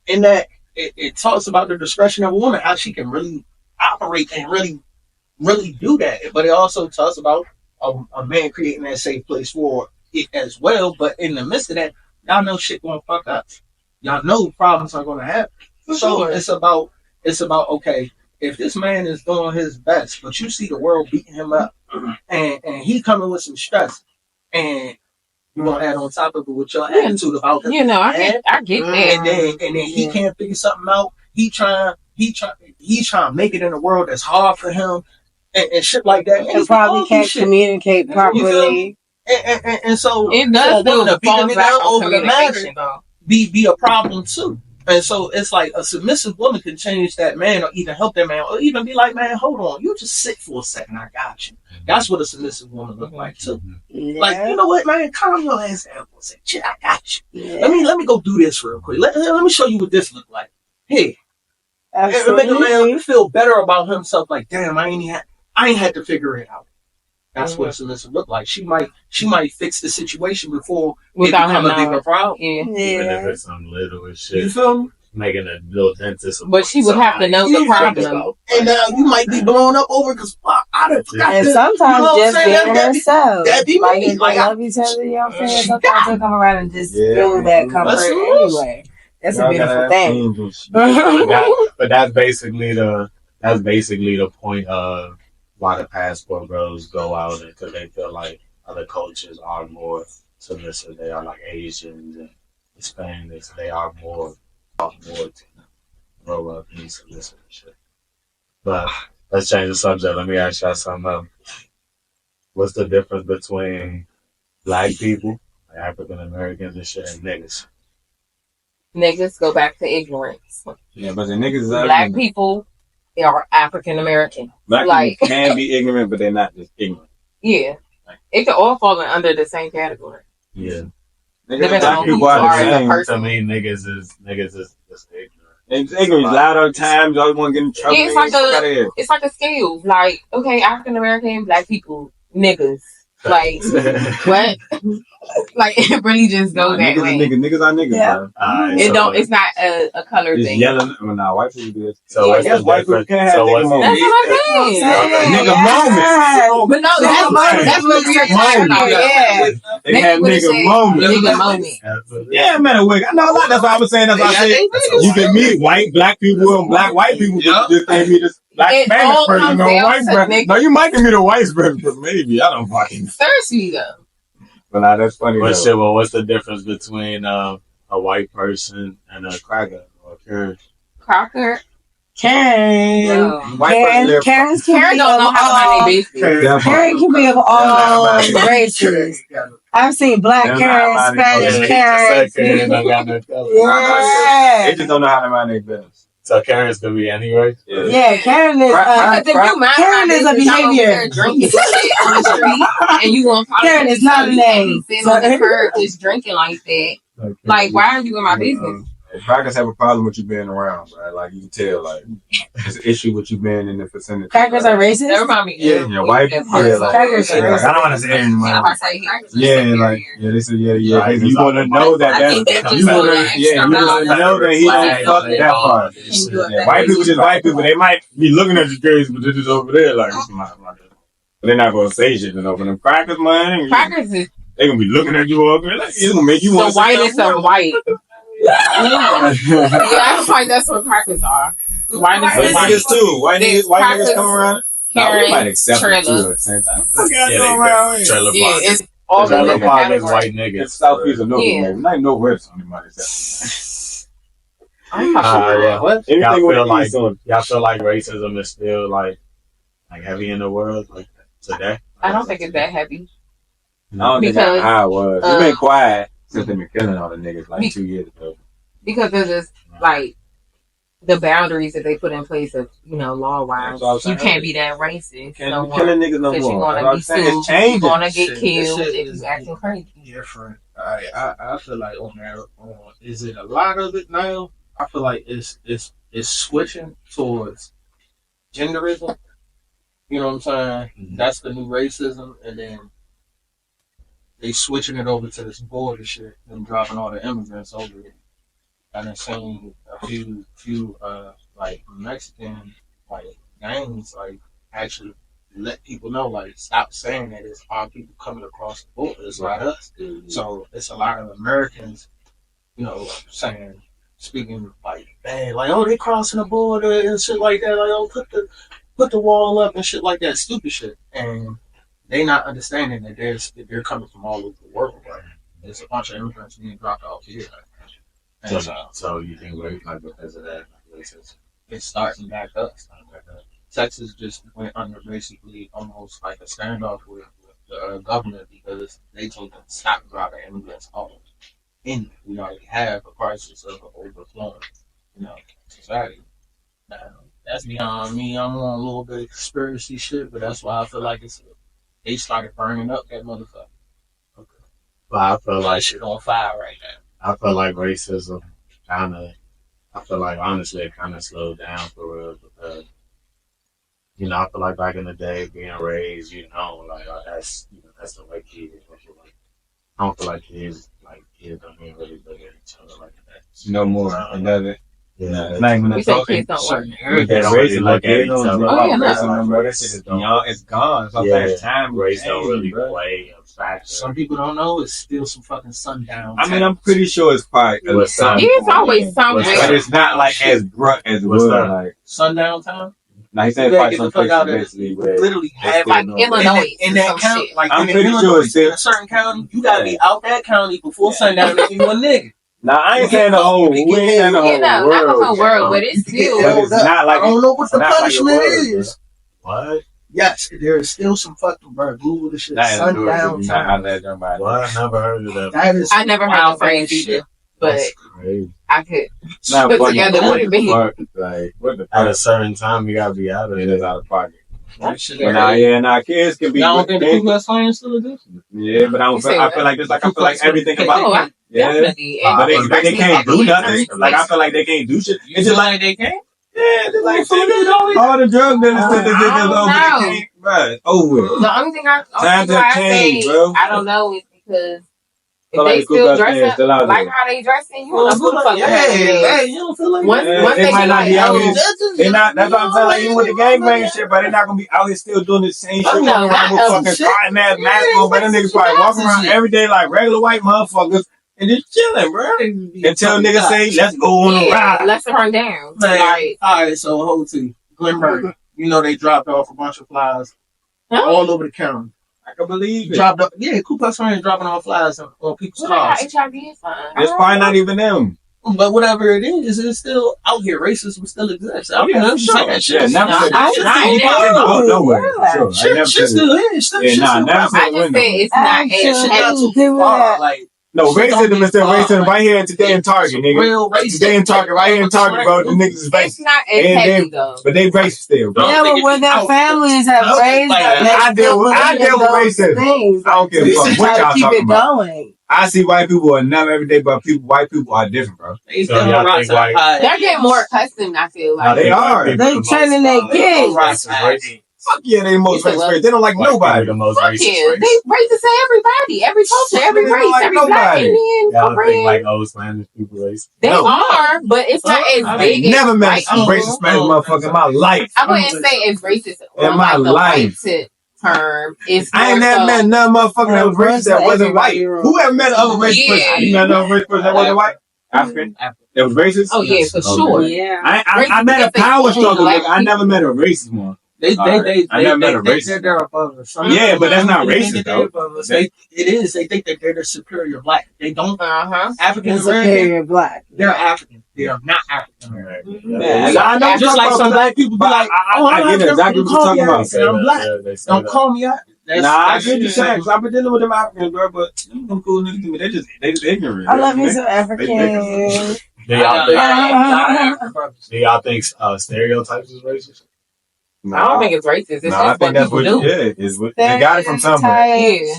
Speaker 4: in that, it talks about the discretion of a woman, how she can really operate and really do that. But it also talks about a man creating that safe place for it as well. But in the midst of that, y'all know shit gonna fuck up. Y'all know problems are gonna happen. So it's about okay, if this man is doing his best, but you see the world beating him up, and he coming with some stress, and you gonna add on top of it with your attitude about him.
Speaker 5: You know, I get that.
Speaker 4: And then he can't figure something out. He trying to make it in a world that's hard for him, and shit like that.
Speaker 3: And probably can't communicate properly.
Speaker 4: And so
Speaker 5: it does still fall back on
Speaker 4: over the matter be a problem too. And so it's like a submissive woman can change that man or even help that man or even be like, man, hold on. You just sit for a second. I got you. That's what a submissive woman look like too.
Speaker 3: Yeah.
Speaker 4: Like, you know what, man? Calm your ass down for a second. Shit, I got you.
Speaker 3: Yeah.
Speaker 4: Let me go do this real quick. Let me show you what this look like. Hey.
Speaker 3: Absolutely.
Speaker 4: And make a man feel better about himself. Like, damn, I ain't had to figure it out. That's what a submissive look like. She might fix the situation before
Speaker 5: without
Speaker 4: it become a bigger problem.
Speaker 5: Yeah.
Speaker 2: Even if it's some little as shit.
Speaker 4: You feel me?
Speaker 2: Making a little dentist.
Speaker 5: But she would have to know the problem.
Speaker 4: And you might be blown up over because I done forgot.
Speaker 3: And
Speaker 4: to,
Speaker 3: sometimes just being herself.
Speaker 4: That be
Speaker 3: like,
Speaker 4: me.
Speaker 3: if they love each other, you know what I'm saying? Sometimes they'll come around and just feel that comfort anyway. That's a beautiful thing.
Speaker 2: But that's basically the point of why the passport bros go out, because they feel like other cultures are more submissive. They are like Asians and Hispanics. They are more to grow up and submissive and shit. But let's change the subject. Let me ask y'all something else. what's the difference between black people, like African Americans and shit, and niggas?
Speaker 5: Niggas go back to ignorance.
Speaker 1: Yeah, but the niggas is
Speaker 5: Black
Speaker 1: ignorant.
Speaker 5: people are African American.
Speaker 1: Black
Speaker 5: like-
Speaker 1: people can be ignorant, but they're not just ignorant.
Speaker 5: Yeah. It could all fall under the same category.
Speaker 2: Yeah.
Speaker 1: Niggas,
Speaker 5: Depending
Speaker 1: black
Speaker 5: on who
Speaker 1: people
Speaker 5: you
Speaker 1: are
Speaker 5: are
Speaker 1: the
Speaker 5: as a
Speaker 1: same.
Speaker 5: person.
Speaker 2: To me, niggas is just ignorant.
Speaker 1: It's ignorant. A lot of times, always want to get in trouble.
Speaker 5: Yeah, it's like
Speaker 1: Fuck outta here.
Speaker 5: It's like a scale. Like, okay, African American, black people, niggas. Like, what? Like, it really just goes that
Speaker 1: niggas
Speaker 5: way.
Speaker 1: are niggas. Niggas are niggas,
Speaker 3: Yeah.
Speaker 1: bro.
Speaker 5: It don't. It's not a color
Speaker 1: It's
Speaker 5: thing.
Speaker 1: yelling. Well, nah, white people do it.
Speaker 2: So
Speaker 5: Yeah,
Speaker 2: what's
Speaker 1: Yes,
Speaker 2: the
Speaker 1: white people
Speaker 2: difference?
Speaker 1: can have
Speaker 2: So
Speaker 1: nigga
Speaker 2: what's
Speaker 1: moments.
Speaker 5: That's what I'm saying.
Speaker 1: Nigga moments.
Speaker 5: But no, that's what we're talking about.
Speaker 3: Yeah.
Speaker 1: They
Speaker 5: Maybe
Speaker 1: have
Speaker 5: would've
Speaker 1: nigga
Speaker 5: said
Speaker 1: moments.
Speaker 5: Nigga moment.
Speaker 1: Yeah, man, I know a lot. That's why I was saying. That's why I said you can meet white people and white people. But you just can't meet this black
Speaker 5: It
Speaker 1: Spanish
Speaker 5: all
Speaker 1: person
Speaker 5: comes
Speaker 1: or
Speaker 5: down
Speaker 1: white
Speaker 5: to
Speaker 1: person.
Speaker 5: nigga.
Speaker 1: No, you might can meet a white person, maybe. I don't fucking.
Speaker 5: Seriously though.
Speaker 1: But nah, that's funny.
Speaker 2: But
Speaker 1: though.
Speaker 2: shit, well, what's the difference between a white person and a cracker or a Karen?
Speaker 5: Crocker.
Speaker 3: Karen.
Speaker 6: Yo.
Speaker 1: White person, they're
Speaker 3: Karen's can
Speaker 5: Karen
Speaker 3: be
Speaker 5: don't know
Speaker 3: of
Speaker 5: how to
Speaker 3: all.
Speaker 5: mind their business.
Speaker 1: they're
Speaker 3: Karen can be of all races. I've seen black
Speaker 1: They're
Speaker 3: Karen,
Speaker 1: not
Speaker 3: Spanish
Speaker 2: Karen,
Speaker 3: Karen.
Speaker 2: don't got no color.
Speaker 1: They
Speaker 3: Yeah.
Speaker 1: just don't know how to mind their business.
Speaker 2: So Karen's could be anyway.
Speaker 3: Yeah, Karen is.
Speaker 5: Because if you mind
Speaker 3: Karen
Speaker 5: my
Speaker 3: is a
Speaker 5: business, I'm over
Speaker 3: behavior.
Speaker 5: there drinking shit on the street, and you gonna follow
Speaker 3: Karen
Speaker 5: me.
Speaker 3: is not a
Speaker 5: You can't be
Speaker 3: name.
Speaker 5: sitting on the curb just drinking like that. Like, why are you in my business?
Speaker 1: Crackers have a problem with you being around, bro. Like you can tell, like it's an issue with you being in the vicinity.
Speaker 3: Crackers are
Speaker 5: That
Speaker 3: racist.
Speaker 5: remind me.
Speaker 1: Yeah, white people. Yeah, like,
Speaker 3: Crackers are
Speaker 1: like, I don't want to say
Speaker 5: Yeah, I'm
Speaker 1: anymore.
Speaker 5: about to say crackers are
Speaker 1: Yeah,
Speaker 5: superior.
Speaker 1: like this is yeah.
Speaker 2: Right,
Speaker 1: You want to know that
Speaker 6: I
Speaker 1: that's
Speaker 6: think they're just
Speaker 1: you want
Speaker 6: doing
Speaker 1: to
Speaker 6: an
Speaker 1: yeah.
Speaker 6: extra
Speaker 1: You want to
Speaker 6: mile.
Speaker 1: know that he don't fuck that part.
Speaker 6: Can you do it
Speaker 1: Yeah,
Speaker 6: better?
Speaker 1: white people just white people. They might be looking at you crazy, but they're just over there like this is my. But they're not gonna say shit and open them crackers, man.
Speaker 5: Crackers is
Speaker 1: They gonna be looking at you over there. Like, it's gonna make you
Speaker 5: the
Speaker 1: want to
Speaker 5: whitest of white. Yeah, I feel like that's what crackers are. Whitest
Speaker 1: White
Speaker 5: of white.
Speaker 1: niggas too. White
Speaker 5: There's
Speaker 1: niggas
Speaker 5: crackers,
Speaker 1: come around. Nah, we might accept it too at
Speaker 5: trailer.
Speaker 1: the same time.
Speaker 2: Yeah, they trailer
Speaker 5: Yeah,
Speaker 2: park.
Speaker 5: it's all the
Speaker 2: Trailer
Speaker 5: different
Speaker 2: park is
Speaker 5: categories.
Speaker 2: white
Speaker 1: It's
Speaker 2: niggas.
Speaker 1: southeast of Norfolk,
Speaker 5: Yeah.
Speaker 1: man. Not no west on anybody.
Speaker 5: I'm not sure.
Speaker 2: Yeah.
Speaker 4: What?
Speaker 1: Anything
Speaker 2: Y'all
Speaker 1: with
Speaker 2: feel
Speaker 1: the
Speaker 2: like
Speaker 1: east on.
Speaker 2: y'all feel like racism is still like heavy in the world like today?
Speaker 5: I don't think it's that heavy.
Speaker 1: I don't think
Speaker 5: Because,
Speaker 1: how it was. It's been quiet since they've been killing all the niggas like
Speaker 5: Be-
Speaker 1: 2 years ago.
Speaker 5: Because it's just like the boundaries that they put in place of, law wise.
Speaker 1: That's what I was
Speaker 5: You
Speaker 1: saying.
Speaker 5: can't be that racist.
Speaker 1: Can't
Speaker 5: no
Speaker 1: be
Speaker 5: more.
Speaker 1: killing niggas no
Speaker 5: Because you're
Speaker 1: more.
Speaker 5: gonna
Speaker 1: That's what
Speaker 5: be
Speaker 1: I'm saying. It's
Speaker 5: sued. You're
Speaker 1: changing.
Speaker 5: gonna get
Speaker 4: Shit,
Speaker 5: killed
Speaker 4: this shit
Speaker 5: if
Speaker 4: is
Speaker 5: you acting crazy.
Speaker 4: different. I feel like on that. Is it a lot of it now? I feel like it's switching towards genderism. You know what I'm saying?
Speaker 2: Mhm.
Speaker 4: That's the new racism, and then they switching it over to this border shit and dropping all the immigrants over it. And then seeing a few like Mexican like gangs like actually let people know like stop saying that it's our people coming across the border. It's not us. So it's a lot of Americans, speaking like bad, like oh they crossing the border and shit like that. Like oh put the wall up and shit like that, stupid shit. And they not understanding that they're coming from all over the world. Right? There's a bunch of immigrants being dropped off here. And
Speaker 2: So you think like because of that racism?
Speaker 4: it's starting back up. Texas just went under basically almost like a standoff with the government because they told them to stop dropping immigrants off. And we already have a crisis of overflowing, society. Now, that's beyond me. I'm on a little bit of conspiracy shit, but that's why I feel like they started burning up that motherfucker.
Speaker 2: But I feel
Speaker 4: Like
Speaker 2: like
Speaker 4: shit on fire right now.
Speaker 2: I feel like racism honestly it kind of slowed down for real because I feel like back in the day being raised, that's the way kids. I don't feel like kids don't even really look at each other like that.
Speaker 1: No more. Another.
Speaker 2: Yeah,
Speaker 1: It's not even
Speaker 5: We
Speaker 1: a
Speaker 5: say
Speaker 1: talk.
Speaker 5: kids don't work.
Speaker 4: Certain
Speaker 2: They
Speaker 4: areas.
Speaker 2: don't really look at each other.
Speaker 5: Oh, yeah, no.
Speaker 1: That shit is beyond. It's gone. Sometimes time.
Speaker 2: race don't really
Speaker 1: bro.
Speaker 2: play a factor.
Speaker 4: Some people don't know it's still some fucking sundown.
Speaker 1: I mean, I'm pretty sure it's part of
Speaker 2: What's
Speaker 1: some,
Speaker 2: up?
Speaker 5: It's always somewhere.
Speaker 2: What's
Speaker 1: but it's not like as grunt as it
Speaker 2: What's
Speaker 1: was.
Speaker 2: that?
Speaker 1: Like,
Speaker 4: sundown time.
Speaker 1: now he said
Speaker 4: You
Speaker 1: probably
Speaker 4: gotta get
Speaker 1: some
Speaker 4: the fuck
Speaker 1: places
Speaker 4: out of
Speaker 1: basically where
Speaker 4: Literally have
Speaker 5: Like
Speaker 1: no.
Speaker 5: Illinois.
Speaker 4: in that
Speaker 5: some
Speaker 4: county,
Speaker 5: shit.
Speaker 4: like
Speaker 1: I'm
Speaker 4: in
Speaker 1: pretty
Speaker 4: Illinois,
Speaker 1: sure it's still-
Speaker 4: in a certain county, you gotta be out that county before sundown if you a nigga.
Speaker 1: Now I ain't saying the whole. We ain't saying the whole
Speaker 5: Not
Speaker 1: world.
Speaker 5: the whole world, but it's still.
Speaker 1: But it's not
Speaker 4: I
Speaker 1: like
Speaker 4: don't know what the
Speaker 1: not like it
Speaker 4: punishment
Speaker 1: was,
Speaker 4: is.
Speaker 2: What?
Speaker 4: yes, there is still some fucking bro. Google the shit.
Speaker 1: That is
Speaker 4: Sundown
Speaker 1: not how
Speaker 4: time.
Speaker 1: that done by.
Speaker 2: Well, I never heard of that.
Speaker 4: That is
Speaker 5: I never heard the
Speaker 4: wild
Speaker 5: phrase
Speaker 4: ass
Speaker 5: either,
Speaker 4: shit.
Speaker 5: but
Speaker 2: That's crazy.
Speaker 5: I could
Speaker 1: Not
Speaker 5: put
Speaker 1: funny.
Speaker 5: together what it means.
Speaker 1: Like what the
Speaker 2: At a
Speaker 1: fuck?
Speaker 2: certain time, you gotta be out of
Speaker 1: It
Speaker 2: it.
Speaker 1: is out of pocket.
Speaker 4: That shit
Speaker 1: But nah, kids can be.
Speaker 4: Y'all don't think the
Speaker 1: they-
Speaker 4: Ku Klux Klan still exists?
Speaker 1: Yeah, but I don't.
Speaker 5: You say
Speaker 1: I
Speaker 5: what?
Speaker 1: feel like this. Like I feel like everything about.
Speaker 5: Oh, I
Speaker 1: Yeah.
Speaker 5: definitely.
Speaker 1: But they can't do nothing.
Speaker 5: Every-
Speaker 1: Like I feel like they can't do shit.
Speaker 4: You
Speaker 1: It's
Speaker 4: feel
Speaker 1: just like
Speaker 4: like they can't?
Speaker 1: yeah, it's like all the drug dealers said they
Speaker 5: I don't know.
Speaker 1: can't. Right, over.
Speaker 5: The only thing I
Speaker 1: Times
Speaker 5: why
Speaker 1: have
Speaker 5: I
Speaker 1: changed,
Speaker 5: say
Speaker 1: bro.
Speaker 5: I don't know is because if
Speaker 1: Feel like
Speaker 5: they
Speaker 1: the Ku
Speaker 5: still
Speaker 1: Klux Klan
Speaker 5: dress
Speaker 1: still
Speaker 5: up
Speaker 1: out
Speaker 5: like
Speaker 1: there.
Speaker 5: how they dressing, you don't know who the fuck
Speaker 4: Hey, you don't feel like
Speaker 5: Once
Speaker 1: Yeah, they
Speaker 5: they
Speaker 1: might
Speaker 5: be
Speaker 1: not
Speaker 5: like,
Speaker 1: be out
Speaker 5: oh,
Speaker 1: here. They not. That's what I'm saying. Like even with the gangbang shit, but they're not gonna be out here still doing the same shit.
Speaker 5: Oh, no,
Speaker 1: Walking around with
Speaker 5: not
Speaker 1: fucking
Speaker 4: shit.
Speaker 1: cotton ass masks
Speaker 4: Yeah,
Speaker 1: on, but them niggas probably walking around every day like regular white motherfuckers and just chilling, bro. Until niggas say, "Let's go on a
Speaker 5: yeah,
Speaker 1: ride."
Speaker 5: let's run down.
Speaker 4: Man,
Speaker 5: Like,
Speaker 4: all right, so hold to Glen Burger. You know they dropped off a bunch of flyers
Speaker 5: huh?
Speaker 4: all over the county.
Speaker 1: I can believe it.
Speaker 4: Dropped up, yeah, Ku Klux Klan is dropping off flyers on people's
Speaker 5: What about
Speaker 4: cars.
Speaker 5: HIV is fine.
Speaker 1: It's probably not even them.
Speaker 4: But whatever it is, it's still out here. Racism still exists. I mean, I'm
Speaker 1: sure.
Speaker 4: saying that shit.
Speaker 1: Yeah, never said
Speaker 5: I-
Speaker 1: that.
Speaker 5: I-
Speaker 1: Oh, no way.
Speaker 3: Yeah.
Speaker 1: Sure. I
Speaker 4: Shit,
Speaker 1: never
Speaker 4: shit
Speaker 1: said
Speaker 4: still
Speaker 1: it.
Speaker 4: is. Shit,
Speaker 1: Yeah,
Speaker 4: shit
Speaker 1: nah,
Speaker 4: still
Speaker 1: never
Speaker 4: out.
Speaker 1: said
Speaker 5: I just say it's not
Speaker 4: Shit not
Speaker 5: as
Speaker 4: too
Speaker 3: do
Speaker 4: far.
Speaker 3: that.
Speaker 4: Like,
Speaker 1: No,
Speaker 4: shit don't
Speaker 1: racism
Speaker 4: be
Speaker 1: is still
Speaker 4: far.
Speaker 1: racism right here today in Target, nigga.
Speaker 4: real racist.
Speaker 1: Today in Target, right here in Target, bro. The niggas is
Speaker 5: it's
Speaker 1: racist.
Speaker 5: not as
Speaker 1: And
Speaker 5: heavy
Speaker 1: then-
Speaker 5: though.
Speaker 1: But they racist still, bro.
Speaker 3: Yeah, but when their families have
Speaker 4: No,
Speaker 3: raised
Speaker 4: like,
Speaker 3: them, they
Speaker 1: I deal
Speaker 3: still
Speaker 1: with- I
Speaker 3: believe
Speaker 1: deal
Speaker 3: in
Speaker 1: with
Speaker 3: those
Speaker 1: racism.
Speaker 3: things.
Speaker 1: I don't give a
Speaker 3: They
Speaker 1: fuck
Speaker 3: just
Speaker 1: what
Speaker 3: try to
Speaker 1: y'all
Speaker 3: keep
Speaker 1: talking
Speaker 3: it
Speaker 1: about.
Speaker 3: going.
Speaker 1: I see white people are never every day, but white people are different, bro.
Speaker 4: They
Speaker 2: So
Speaker 4: still
Speaker 2: y'all
Speaker 4: rock
Speaker 2: think
Speaker 4: side.
Speaker 2: white-
Speaker 5: They're getting more accustomed. I feel
Speaker 2: Now,
Speaker 5: like.
Speaker 1: They are.
Speaker 2: people
Speaker 3: They
Speaker 2: the most,
Speaker 3: training their kids.
Speaker 4: Rock
Speaker 2: racist,
Speaker 4: side.
Speaker 2: racist.
Speaker 1: Fuck yeah, they the most
Speaker 5: You said
Speaker 1: racist. They don't like
Speaker 2: White people
Speaker 1: nobody.
Speaker 2: the most
Speaker 5: Fuck
Speaker 2: racist.
Speaker 5: yeah,
Speaker 2: race.
Speaker 5: they racist to everybody, every culture, every
Speaker 1: They don't
Speaker 5: race,
Speaker 1: like
Speaker 5: every black,
Speaker 1: nobody.
Speaker 5: Indian,
Speaker 2: Y'all don't think
Speaker 5: Korean.
Speaker 2: like old Spanish people racist?
Speaker 5: They
Speaker 1: No.
Speaker 5: are, but it's not as
Speaker 1: I
Speaker 5: big
Speaker 1: ain't
Speaker 5: as
Speaker 1: never met
Speaker 5: white
Speaker 1: some
Speaker 5: people.
Speaker 1: racist Spanish motherfucker in my life.
Speaker 5: I wouldn't say it's racist
Speaker 1: In my
Speaker 5: like the
Speaker 1: life.
Speaker 5: white term. It's
Speaker 1: I ain't
Speaker 5: more
Speaker 1: never
Speaker 5: so,
Speaker 1: met none motherfucker that was racist that wasn't white. Who ever met another racist
Speaker 5: Yeah.
Speaker 1: person? You met another racist person that wasn't white? African? That was racist?
Speaker 5: Oh yeah, for sure.
Speaker 3: Yeah.
Speaker 1: I met a
Speaker 5: Racist
Speaker 1: power
Speaker 5: because they
Speaker 1: struggle
Speaker 5: black
Speaker 1: nigga. I never met a racist one. I never met a racist.
Speaker 4: They're above us.
Speaker 1: Yeah, but that's not
Speaker 4: They
Speaker 1: racist,
Speaker 4: think
Speaker 1: though.
Speaker 4: they're above us. It is. They think that they're the superior black. They don't. African
Speaker 3: It's
Speaker 4: American.
Speaker 3: superior black.
Speaker 4: They're African. They are not African American.
Speaker 1: Yeah, I know
Speaker 4: Just like some black people be
Speaker 1: But
Speaker 4: like,
Speaker 1: I
Speaker 4: I'm
Speaker 1: get exactly what you're talking about.
Speaker 4: And I'm black. Don't call me out.
Speaker 1: Nah, I get you saying, because I've been dealing with them Africans, bro, but them cool niggas to me. They just ignorant.
Speaker 3: I love me
Speaker 1: They-
Speaker 3: some African.
Speaker 2: Do y'all think,
Speaker 3: Yeah.
Speaker 2: do y'all think stereotypes is racist?
Speaker 5: I don't think it's racist. It's
Speaker 1: Nah, I
Speaker 5: just
Speaker 1: think
Speaker 5: what
Speaker 1: that's
Speaker 5: people
Speaker 1: what
Speaker 5: do.
Speaker 1: is what they got it from somewhere.
Speaker 5: Yeah.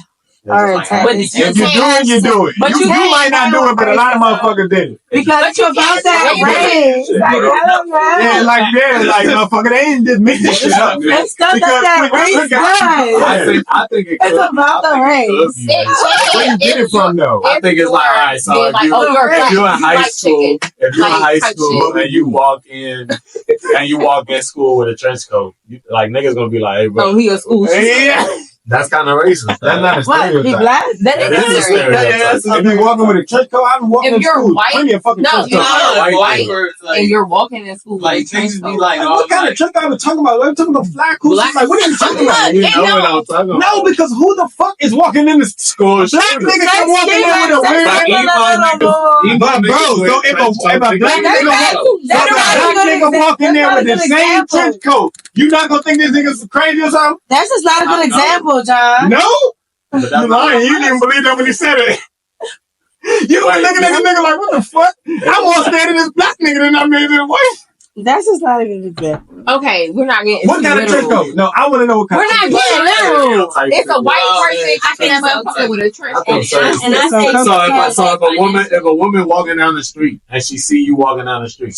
Speaker 3: Or
Speaker 2: That's
Speaker 5: But
Speaker 3: it's-
Speaker 1: If you do it, you do it.
Speaker 5: But
Speaker 1: you
Speaker 5: you
Speaker 1: might not do it, but a lot of motherfuckers did it.
Speaker 3: Because
Speaker 5: But
Speaker 3: it's
Speaker 5: you
Speaker 3: about
Speaker 5: can't
Speaker 3: that
Speaker 5: say that.
Speaker 3: race. Like, I don't know.
Speaker 1: Like motherfucker, they ain't just make this shit up. man.
Speaker 3: It's stuff
Speaker 1: Because
Speaker 3: that
Speaker 1: we-
Speaker 3: race
Speaker 1: look at-
Speaker 3: does.
Speaker 2: I think it
Speaker 3: It's
Speaker 2: could-
Speaker 3: about the
Speaker 2: I think it could
Speaker 3: race.
Speaker 2: be racist.
Speaker 1: Where you get it from, though?
Speaker 2: I think it's like, all right, so if you- if you're in high school, if you're in
Speaker 5: Like,
Speaker 2: high
Speaker 5: type
Speaker 2: school
Speaker 5: shit.
Speaker 2: and you walk in school with a trench coat, like niggas gonna be like, hey, bro,
Speaker 5: Oh, he a school shooter.
Speaker 1: Yeah.
Speaker 2: that's kind of racist.
Speaker 1: That's not a
Speaker 3: What? He
Speaker 1: stereotype.
Speaker 3: black?
Speaker 5: That
Speaker 2: That
Speaker 5: is
Speaker 2: is a
Speaker 5: a
Speaker 2: stereotype.
Speaker 1: If you walking with a trench coat, I've been walking
Speaker 5: If
Speaker 1: in
Speaker 5: you're
Speaker 1: school.
Speaker 5: white-
Speaker 1: Plenty of fucking
Speaker 5: No,
Speaker 1: trench
Speaker 5: you
Speaker 1: coats.
Speaker 5: know,
Speaker 2: White
Speaker 5: white,
Speaker 2: people.
Speaker 5: and you're walking in school
Speaker 4: Like,
Speaker 5: with a trench
Speaker 4: niggas be
Speaker 5: coat.
Speaker 4: like,
Speaker 1: Like, what kind of trench coat are we talking about? We're talking about flat cool.
Speaker 5: Black-
Speaker 1: Like, what are you talking about?
Speaker 2: You
Speaker 5: Ain't
Speaker 2: know
Speaker 5: no-
Speaker 2: what I'm talking about.
Speaker 1: No, because who the fuck is walking in the
Speaker 2: School
Speaker 1: black
Speaker 2: shooter.
Speaker 1: nigga come walking in with a weird
Speaker 2: Like,
Speaker 1: But bro, so if a black nigga so if a black nigga walk in there with the same trench coat, you not gonna think this nigga's crazy or something?
Speaker 3: That's just not a good example, John.
Speaker 1: No,
Speaker 2: But that's
Speaker 1: you lying. You didn't even believe that when he said it. You were looking at this nigga like, what the fuck? I'm more scared of this black nigga than I made it white.
Speaker 3: That's just not a good example.
Speaker 5: Okay, we're not getting
Speaker 1: What
Speaker 5: too
Speaker 1: kind of trench
Speaker 5: literal.
Speaker 1: coat? No, I want to know what kind.
Speaker 5: We're not
Speaker 1: of
Speaker 5: getting literal. It's a white
Speaker 4: Oh,
Speaker 5: person.
Speaker 4: yeah.
Speaker 5: I think motherfucker with a trench
Speaker 2: I think
Speaker 5: coat.
Speaker 2: so.
Speaker 3: And I say
Speaker 2: if a woman walking down the street and she see you walking down the street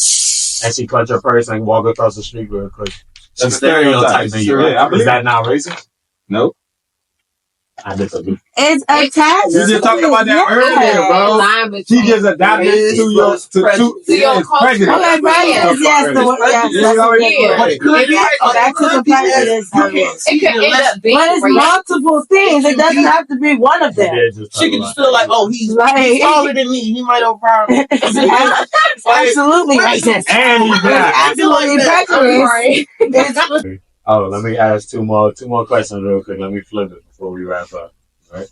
Speaker 2: and she clutch her purse and walk across the street real quick,
Speaker 1: That's
Speaker 2: she's stereotyping
Speaker 1: stereotype.
Speaker 2: you.
Speaker 1: Yeah, I believe
Speaker 2: Is that not racist?
Speaker 1: No.
Speaker 2: I disagree.
Speaker 3: It's attached.
Speaker 1: You just talked about that
Speaker 3: Yeah.
Speaker 1: earlier, bro.
Speaker 5: Line between-
Speaker 1: She just adapted
Speaker 4: It
Speaker 1: to
Speaker 4: is
Speaker 1: your
Speaker 5: To your
Speaker 1: it's
Speaker 5: culture.
Speaker 1: prejudice.
Speaker 3: Okay, right, yes, yes, the word, yes,
Speaker 1: Yeah,
Speaker 3: that's a good
Speaker 1: yeah.
Speaker 3: word. Back to the fact that it's
Speaker 5: It could end up being
Speaker 3: but it's
Speaker 5: racist.
Speaker 3: multiple things. It doesn't have to be one of them.
Speaker 4: She can just feel like, oh, he's
Speaker 3: Like,
Speaker 4: taller than me. He might have a problem.
Speaker 3: it's absolutely racist.
Speaker 1: And he's
Speaker 3: It's
Speaker 1: black.
Speaker 3: absolutely prejudice. It's-
Speaker 2: Oh, let me ask two more questions real quick. Let me flip it before we wrap up. Right?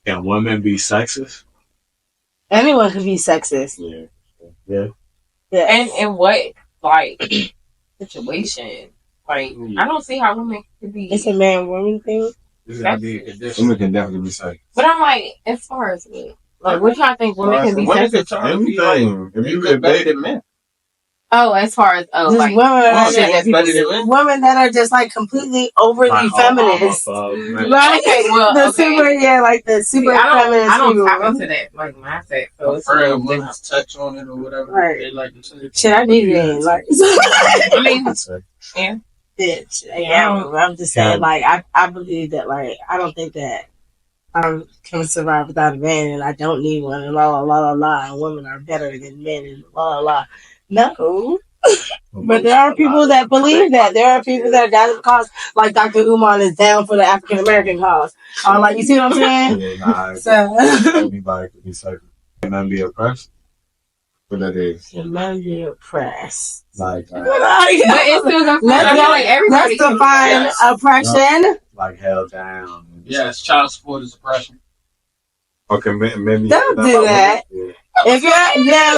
Speaker 2: Can women be sexist?
Speaker 3: Anyone can be sexist.
Speaker 2: Yeah.
Speaker 3: Yeah.
Speaker 5: And in what like situation? Like, I don't see how women could be.
Speaker 3: It's a man-woman thing.
Speaker 4: This gotta be a condition.
Speaker 1: Women can definitely be safe.
Speaker 5: But I'm like, as far as what? Like, what y'all think women can be
Speaker 4: Women
Speaker 5: sensitive?
Speaker 4: can try to be like,
Speaker 1: Anything. If you
Speaker 4: better
Speaker 1: if they
Speaker 4: than men.
Speaker 5: Oh, as far as
Speaker 3: Just
Speaker 5: like,
Speaker 3: women,
Speaker 4: Oh,
Speaker 5: shit that people
Speaker 4: better than
Speaker 5: do.
Speaker 4: men.
Speaker 3: women that are just like completely overly
Speaker 2: Like,
Speaker 3: feminist. Right?
Speaker 5: Okay, well,
Speaker 3: the
Speaker 5: okay.
Speaker 3: super, like the
Speaker 5: See,
Speaker 3: super
Speaker 5: I
Speaker 3: feminist
Speaker 5: don't
Speaker 3: people.
Speaker 5: tap into that like mindset. So
Speaker 4: A
Speaker 5: it's a
Speaker 4: friend
Speaker 5: little
Speaker 4: will
Speaker 5: different.
Speaker 4: touch on it or whatever.
Speaker 3: Right.
Speaker 4: They like to say.
Speaker 3: Shit, I need it. Like,
Speaker 5: I mean, yeah.
Speaker 3: bitch. Yeah, I'm just saying, like, I believe that, like, I don't think that I can survive without a man, and I don't need one, and la la la la la, and women are better than men, and la la la. No. But there are people that believe that. There are people that are down for the cause, like Dr. Umar is down for the African American cause. Like, you see what I'm saying?
Speaker 2: Yeah, nah,
Speaker 3: So,
Speaker 2: anybody could be safe. Can I be oppressed?
Speaker 1: what that is.
Speaker 3: the men be oppressed.
Speaker 2: Like
Speaker 5: But it's still gonna I feel like everybody
Speaker 3: Let's define oppression.
Speaker 2: like held down.
Speaker 4: Yes, child support is oppression.
Speaker 1: Okay, maybe.
Speaker 3: Don't do that.
Speaker 2: Yeah.
Speaker 3: If you're,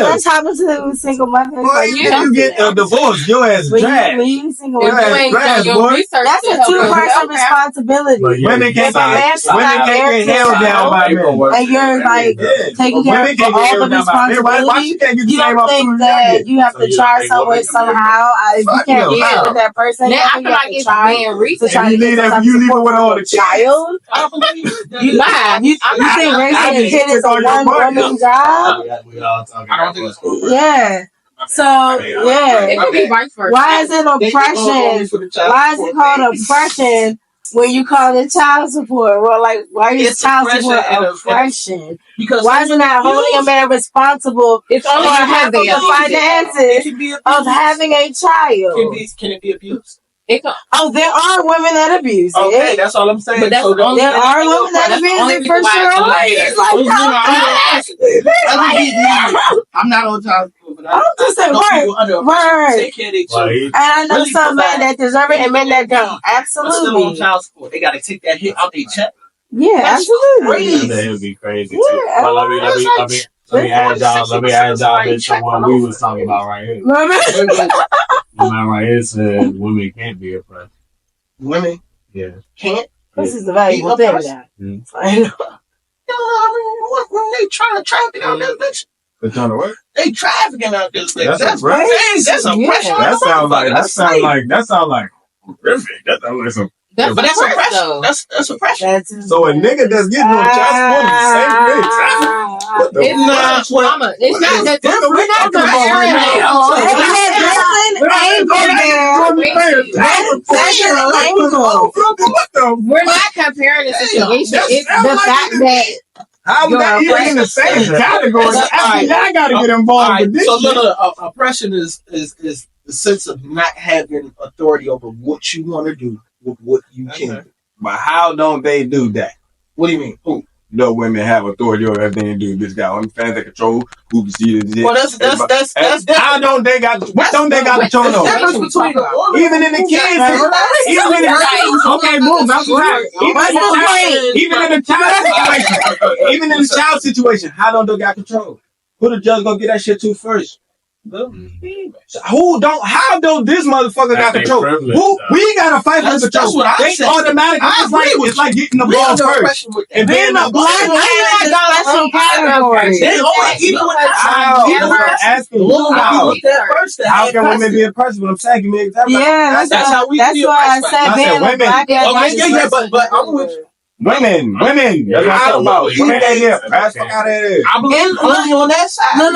Speaker 3: let's hop into single mothers.
Speaker 1: Boy,
Speaker 3: Like,
Speaker 1: if you get a divorce, your ass
Speaker 3: when
Speaker 1: dragged.
Speaker 3: you single
Speaker 5: If
Speaker 3: mothers,
Speaker 5: you ain't
Speaker 1: Grass,
Speaker 5: done your
Speaker 1: boy.
Speaker 5: research,
Speaker 3: that's a
Speaker 5: to help you
Speaker 3: two-person
Speaker 5: help out.
Speaker 3: responsibility.
Speaker 2: But yeah,
Speaker 1: Women can't
Speaker 3: If a man
Speaker 1: get held down by men.
Speaker 3: and you're like taking care
Speaker 1: Women
Speaker 3: of
Speaker 1: can't get
Speaker 3: all
Speaker 1: held
Speaker 3: the
Speaker 1: down by men. Why
Speaker 3: responsibility,
Speaker 1: she can't get the
Speaker 3: you
Speaker 1: same
Speaker 3: don't think
Speaker 1: opportunity?
Speaker 3: that you have
Speaker 2: So
Speaker 3: to
Speaker 2: you
Speaker 3: try
Speaker 2: think
Speaker 3: some way
Speaker 2: women can be-
Speaker 3: somehow. If you
Speaker 1: Fuck
Speaker 3: can't
Speaker 1: no.
Speaker 3: get with that person,
Speaker 5: Now, I
Speaker 3: you
Speaker 5: feel like
Speaker 3: have to
Speaker 5: it's
Speaker 3: try
Speaker 5: being
Speaker 3: to
Speaker 5: research.
Speaker 3: try to
Speaker 1: You
Speaker 3: get
Speaker 1: leave
Speaker 3: some
Speaker 1: that-
Speaker 3: type
Speaker 1: you
Speaker 3: of
Speaker 1: leave it
Speaker 3: support
Speaker 1: with all
Speaker 3: from
Speaker 1: the
Speaker 3: a child.
Speaker 4: I believe it.
Speaker 3: You think raising a kid is a one-woman job?
Speaker 2: We all talking
Speaker 4: I don't think it's cool.
Speaker 3: Yeah. So
Speaker 5: It could be vice versa.
Speaker 3: why is it oppression? Why is it called oppression when you call it child support? Well, like, why is
Speaker 4: It's
Speaker 3: child
Speaker 4: oppression
Speaker 3: support
Speaker 4: and
Speaker 3: oppression?
Speaker 4: Because
Speaker 3: Why isn't that holding a man responsible
Speaker 5: It's
Speaker 3: for
Speaker 5: only
Speaker 3: half
Speaker 5: because
Speaker 3: of
Speaker 5: they
Speaker 3: the
Speaker 5: abuse it.
Speaker 4: it
Speaker 3: finances
Speaker 4: can be abused.
Speaker 3: of having a child?
Speaker 4: Can it be abused?
Speaker 5: It can,
Speaker 3: Oh, there are women that abuse it.
Speaker 4: Okay, that's all I'm saying.
Speaker 5: But that's
Speaker 4: So
Speaker 5: the only
Speaker 3: There are women that
Speaker 5: that's the
Speaker 3: abuse
Speaker 5: only
Speaker 3: it for
Speaker 5: reason why
Speaker 3: sure.
Speaker 5: it's
Speaker 4: I'm not on child support, but
Speaker 3: I'm just saying,
Speaker 4: know people under oppression
Speaker 3: right.
Speaker 4: take care of their
Speaker 2: Well,
Speaker 4: children.
Speaker 3: And I know
Speaker 4: Really
Speaker 3: some men
Speaker 4: provide.
Speaker 3: that deserve it and men that don't.
Speaker 4: But still on
Speaker 3: Absolutely.
Speaker 4: child support. They got to take that hit out their check.
Speaker 3: Yeah,
Speaker 4: That's
Speaker 3: absolutely.
Speaker 4: crazy.
Speaker 2: that would be crazy
Speaker 3: Yeah,
Speaker 2: too. But let me add y'all this to what we was talking about right here. The man right here said women can't be oppressed.
Speaker 4: Women
Speaker 2: Yeah.
Speaker 4: can't.
Speaker 3: This is the valuable thing now.
Speaker 2: Mm.
Speaker 3: I know.
Speaker 4: When they trying to traffic out this bitch,
Speaker 1: They're trying to work.
Speaker 4: they trafficking out this bitch.
Speaker 1: That's
Speaker 4: That's
Speaker 1: oppression.
Speaker 4: crazy. That's oppression.
Speaker 1: That sounds like horrific. That sounds like some.
Speaker 5: that's
Speaker 4: But that's
Speaker 5: oppressed,
Speaker 4: oppression.
Speaker 5: though.
Speaker 4: That's oppression.
Speaker 3: That's
Speaker 1: So a nigga that's getting on child support is the same thing. What the
Speaker 5: It's not trauma. It's not that
Speaker 1: What are we
Speaker 5: we're not
Speaker 1: talking about right
Speaker 5: comparing
Speaker 1: now?
Speaker 5: We're not comparing the situation. It's the fact that
Speaker 1: How
Speaker 5: You're
Speaker 1: that even in the same category? Actually, I gotta get involved with this.
Speaker 4: So
Speaker 1: shit.
Speaker 4: oppression is the sense of not having authority over what you want to do with what you can do.
Speaker 1: But how don't they do that?
Speaker 4: What do you mean? Who?
Speaker 1: No women have authority over everything they do. Bitch got OnlyFans, they control who can see this.
Speaker 4: Well, that's
Speaker 1: How don't they got? What don't they got control over?
Speaker 4: difference between the woman.
Speaker 1: Even in the kids, even in the okay, move. That's right. Even in the child situation, even in the child situation, how don't they got control? Who the judge gonna get that shit to first? Who don't? How don't this motherfucker got
Speaker 2: That's
Speaker 1: control?
Speaker 2: their privilege,
Speaker 1: Who
Speaker 2: though.
Speaker 1: we gotta fight for
Speaker 4: That's
Speaker 1: control?
Speaker 4: what I
Speaker 1: They
Speaker 4: said.
Speaker 1: automatically.
Speaker 4: I agree with
Speaker 1: It's like getting the
Speaker 4: We
Speaker 1: ball
Speaker 4: under
Speaker 1: first,
Speaker 4: oppression with that.
Speaker 1: and then
Speaker 3: a black man is a special category.
Speaker 4: They always even with
Speaker 1: How?
Speaker 5: Yeah,
Speaker 1: I'm asking
Speaker 4: the
Speaker 1: you
Speaker 4: woman
Speaker 1: how.
Speaker 4: with that first. that
Speaker 1: How
Speaker 4: had
Speaker 1: can women
Speaker 4: custody.
Speaker 1: be oppressed? What I'm saying, give me an example.
Speaker 3: Yeah,
Speaker 4: That's how we
Speaker 3: that's
Speaker 4: feel
Speaker 3: why I
Speaker 4: right
Speaker 3: said
Speaker 1: now. I said
Speaker 3: being a
Speaker 1: women.
Speaker 3: black man.
Speaker 4: Okay, yeah, but I'm with you.
Speaker 1: Women. That's what I'm talking about. Women ain't here. That's fuck out of here.
Speaker 4: I believe only on that side.
Speaker 3: No.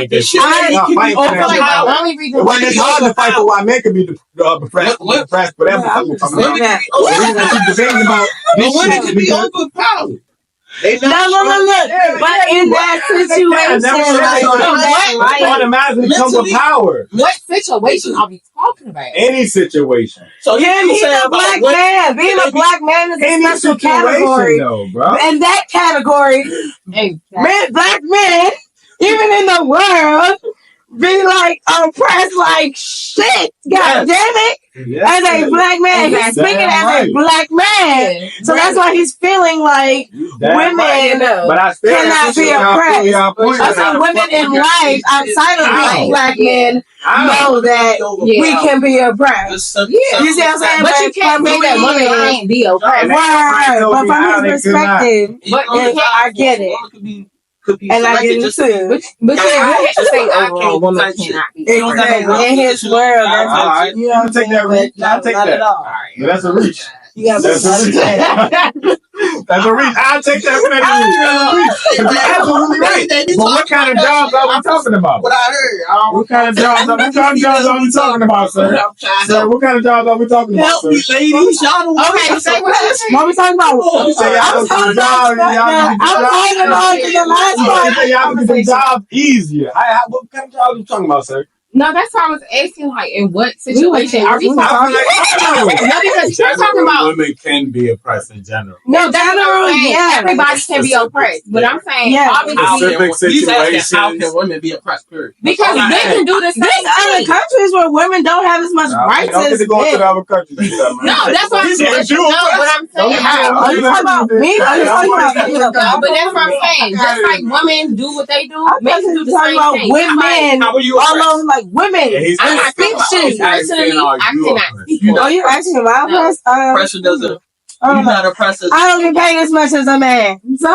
Speaker 4: The shit that
Speaker 1: I-
Speaker 4: he
Speaker 1: fight
Speaker 4: can
Speaker 1: for
Speaker 4: be
Speaker 1: that
Speaker 5: I feel like
Speaker 1: power.
Speaker 5: the only reason
Speaker 1: Well, it's hard to fight for why men can be oppressed, but that's what I'm talking about.
Speaker 3: Yeah.
Speaker 1: We're gonna keep debating about
Speaker 4: But
Speaker 1: this
Speaker 4: women
Speaker 1: shit
Speaker 4: can be
Speaker 1: because-
Speaker 4: overpowered. They
Speaker 3: No.
Speaker 1: Yeah,
Speaker 3: But in that situation,
Speaker 1: never said
Speaker 3: like,
Speaker 1: so.
Speaker 3: like,
Speaker 1: It automatically comes with power.
Speaker 5: what situation are we talking about?
Speaker 1: Any situation.
Speaker 4: So
Speaker 3: yeah,
Speaker 4: you
Speaker 3: he's
Speaker 4: saying
Speaker 3: a
Speaker 4: about
Speaker 3: black
Speaker 4: what?
Speaker 3: man. Being a black man is a
Speaker 1: Any
Speaker 3: special
Speaker 1: situation,
Speaker 3: category.
Speaker 1: though, bro.
Speaker 3: And that category,
Speaker 5: Exactly.
Speaker 3: black men, even in the world, be like oppressed like shit. God damn it. As a black man, he's speaking as a black man. So that's why he's feeling like women
Speaker 1: But I still
Speaker 3: cannot be oppressed. I said women in life outside of black men know that we can be oppressed. You see what I'm saying?
Speaker 5: But you can't say that women can't be oppressed.
Speaker 3: Right. But from his perspective, I get it. And I get it too.
Speaker 5: But you have to say overall women cannot be oppressed.
Speaker 3: In his world, that's you know what I'm saying?
Speaker 1: I'll take that. But that's a reach.
Speaker 3: You
Speaker 1: That's a reach. That's a reach. I'll take that for that reach. You're absolutely right. But what kind of jobs are we talking about?
Speaker 4: What I heard.
Speaker 1: What kind of jobs are we talking about, sir? Sir, what kind of jobs are we talking about, sir?
Speaker 4: Ladies, y'all
Speaker 5: Okay, say
Speaker 3: what we talking about?
Speaker 1: You say y'all can do jobs,
Speaker 3: I'm talking about the last
Speaker 1: you
Speaker 3: one.
Speaker 1: say y'all can do jobs easier. What kind of jobs are you talking about, sir?
Speaker 5: No, that's why I was asking, like, in what situation are we
Speaker 1: I'm
Speaker 5: talking
Speaker 1: like,
Speaker 5: about? No, because you're talking about.
Speaker 2: Women can be oppressed in general.
Speaker 5: No, that's what I'm saying.
Speaker 3: yeah.
Speaker 5: Everybody can be oppressed. But I'm saying,
Speaker 3: Yeah.
Speaker 5: obviously,
Speaker 2: Specific
Speaker 4: How
Speaker 2: situations.
Speaker 4: can women be oppressed? Period.
Speaker 5: because they can do the same
Speaker 3: There's other
Speaker 5: thing.
Speaker 3: countries where women don't have as much rights
Speaker 1: Don't get
Speaker 3: as
Speaker 1: to go to
Speaker 3: men.
Speaker 1: the other countries.
Speaker 5: No, that's what I'm saying.
Speaker 1: You
Speaker 5: No, but I'm saying.
Speaker 3: Are you talking about me? Are you talking about me?
Speaker 5: No, but that's what I'm saying. Just like women do what they do,
Speaker 3: I'm
Speaker 5: men do the
Speaker 3: talking
Speaker 5: same
Speaker 3: about
Speaker 5: thing.
Speaker 3: women
Speaker 4: How are you
Speaker 3: all
Speaker 4: oppressed?
Speaker 3: over, like women.
Speaker 2: Yeah, he's
Speaker 5: I'm not
Speaker 2: asking
Speaker 5: speaking
Speaker 3: shit.
Speaker 2: about- he's asking,
Speaker 5: Personally,
Speaker 2: are
Speaker 5: I
Speaker 2: you
Speaker 5: cannot
Speaker 2: oppressed?
Speaker 5: speak.
Speaker 3: Oh, you asking about
Speaker 5: No.
Speaker 3: oppressed?
Speaker 4: Oppression doesn't.
Speaker 3: I
Speaker 4: You're
Speaker 3: don't know.
Speaker 4: not oppressed.
Speaker 3: I don't get paid as much as a man. So,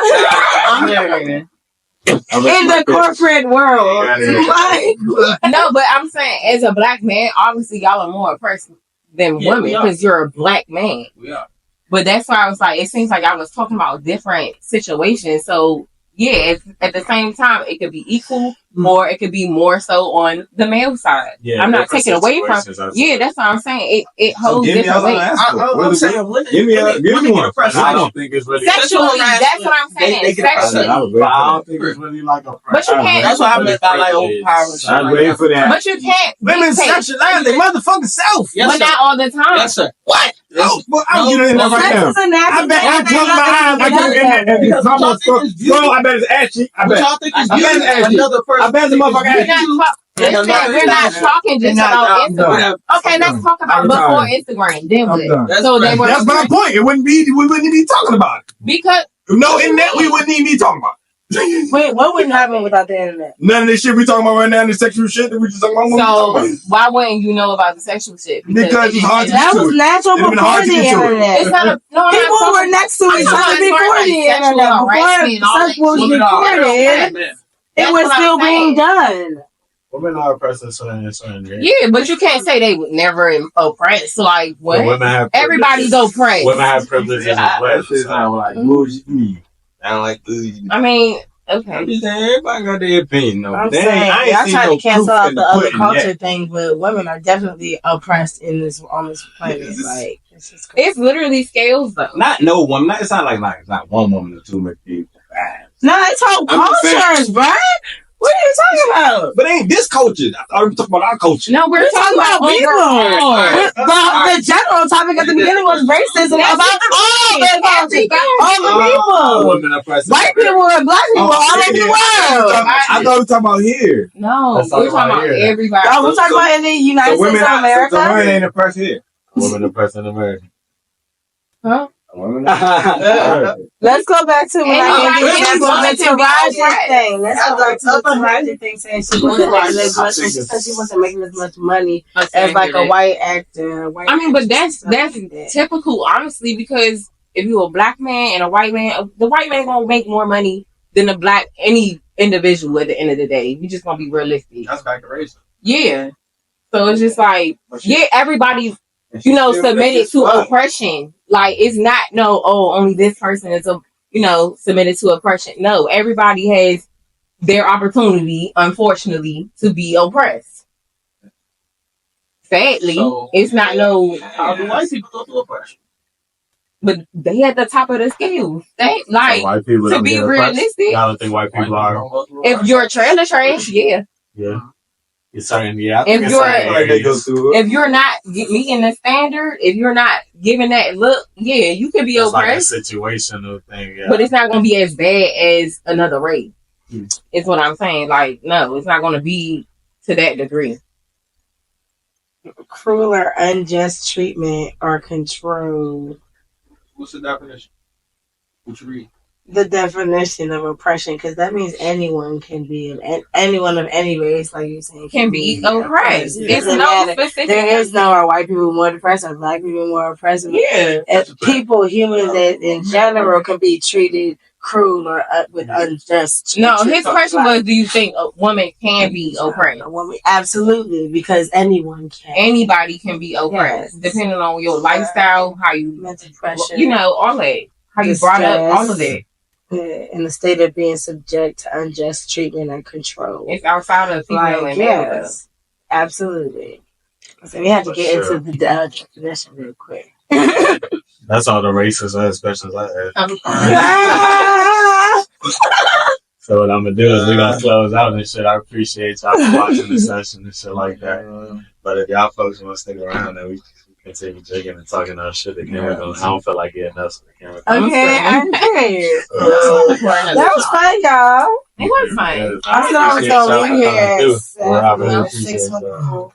Speaker 3: in the corporate world. Like,
Speaker 5: No, but I'm saying, as a black man, obviously y'all are more oppressed than
Speaker 4: Yeah,
Speaker 5: women
Speaker 4: we are.
Speaker 5: because you're a black man.
Speaker 4: We are.
Speaker 5: But that's why I was like, it seems like I was talking about different situations. So yeah, at the same time, it could be equal, or it could be more so on the male side.
Speaker 2: Yeah,
Speaker 5: I'm not
Speaker 2: different
Speaker 5: taking away from.
Speaker 2: situations are-
Speaker 5: Yeah, that's what I'm saying. It holds
Speaker 1: Give me
Speaker 5: different
Speaker 1: other
Speaker 5: weight.
Speaker 1: answer.
Speaker 4: I'm saying women.
Speaker 1: Give me
Speaker 4: women
Speaker 1: one.
Speaker 4: get oppressed.
Speaker 2: I don't think it's really.
Speaker 5: Sexually, that's what I'm saying.
Speaker 4: They get oppressed.
Speaker 5: Sexually.
Speaker 2: I don't think it's really like a.
Speaker 5: But you can't-
Speaker 4: That's what I meant by like overpowering. shit
Speaker 1: I'm
Speaker 4: like
Speaker 1: waiting
Speaker 4: that.
Speaker 1: for that.
Speaker 5: But you can't.
Speaker 1: Women
Speaker 5: dictate.
Speaker 1: sexualize their motherfucking self.
Speaker 4: Yes,
Speaker 5: But
Speaker 4: sir.
Speaker 5: not all the time.
Speaker 4: Yes, sir.
Speaker 1: What?
Speaker 4: Yes.
Speaker 1: Oh, well, I'm getting in there right
Speaker 3: sex
Speaker 1: now.
Speaker 3: is a natural
Speaker 1: I bet I close my eyes. I get in there and my motherfucker. Bro, I bet it's ashy. I
Speaker 4: What
Speaker 1: bet.
Speaker 4: y'all think is
Speaker 1: I bet
Speaker 4: beauty?
Speaker 1: it's ashy.
Speaker 4: Another person.
Speaker 1: I bet the motherfucker
Speaker 5: We're
Speaker 1: ashy.
Speaker 5: not, we're not talking just about Instagram. Okay, let's talk about
Speaker 1: I'm
Speaker 5: before
Speaker 1: done.
Speaker 5: Instagram. Then
Speaker 1: I'm
Speaker 5: what?
Speaker 1: done.
Speaker 5: So they were
Speaker 1: That's my point. We wouldn't be talking about it.
Speaker 5: because
Speaker 1: No internet, we wouldn't even be talking about it.
Speaker 3: wait, what wouldn't happen without the internet?
Speaker 1: None of this shit we talking about right now, the sexual shit that we just talking about.
Speaker 5: so why wouldn't you know about the sexual shit?
Speaker 1: Because it's hard to
Speaker 3: That
Speaker 1: get
Speaker 3: was
Speaker 1: to it.
Speaker 3: natural
Speaker 1: It'd been
Speaker 3: before
Speaker 1: hard to
Speaker 3: the
Speaker 1: get to it.
Speaker 3: internet.
Speaker 5: It's not a no. I'm
Speaker 3: People
Speaker 5: not
Speaker 3: were next to each other before the internet. Before sex was recorded, it was still being done.
Speaker 2: Women are oppressed in certain ways.
Speaker 5: Yeah, but you can't say they would never oppress. Like
Speaker 2: But
Speaker 5: what?
Speaker 2: women have
Speaker 5: Everybody's
Speaker 2: privileges.
Speaker 5: oppressed.
Speaker 2: Women have privileges as well.
Speaker 1: That shit sound like bullshit. Sound like bullshit.
Speaker 5: I mean,
Speaker 1: I'm
Speaker 5: okay.
Speaker 1: just saying, everybody got their opinion. though.
Speaker 3: I'm
Speaker 1: They
Speaker 3: saying,
Speaker 1: ain't- I ain't
Speaker 3: y'all
Speaker 1: seen
Speaker 3: trying
Speaker 1: no
Speaker 3: to cancel
Speaker 1: proof
Speaker 3: out
Speaker 1: in
Speaker 3: the other
Speaker 1: pudding
Speaker 3: culture
Speaker 1: yet.
Speaker 3: thing, but women are definitely oppressed in this on this planet. Like, it's just crazy.
Speaker 5: It's literally scales though.
Speaker 1: Not no woman. It's not like it's not one woman or two people.
Speaker 3: No, it's whole
Speaker 1: I'm just saying.
Speaker 3: cultures, bro. What are you talking about?
Speaker 1: But ain't this culture? I thought we were talking about our culture.
Speaker 5: No, we're talking about
Speaker 3: people.
Speaker 5: overall.
Speaker 3: The general topic at the beginning was racism about all the cultures, all the people.
Speaker 2: Women are oppressed.
Speaker 3: White people and black people all over the world.
Speaker 1: I thought we were talking about here.
Speaker 5: No,
Speaker 2: Let's talk
Speaker 5: we're talking
Speaker 2: about
Speaker 5: about
Speaker 2: here.
Speaker 5: everybody.
Speaker 3: Oh, we're talking about in the United States of
Speaker 1: So
Speaker 3: America.
Speaker 1: women ain't oppressed here.
Speaker 2: Women oppressed in America.
Speaker 5: Huh?
Speaker 1: Women
Speaker 3: Let's go back to when I
Speaker 5: Anybody
Speaker 3: gave you
Speaker 5: wanted
Speaker 3: the
Speaker 5: to be
Speaker 3: Taraji
Speaker 5: oppressed.
Speaker 3: thing. Let's go back to the Taraji thing saying she wasn't making as much. She said she wasn't making as much money as like a white actor.
Speaker 5: I mean, but that's typical, honestly, because if you're a black man and a white man, the white man gonna make more money than the black any individual at the end of the day. You just gonna be realistic.
Speaker 4: That's back to racism.
Speaker 5: Yeah. So it's just like, yeah, everybody, submitted to oppression. Like, it's not, only this person is, submitted to oppression. No, everybody has their opportunity, unfortunately, to be oppressed. Sadly, it's not
Speaker 4: How do white people go through oppression?
Speaker 5: but they at the top of the scale. They,
Speaker 2: So
Speaker 5: like,
Speaker 2: white people
Speaker 5: to
Speaker 2: don't
Speaker 5: be
Speaker 2: get oppressed?
Speaker 5: realistic,
Speaker 2: Y'all don't think white people are?
Speaker 5: if you're trailer trash, yeah.
Speaker 2: Yeah. It's certain, yeah. I think
Speaker 5: If
Speaker 2: it's
Speaker 5: you're-
Speaker 2: certain
Speaker 1: Like they go
Speaker 2: areas.
Speaker 1: through it.
Speaker 5: If you're not meeting the standard, if you're not giving that look, yeah, you could be
Speaker 2: It's like a
Speaker 5: oppressed.
Speaker 2: situational thing. Yeah.
Speaker 5: But it's not going to be as bad as another race.
Speaker 2: Hmm.
Speaker 5: Is what I'm saying. Like, no, it's not going to be to that degree.
Speaker 3: Cruel or unjust treatment or control.
Speaker 4: What's the definition? What you read?
Speaker 3: The definition of oppression, because that means anyone can be anyone of any race, like you're saying,
Speaker 5: Can be oppressed.
Speaker 3: It
Speaker 5: It's
Speaker 3: doesn't
Speaker 5: no
Speaker 3: matter.
Speaker 5: specific.
Speaker 3: There is no are white people more oppressed or black people more oppressed.
Speaker 5: Yeah.
Speaker 3: If people, humans in general, can be treated cruel or with unjust
Speaker 5: No,
Speaker 3: treatment.
Speaker 5: his question was, do you think a woman can be oppressed?
Speaker 3: A woman, absolutely, because anyone can.
Speaker 5: Anybody can be oppressed,
Speaker 3: Yes.
Speaker 5: depending on your lifestyle, how you,
Speaker 3: Mental pressure,
Speaker 5: all that. How you brought up, all of that.
Speaker 3: in the state of being subject to unjust treatment and control.
Speaker 5: It's outside of female and male.
Speaker 3: yes, absolutely. So we have to get into the definition real quick.
Speaker 2: That's all the racist ass questions I asked. So what I'm gonna do is we're gonna close out and shit. I appreciate y'all for watching the session and shit like that. But if y'all folks want to stick around, then we can continue jigging and talking our shit. The camera goes. I don't feel like getting us the camera.
Speaker 3: Okay, that was fun, y'all.
Speaker 5: It was fun.
Speaker 3: I thought I was gonna leave here.
Speaker 2: We're
Speaker 3: at
Speaker 2: really
Speaker 3: 6:00.
Speaker 2: appreciate y'all.